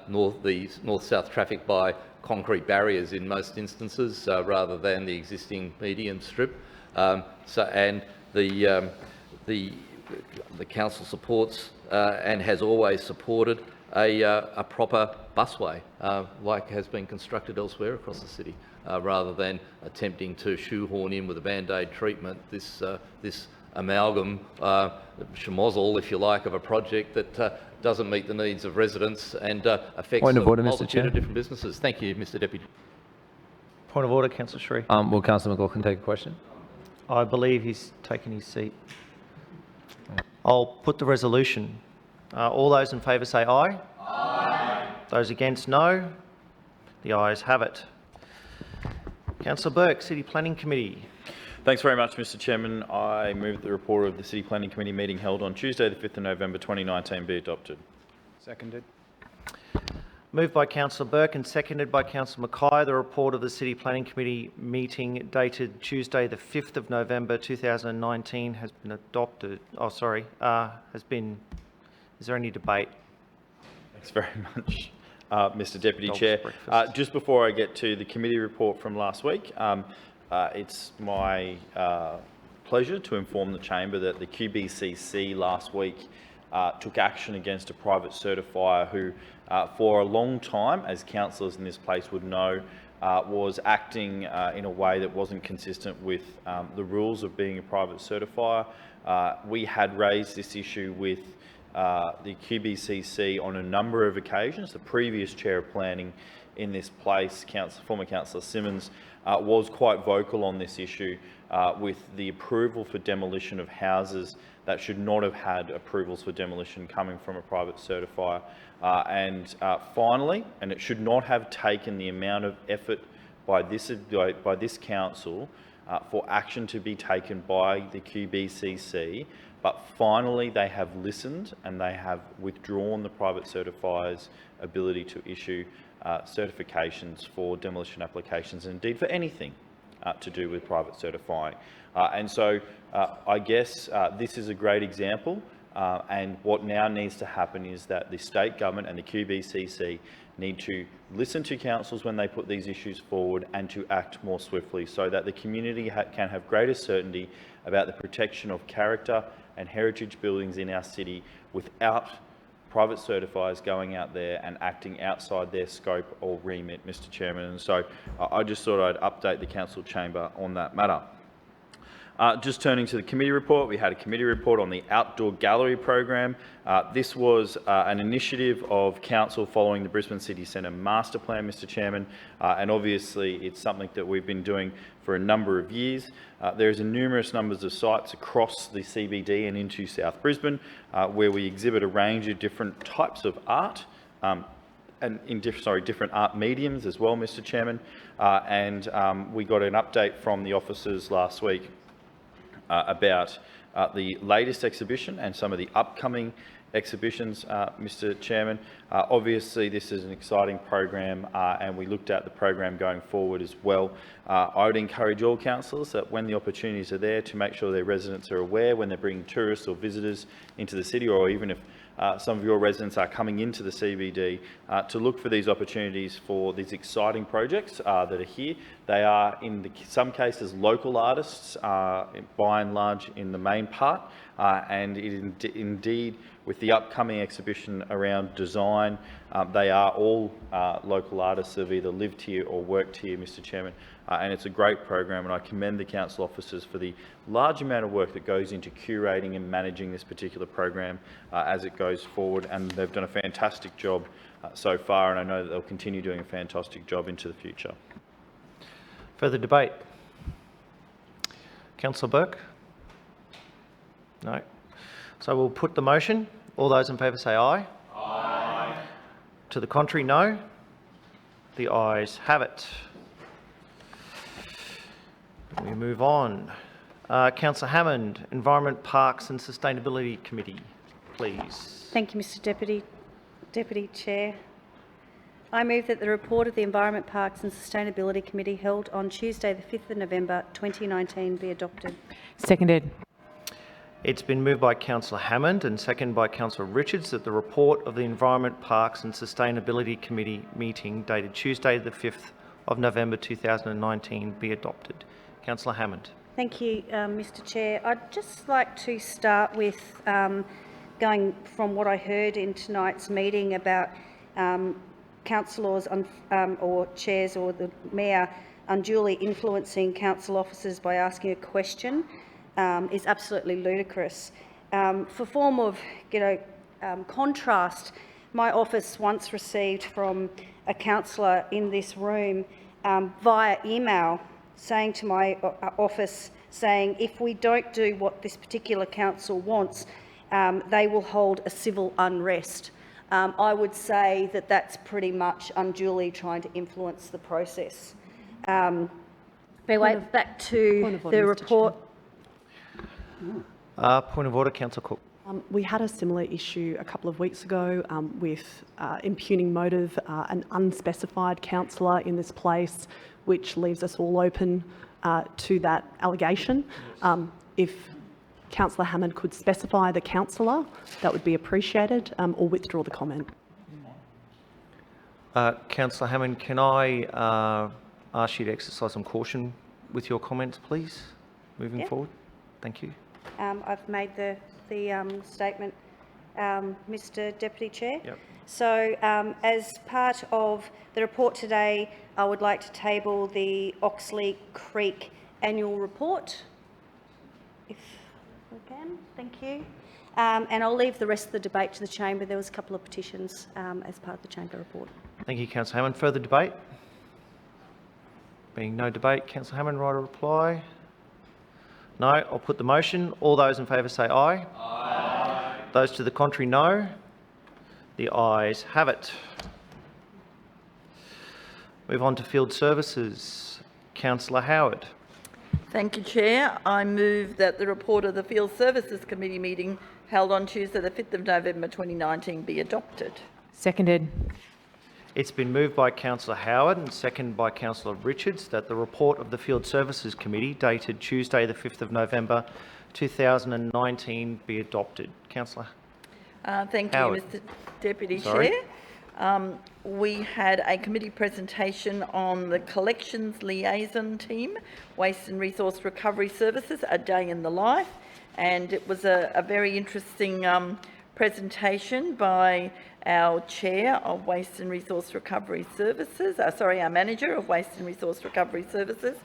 north-south traffic by concrete barriers in most instances, rather than the existing median strip. And the council supports and has always supported a proper busway, like has been constructed elsewhere across the city, rather than attempting to shoehorn in with a band-aid treatment this amalgam, schmozzle, if you like, of a project that doesn't meet the needs of residents and affects Point of order, a Mr. multitude Chair. of different businesses. Thank you, Mr Deputy. Point of order, Councillor Sri. Will Councillor McLaughlin take a question? I believe he's taken his seat. I'll put the resolution. All those in favour say aye. Aye. Those against, no. The ayes have it. Councillor Burke, City Planning Committee. Thanks very much, Mr Chairman. I move that the report of the City Planning Committee meeting held on Tuesday the 5th of November 2019 be adopted. Seconded. Moved by Councillor Burke and seconded by Councillor Mackay. The report of the City Planning Committee meeting dated Tuesday the 5th of November 2019 has been adopted. Is there any debate? Thanks very much, Mr Deputy Chair. Just before I get to the committee report from last week, it's my pleasure to inform the Chamber that the QBCC last week took action against a private certifier who, for a long time, as councillors in this place would know, was acting in a way that wasn't consistent with the rules of being a private certifier. We had raised this issue with the QBCC on a number of occasions. The previous Chair of Planning in this place, former Councillor Simmons, was quite vocal on this issue with the approval for demolition of houses that should not have had approvals for demolition coming from a private certifier. Finally, and it should not have taken the amount of effort by this council for action to be taken by the QBCC, but finally they have listened and they have withdrawn the private certifier's ability to issue certifications for demolition applications, and indeed for anything to do with private certifying. I guess this is a great example, and what now needs to happen is that the state government and the QBCC need to listen to councils when they put these issues forward and to act more swiftly so that the community can have greater certainty about the protection of character and heritage buildings in our city without private certifiers going out there and acting outside their scope or remit, Mr Chairman. And so I just thought I'd update the council chamber on that matter. Just turning to the committee report, we had a committee report on the outdoor gallery program. This was an initiative of council following the Brisbane City Centre master plan, Mr Chairman, and obviously it's something that we've been doing for a number of years. There's numerous numbers of sites across the CBD and into South Brisbane where we exhibit a range of different types of art and in different art mediums as well, Mr Chairman. We got an update from the officers last week about the latest exhibition and some of the upcoming exhibitions, Mr Chairman. Obviously, this is an exciting program and we looked at the program going forward as well. I would encourage all councillors that when the opportunities are there to make sure their residents are aware when they're bringing tourists or visitors into the city, or even if some of your residents are coming into the CBD, to look for these opportunities for these exciting projects that are here. They are, in some cases, local artists, by and large, in the main part, and indeed, with the upcoming exhibition around design, they are all local artists who have either lived here or worked here, Mr Chairman, and it's a great program, and I commend the council officers for the large amount of work that goes into curating and managing this particular program as it goes forward, and they've done a fantastic job so far, and I know that they'll continue doing a fantastic job into the future. Further debate? Councillor Burke? No. So we'll put the motion. All those in favour say aye. Aye. To the contrary, no. The ayes have it. We move on. Councillor Hammond, Environment, Parks and Sustainability Committee, please. Thank you, Mr Deputy Chair. I move that the report of the Environment, Parks and Sustainability Committee held on Tuesday the 5th of November 2019 be adopted. Seconded. It's been moved by Councillor Hammond and seconded by Councillor Richards that the report of the Environment, Parks and Sustainability Committee meeting dated Tuesday the 5th of November 2019 be adopted. Councillor Hammond. Thank you, Mr Chair. I'd just like to start with going from what I heard in tonight's meeting about councillors or chairs or the mayor unduly influencing council officers by asking a question is absolutely ludicrous. For form of, contrast, my office once received from a councillor in this room via email saying to my office, saying if we don't do what this particular council wants, they will hold a civil unrest. I would say that that's pretty much unduly trying to influence the process. Anyway, back to the report. Point of order, Councillor Cook. We had a similar issue a couple of weeks ago with impugning motive, an unspecified councillor in this place, which leaves us all open to that allegation. If Councillor Hammond could specify the councillor, that would be appreciated, or withdraw the comment. Councillor Hammond, can I ask you to exercise some caution with your comments, please, moving forward? Thank you. I've made the statement, Mr Deputy Chair. Yep. So as part of the report today, I would like to table the Oxley Creek annual report, if we can. Thank you. And I'll leave the rest of the debate to the chamber. There was a couple of petitions as part of the chamber report. Thank you, Councillor Hammond. Further debate? Being no debate, Councillor Hammond, right of reply? No. I'll put the motion. All those in favour say aye. Aye. Those to the contrary, no. The ayes have it. Move on to field services. Councillor Howard. Thank you, Chair. I move that the report of the Field Services Committee meeting held on Tuesday the 5th of November 2019 be adopted. Seconded. It's been moved by Councillor Howard and seconded by Councillor Richards that the report of the Field Services Committee dated Tuesday the 5th of November 2019 be adopted. Councillor Thank Howard. you, Mr Deputy Sorry. Chair. We had a committee presentation on the Collections Liaison Team, Waste and Resource Recovery Services, A Day in the Life, and it was a very interesting presentation by our Chair of Waste and Resource Recovery Services, our Manager of Waste and Resource Recovery Services.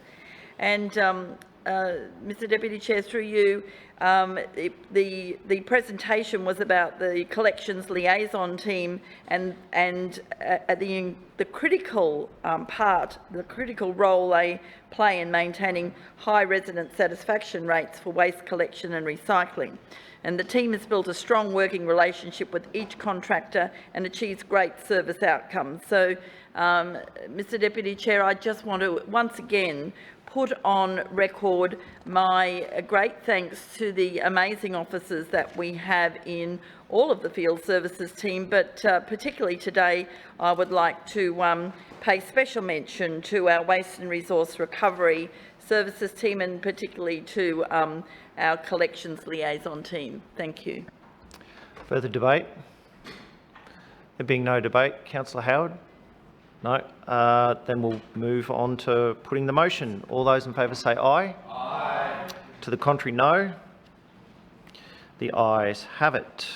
And Mr Deputy Chair, through you, the presentation was about the Collections Liaison Team and the critical the critical role they play in maintaining high resident satisfaction rates for waste collection and recycling. And the team has built a strong working relationship with each contractor and achieves great service outcomes. So, Mr Deputy Chair, I just want to once again put on record my great thanks to the amazing officers that we have in all of the field services team, but particularly today I would like to pay special mention to our waste and resource recovery services team and particularly to our collections liaison team. Thank you. Further debate? There being no debate, Councillor Howard? No. Then we'll move on to putting the motion. All those in favour say aye. Aye. To the contrary, no. The ayes have it.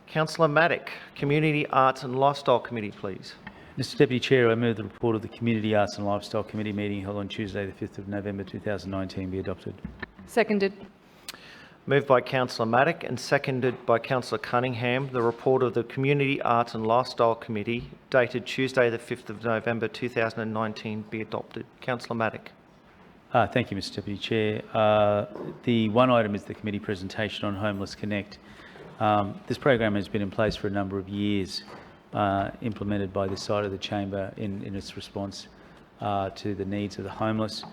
Councillor Maddock, Community Arts and Lifestyle Committee, please. Mr Deputy Chair, I move the report of the Community Arts and Lifestyle Committee meeting held on Tuesday the 5th of November 2019 be adopted. Seconded. Moved by Councillor Maddock and seconded by Councillor Cunningham, the report of the Community Arts and Lifestyle Committee dated Tuesday the 5th of November 2019 be adopted. Councillor Maddock. Thank you, Mr Deputy Chair. The one item is the committee presentation on Homeless Connect. This program has been in place for a number of years, implemented by this side of the chamber in its response to the needs of the homeless.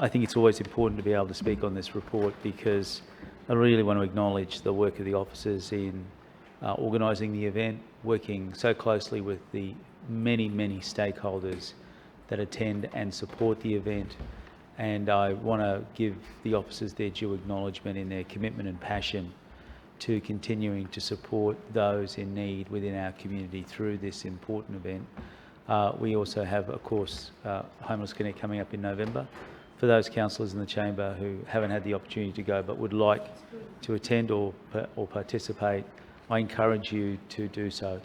I think it's always important to be able to speak on this report because I really want to acknowledge the work of the officers in organising the event, working so closely with the many stakeholders that attend and support the event. And I want to give the officers their due acknowledgement in their commitment and passion to continuing to support those in need within our community through this important event. We also have, of course, Homeless Connect coming up in November. for those councillors in the chamber who haven't had the opportunity to go but would like to attend or participate, I encourage you to do so.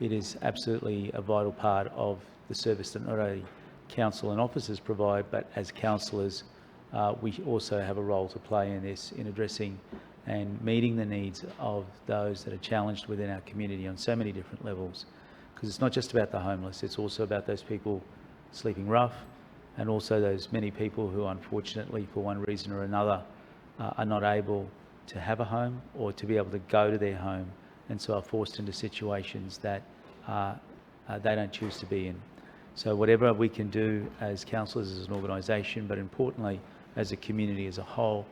It is absolutely a vital part of the service that not only council and officers provide, but as councillors, we also have a role to play in this, in addressing and meeting the needs of those that are challenged within our community on so many different levels. Because it's not just about the homeless, it's also about those people sleeping rough, and also those many people who unfortunately, for one reason or another, are not able to have a home or to be able to go to their home, and so are forced into situations that they don't choose to be in. So whatever we can do as councillors, as an organisation, but importantly as a community as a whole,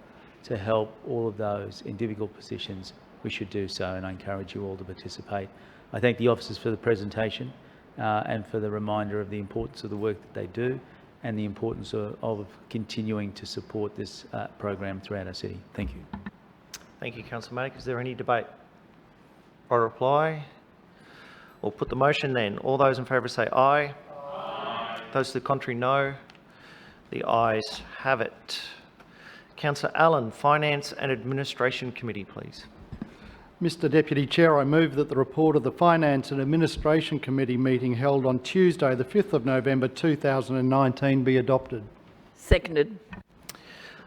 to help all of those in difficult positions, we should do so, and I encourage you all to participate. I thank the officers for the presentation and for the reminder of the importance of the work that they do and the importance of continuing to support this program throughout our city. Thank you. Thank you, Councillor Matic. Is there any debate? By reply? We'll put the motion then. All those in favour say aye. Aye. Those to the contrary, no. The ayes have it. Councillor Allen, Finance and Administration Committee, please. Mr Deputy Chair, I move that the report of the Finance and Administration Committee meeting held on Tuesday, the 5th of November 2019 be adopted. Seconded.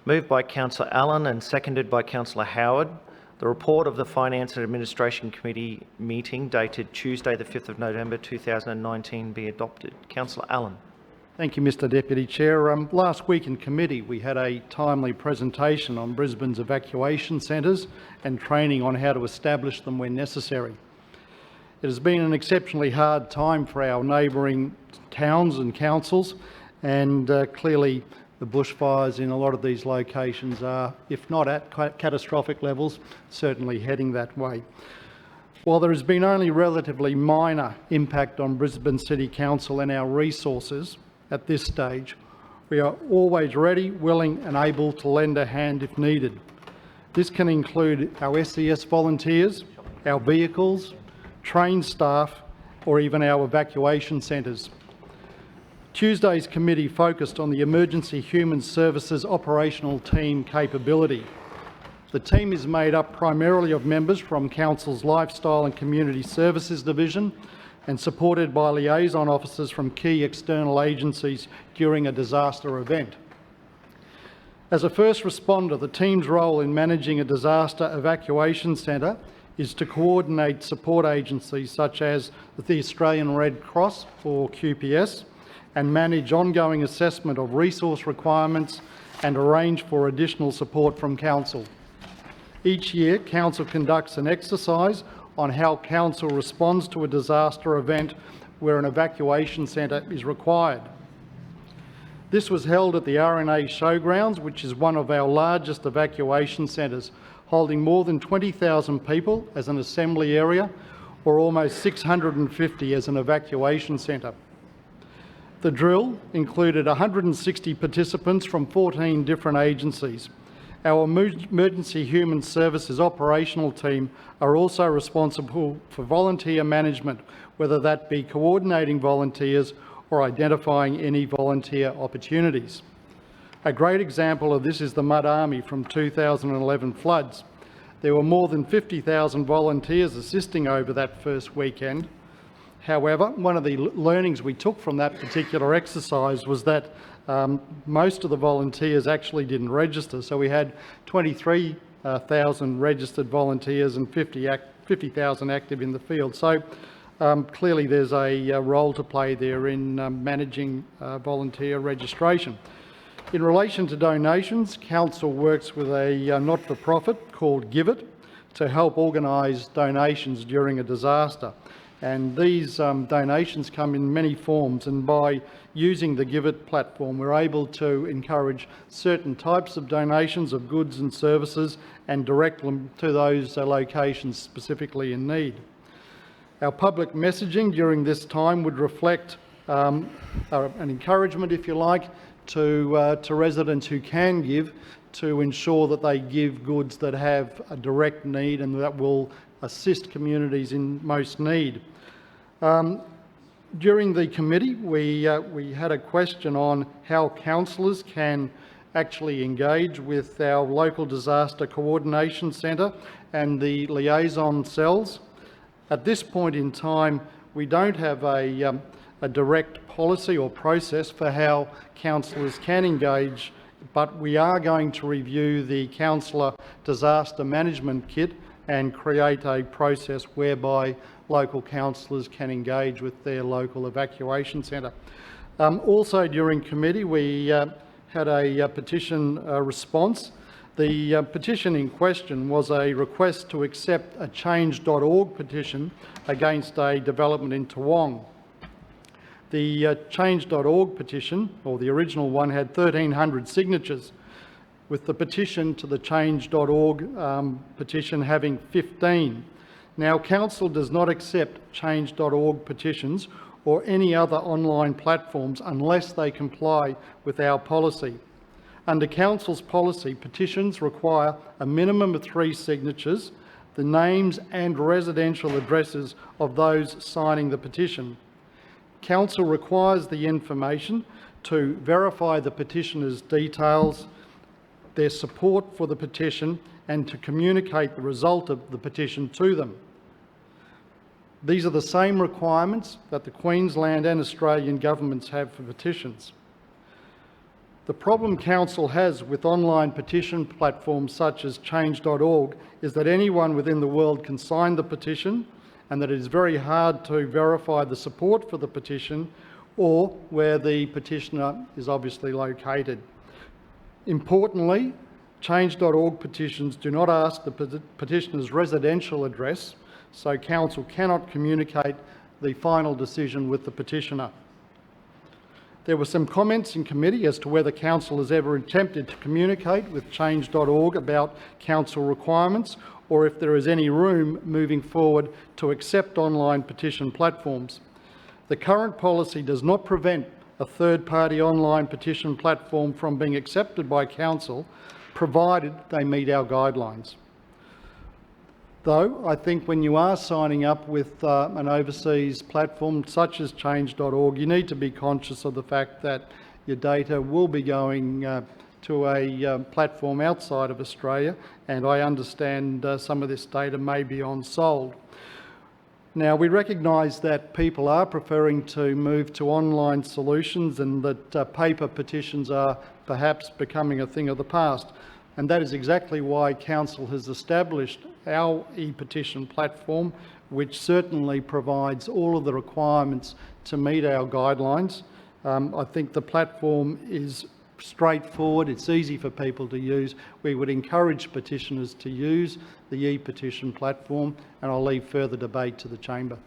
Moved by Councillor Allen and seconded by Councillor Howard. The report of the Finance and Administration Committee meeting dated Tuesday, the 5th of November 2019 be adopted. Councillor Allen. Thank you, Mr Deputy Chair. Last week in committee we had a timely presentation on Brisbane's evacuation centres and training on how to establish them when necessary. It has been an exceptionally hard time for our neighbouring towns and councils, and clearly the bushfires in a lot of these locations are, if not at catastrophic levels, certainly heading that way. While there has been only relatively minor impact on Brisbane City Council and our resources at this stage, we are always ready, willing and able to lend a hand if needed. This can include our SES volunteers, our vehicles, trained staff or even our evacuation centres. Tuesday's committee focused on the Emergency Human Services operational team capability. The team is made up primarily of members from Council's Lifestyle and Community Services Division and supported by liaison officers from key external agencies during a disaster event. As a first responder, the team's role in managing a disaster evacuation centre is to coordinate support agencies such as the Australian Red Cross, or QPS, and manage ongoing assessment of resource requirements and arrange for additional support from Council. Each year, Council conducts an exercise on how Council responds to a disaster event where an evacuation centre is required. This was held at the RNA Showgrounds, which is one of our largest evacuation centres, holding more than 20,000 people as an assembly area, or almost 650 as an evacuation centre. The drill included 160 participants from 14 different agencies. Our Emergency Human Services operational team are also responsible for volunteer management, whether that be coordinating volunteers or identifying any volunteer opportunities. A great example of this is the Mud Army from 2011 floods. There were more than 50,000 volunteers assisting over that first weekend. However, one of the learnings we took from that particular exercise was that most of the volunteers actually didn't register, so we had 23,000 registered volunteers and 50,000 active in the field. So clearly there's a role to play there in managing volunteer registration. In relation to donations, Council works with a not-for-profit called Give It to help organise donations during a disaster. And these donations come in many forms, and by using the Give It platform we're able to encourage certain types of donations of goods and services and direct them to those locations specifically in need. Our public messaging during this time would reflect an encouragement, if you like, to residents who can give, to ensure that they give goods that have a direct need and that will assist communities in most need. During the committee, we had a question on how councillors can actually engage with our local disaster coordination centre and the liaison cells. At this point in time, we don't have a direct policy or process for how councillors can engage, but we are going to review the councillor disaster management kit and create a process whereby local councillors can engage with their local evacuation centre. Also during committee, we had a petition response. The petition in question was a request to accept a change.org petition against a development in Toowong. The change.org petition, or the original one, had 1,300 signatures, with the petition to the change.org petition having 15. Now, Council does not accept change.org petitions or any other online platforms unless they comply with our policy. Under Council's policy, petitions require a minimum of 3 signatures, the names and residential addresses of those signing the petition. Council requires the information to verify the petitioner's details, their support for the petition, and to communicate the result of the petition to them. These are the same requirements that the Queensland and Australian governments have for petitions. The problem Council has with online petition platforms such as change.org is that anyone within the world can sign the petition, and that it is very hard to verify the support for the petition or where the petitioner is obviously located. Importantly, change.org petitions do not ask the petitioner's residential address, so Council cannot communicate the final decision with the petitioner. There were some comments in committee as to whether Council has ever attempted to communicate with change.org about Council requirements, or if there is any room moving forward to accept online petition platforms. The current policy does not prevent a third-party online petition platform from being accepted by Council, provided they meet our guidelines. Though, I think when you are signing up with an overseas platform such as change.org, you need to be conscious of the fact that your data will be going to a platform outside of Australia, and I understand some of this data may be on-sold. Now, we recognise that people are preferring to move to online solutions and that paper petitions are perhaps becoming a thing of the past. And that is exactly why Council has established our e-petition platform, which certainly provides all of the requirements to meet our guidelines. I think the platform is straightforward, it's easy for people to use. We would encourage petitioners to use the e-petition platform, and I'll leave further debate to the chamber.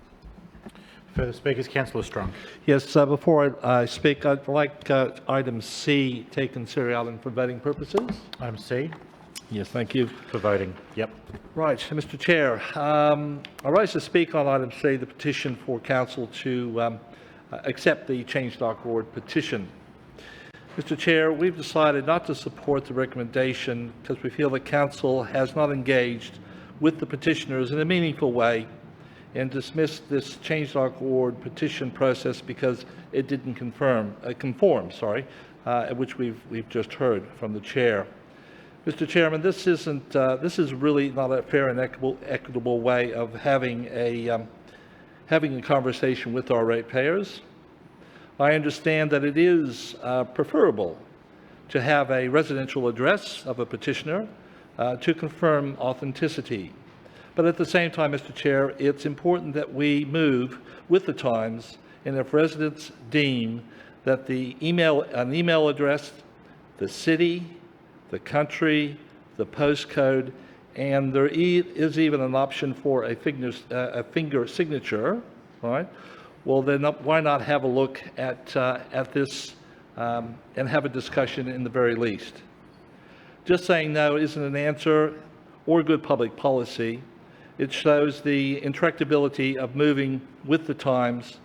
Further speakers, Councillor Strunk. Yes, before I speak, I'd like item C taken serially for voting purposes. Item C? Yes, thank you. For voting, yep. Right, Mr Chair, I rise to speak on item C, the petition for Council to accept the change.org petition. Mr Chair, we've decided not to support the recommendation because we feel that Council has not engaged with the petitioners in a meaningful way and dismissed this change.org petition process because it didn't conform, which we've just heard from the Chair. Mr Chairman, this is really not a fair and equitable way of having a conversation with our ratepayers. I understand that it is preferable to have a residential address of a petitioner to confirm authenticity. But at the same time, Mr Chair, it's important that we move with the times, and if residents deem that an email address, the city, the country, the postcode, and there is even an option for a finger signature, right? Well, then why not have a look at this and have a discussion in the very least? Just saying no isn't an answer or good public policy. It shows the intractability of moving with the times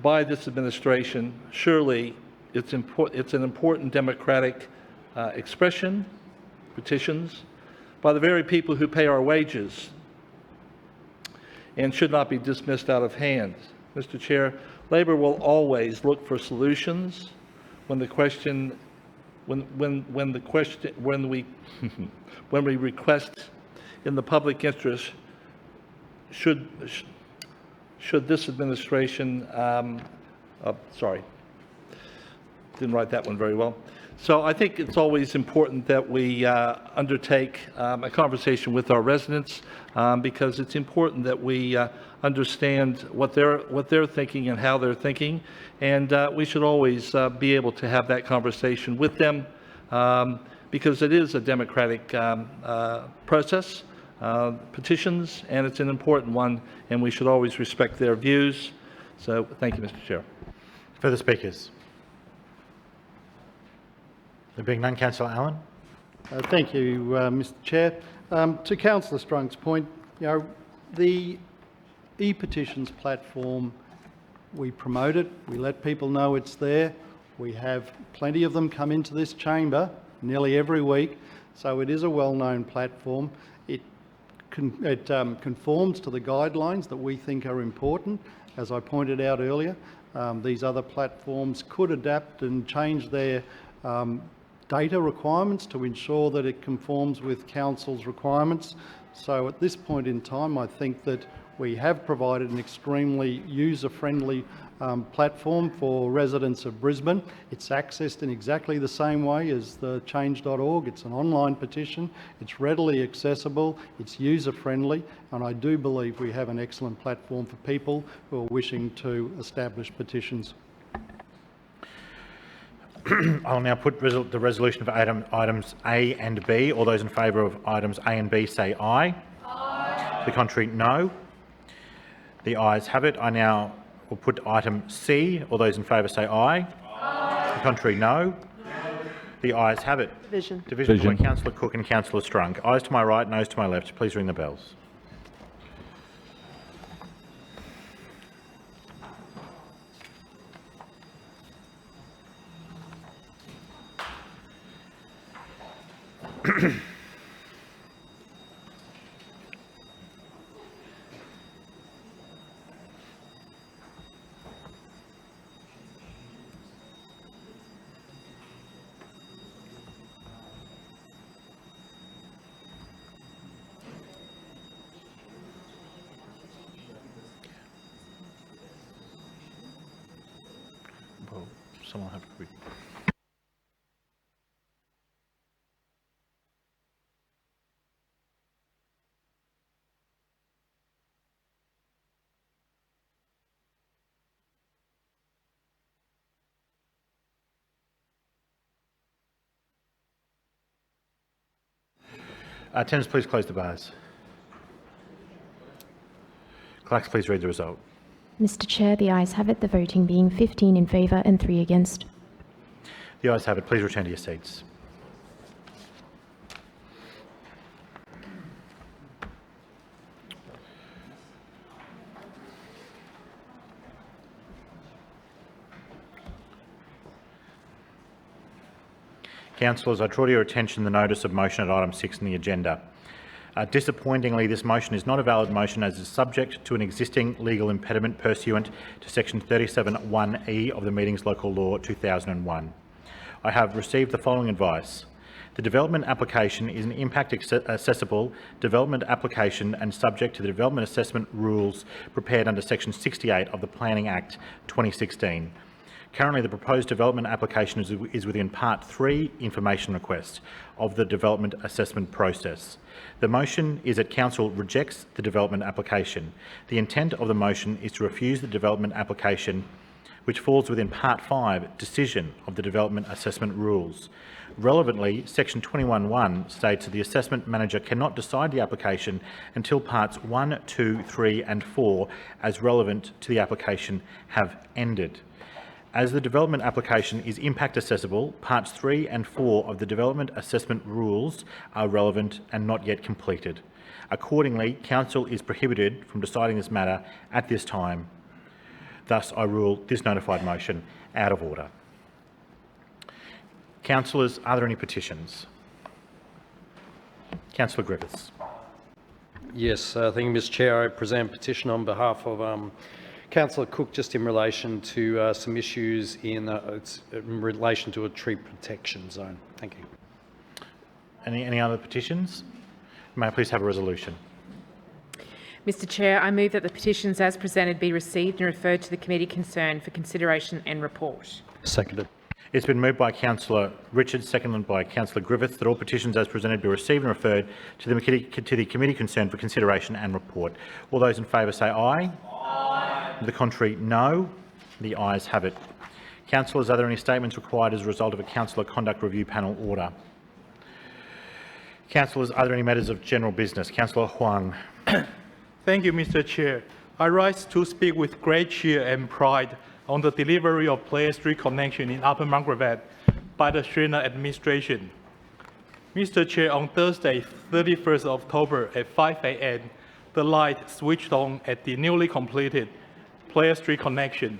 by this administration. Surely it's an important democratic expression, petitions, by the very people who pay our wages, and should not be dismissed out of hand. Mr Chair, Labor will always look for solutions when the question when the question, when we request in the public interest, should this administration, sorry, didn't write that one very well. So I think it's always important that we undertake a conversation with our residents because it's important that we understand what they're thinking and how they're thinking, and we should always be able to have that conversation with them because it is a democratic process, petitions, and it's an important one, and we should always respect their views. So thank you, Mr. Chair. Further speakers? There being none, Councillor Allen. Thank you, Mr. Chair. To Councillor Strunk's point, the e-petitions platform, we promote it, we let people know it's there. We have plenty of them come into this chamber nearly every week, so it is a well-known platform. It conforms to the guidelines that we think are important. As I pointed out earlier, these other platforms could adapt and change their data requirements to ensure that it conforms with Council's requirements. So at this point in time, I think that we have provided an extremely user-friendly platform for residents of Brisbane. It's accessed in exactly the same way as the change.org. It's an online petition. It's readily accessible. It's user-friendly. And I do believe we have an excellent platform for people who are wishing to establish petitions. I'll now put the resolution for items A and B. All those in favour of items A and B say aye. Aye. To the contrary, no. The ayes have it. I now will put item C. All those in favour say aye. Aye. To the contrary, no. No. The ayes have it. Division. Division by Councillor Cook and Councillor Strunk. Ayes to my right, noes to my left. Please ring the bells. Well, someone have to read. Attendants, please close the bars. Clerks, please read the result. Mr. Chair, the ayes have it, the voting being 15 in favour and 3 against. The ayes have it. Please return to your seats. Councillors, I draw to your attention the notice of motion at item 6 on the agenda. Disappointingly, this motion is not a valid motion as is subject to an existing legal impediment pursuant to section 37(1)(e) of the Meetings Local Law 2001. I have received the following advice. The development application is an impact accessible development application and subject to the development assessment rules prepared under section 68 of the Planning Act 2016. Currently, the proposed development application is within Part 3 information request of the development assessment process. The motion is that Council rejects the development application. The intent of the motion is to refuse the development application, which falls within Part 5 decision of the development assessment rules. Relevantly, section 21(1) states that the assessment manager cannot decide the application until parts 1, 2, 3 and 4 as relevant to the application have ended. As the development application is impact accessible, parts 3 and 4 of the development assessment rules are relevant and not yet completed. Accordingly, Council is prohibited from deciding this matter at this time. Thus, I rule this notified motion out of order. Councillors, are there any petitions? Councillor Griffiths. Yes, thank you, Mr. Chair. I present a petition on behalf of Councillor Cook, just in relation to some issues in relation to a tree protection zone. Thank you. Any other petitions? May I please have a resolution? Mr Chair, I move that the petitions as presented be received and referred to the committee concerned for consideration and report. Seconded. It's been moved by Councillor Richards, seconded by Councillor Griffiths, that all petitions as presented be received and referred to the committee concerned for consideration and report. All those in favour say aye. Aye. The contrary, no. The ayes have it. Councillors, are there any statements required as a result of a councillor conduct review panel order? Councillors, are there any matters of general business? Councillor Huang. Thank you, Mr Chair. I rise to speak with great cheer and pride on the delivery of Player Street connection in Upper Margaret by the Schreiner administration. Mr Chair, on Thursday, 31st October at 5 a.m., the light switched on at the newly completed Player Street connection.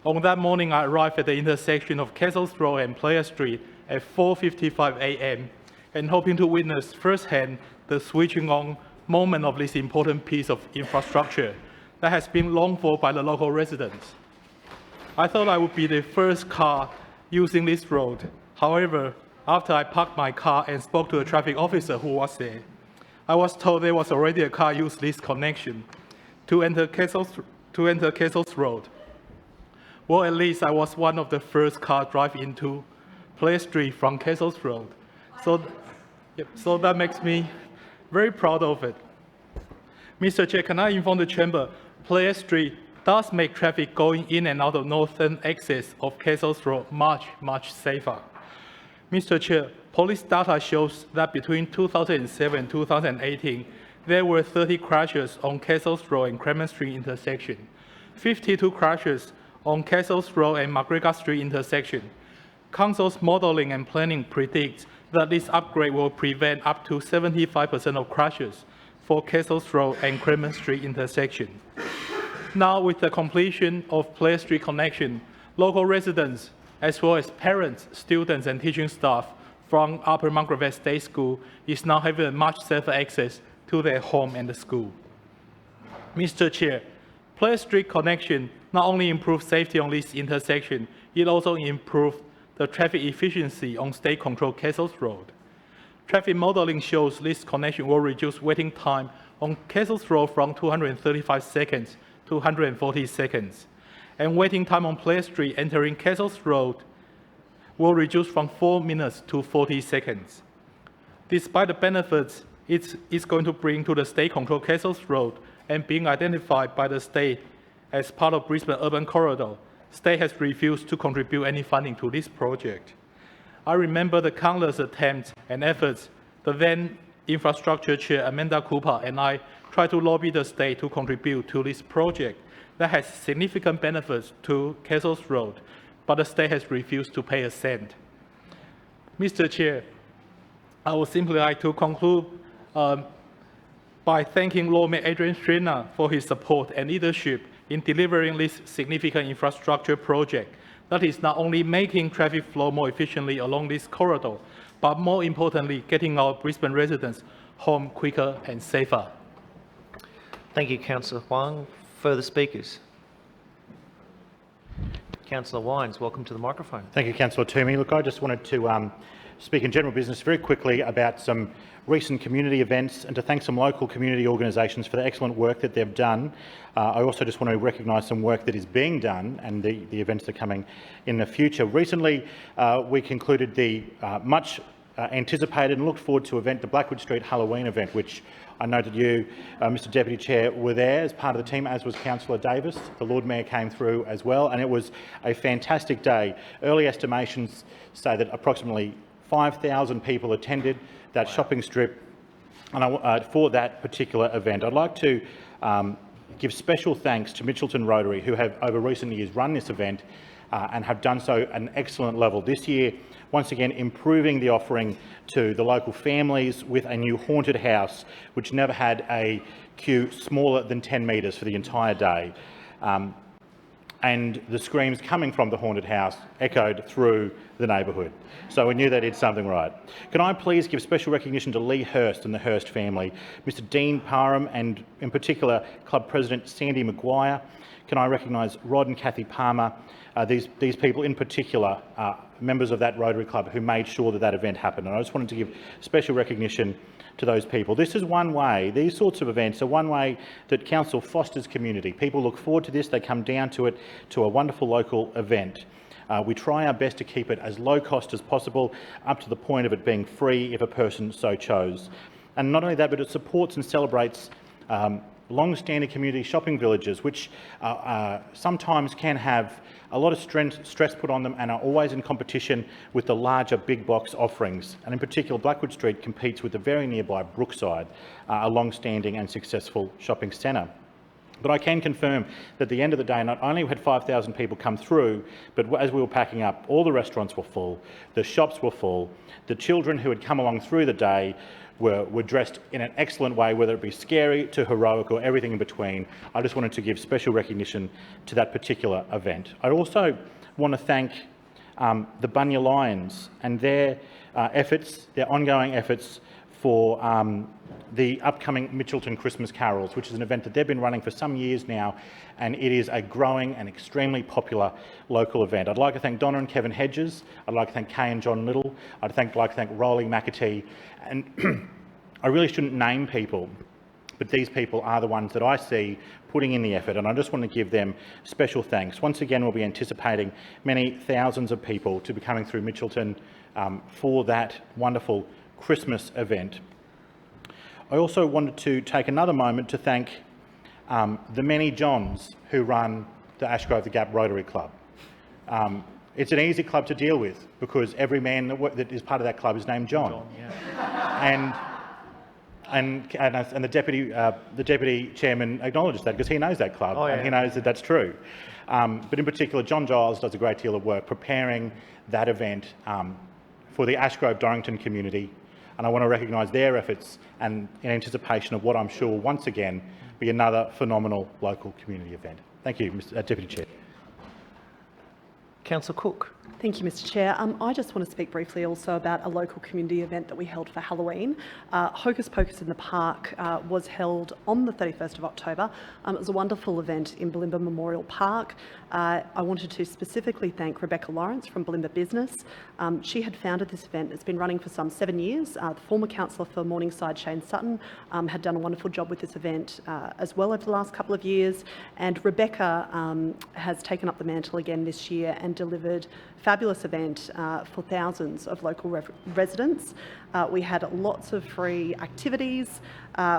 On that morning, I arrived at the intersection of Castles Road and Player Street at 4:55 a.m. and hoping to witness firsthand the switching on moment of this important piece of infrastructure that has been longed for by the local residents. I thought I would be the first car using this road. However, after I parked my car and spoke to a traffic officer who was there, I was told there was already a car using this connection to enter Castles Road. Well, at least I was one of the first cars drive into Player Street from Castles Road. So that makes me very proud of it. Mr. Chair, can I inform the Chamber, Player Street does make traffic going in and out of northern exits of Castles Road much safer. Mr. Chair, police data shows that between 2007 and 2018, there were 30 crashes on Castles Road and Clement Street intersection, 52 crashes on Castles Road and McGregor Street intersection. Council's modelling and planning predicts that this upgrade will prevent up to 75% of crashes for Castles Road and Clement Street intersection. Now, with the completion of Player Street connection, local residents, as well as parents, students, and teaching staff from Upper Margaret State School is now having a much safer access to their home and the school. Mr. Chair, Player Street connection not only improves safety on this intersection, it also improves the traffic efficiency on state-controlled Castles Road. Traffic modelling shows this connection will reduce waiting time on Castles Road from 235 seconds to 140 seconds, and waiting time on Player Street entering Castles Road will reduce from 4 minutes to 40 seconds. Despite the benefits it's going to bring to the state-controlled Castles Road and being identified by the state as part of Brisbane Urban Corridor, state has refused to contribute any funding to this project. I remember the countless attempts and efforts the then Infrastructure Chair Amanda Cooper and I tried to lobby the state to contribute to this project that has significant benefits to Castles Road, but the state has refused to pay a cent. Mr. Chair, I would simply like to conclude by thanking Lawmaker Adrian Schreiner for his support and leadership in delivering this significant infrastructure project that is not only making traffic flow more efficiently along this corridor, but more importantly, getting our Brisbane residents home quicker and safer. Thank you, Councillor Huang. Further speakers? Councillor Wines, welcome to the microphone. Thank you, Councillor Toomey. Look, I just wanted to speak in general business very quickly about some recent community events and to thank some local community organisations for the excellent work that they've done. I also just want to recognise some work that is being done and the events that are coming in the future. Recently, we concluded the much anticipated and looked forward to event, the Blackwood Street Halloween event, which I know that you, Mr Deputy Chair, were there as part of the team, as was Councillor Davis. The Lord Mayor came through as well, and it was a fantastic day. Early estimations say that approximately 5,000 people attended that shopping strip for that particular event. I'd like to give special thanks to Mitchelton Rotary, who have over recent years run this event and have done so at an excellent level. This year, once again, improving the offering to the local families with a new haunted house, which never had a queue smaller than 10 metres for the entire day. And the screams coming from the haunted house echoed through the neighbourhood. So we knew they did something right. Can I please give special recognition to Lee Hurst and the Hurst family, Mr Dean Parham and in particular Club President Sandy Maguire. Can I recognise Rod and Kathy Palmer, these people in particular, members of that Rotary Club who made sure that that event happened. And I just wanted to give special recognition to those people. This is one way, these sorts of events are one way that Council fosters community. People look forward to this, they come down to it, to a wonderful local event. We try our best to keep it as low cost as possible, up to the point of it being free if a person so chose. And not only that, but it supports and celebrates long-standing community shopping villages, which sometimes can have a lot of stress put on them and are always in competition with the larger big box offerings. And in particular, Blackwood Street competes with the very nearby Brookside, a long-standing and successful shopping centre. But I can confirm that at the end of the day, not only had 5,000 people come through, but as we were packing up, all the restaurants were full, the shops were full, the children who had come along through the day were dressed in an excellent way, whether it be scary to heroic or everything in between. I just wanted to give special recognition to that particular event. I also want to thank the Bunya Lions and their efforts, their ongoing efforts for the upcoming Mitchelton Christmas Carols, which is an event that they've been running for some years now, and it is a growing and extremely popular local event. I'd like to thank Donna and Kevin Hedges, I'd like to thank Kay and John Little, I'd like to thank Rolly McAtee, and I really shouldn't name people, but these people are the ones that I see putting in the effort, and I just want to give them special thanks. Once again, we'll be anticipating many thousands of people to be coming through Mitchelton for that wonderful Christmas event. I also wanted to take another moment to thank the many Johns who run the Ashgrove the Gap Rotary Club. It's an easy club to deal with because every man that is part of that club is named John. And the deputy chairman acknowledges that because he knows that club and he knows that that's true. But in particular, John Giles does a great deal of work preparing that event for the Ashgrove Dorrington community, and I want to recognise their efforts and in anticipation of what I'm sure will once again be another phenomenal local community event. Thank you, Mr. Deputy Chair. Councillor Cook. Thank you, Mr Chair. I just want to speak briefly also about a local community event that we held for Halloween. Hocus Pocus in the Park was held on the 31st of October. It was a wonderful event in Bulimba Memorial Park. I wanted to specifically thank Rebecca Lawrence from Bulimba Business. She had founded this event. It's been running for some 7 years. The former councillor for Morningside, Shane Sutton, had done a wonderful job with this event as well over the last couple of years. And Rebecca has taken up the mantle again this year and delivered fabulous event for thousands of local residents. We had lots of free activities.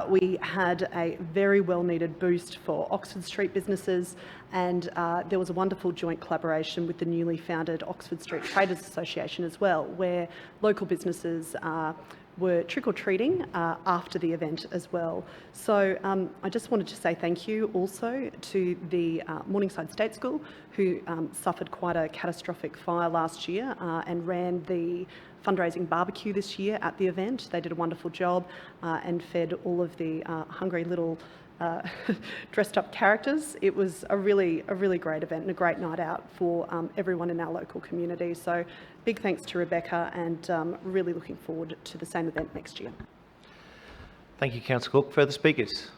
We had a very well-needed boost for Oxford Street businesses, and there was a wonderful joint collaboration with the newly founded Oxford Street Traders Association as well, where local businesses were trick-or-treating after the event as well. So I just wanted to say thank you also to the Morningside State School, who suffered quite a catastrophic fire last year and ran the fundraising barbecue this year at the event. They did a wonderful job and fed all of the hungry little dressed up characters. It was a really great event and a great night out for everyone in our local community. So big thanks to Rebecca, and really looking forward to the same event next year. Thank you, Councillor Cook. Further speakers?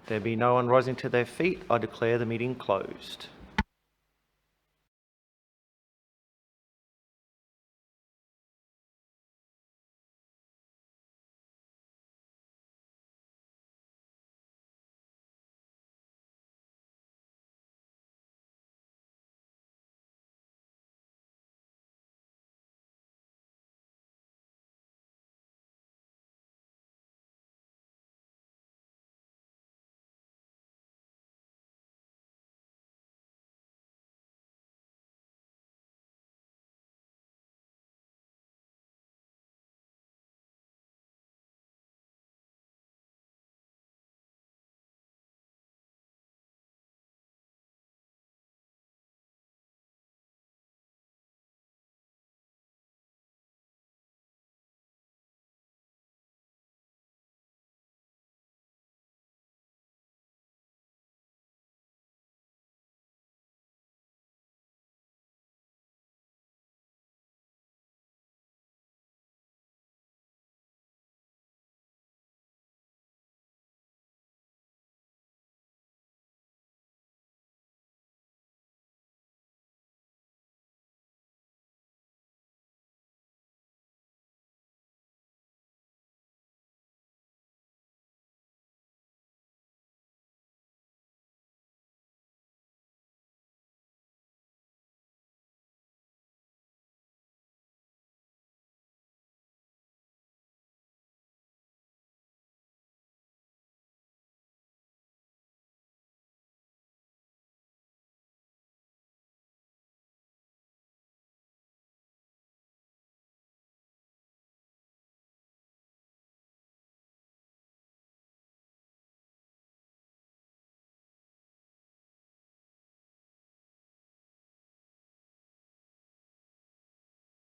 There be no one rising to their feet. I declare the meeting closed.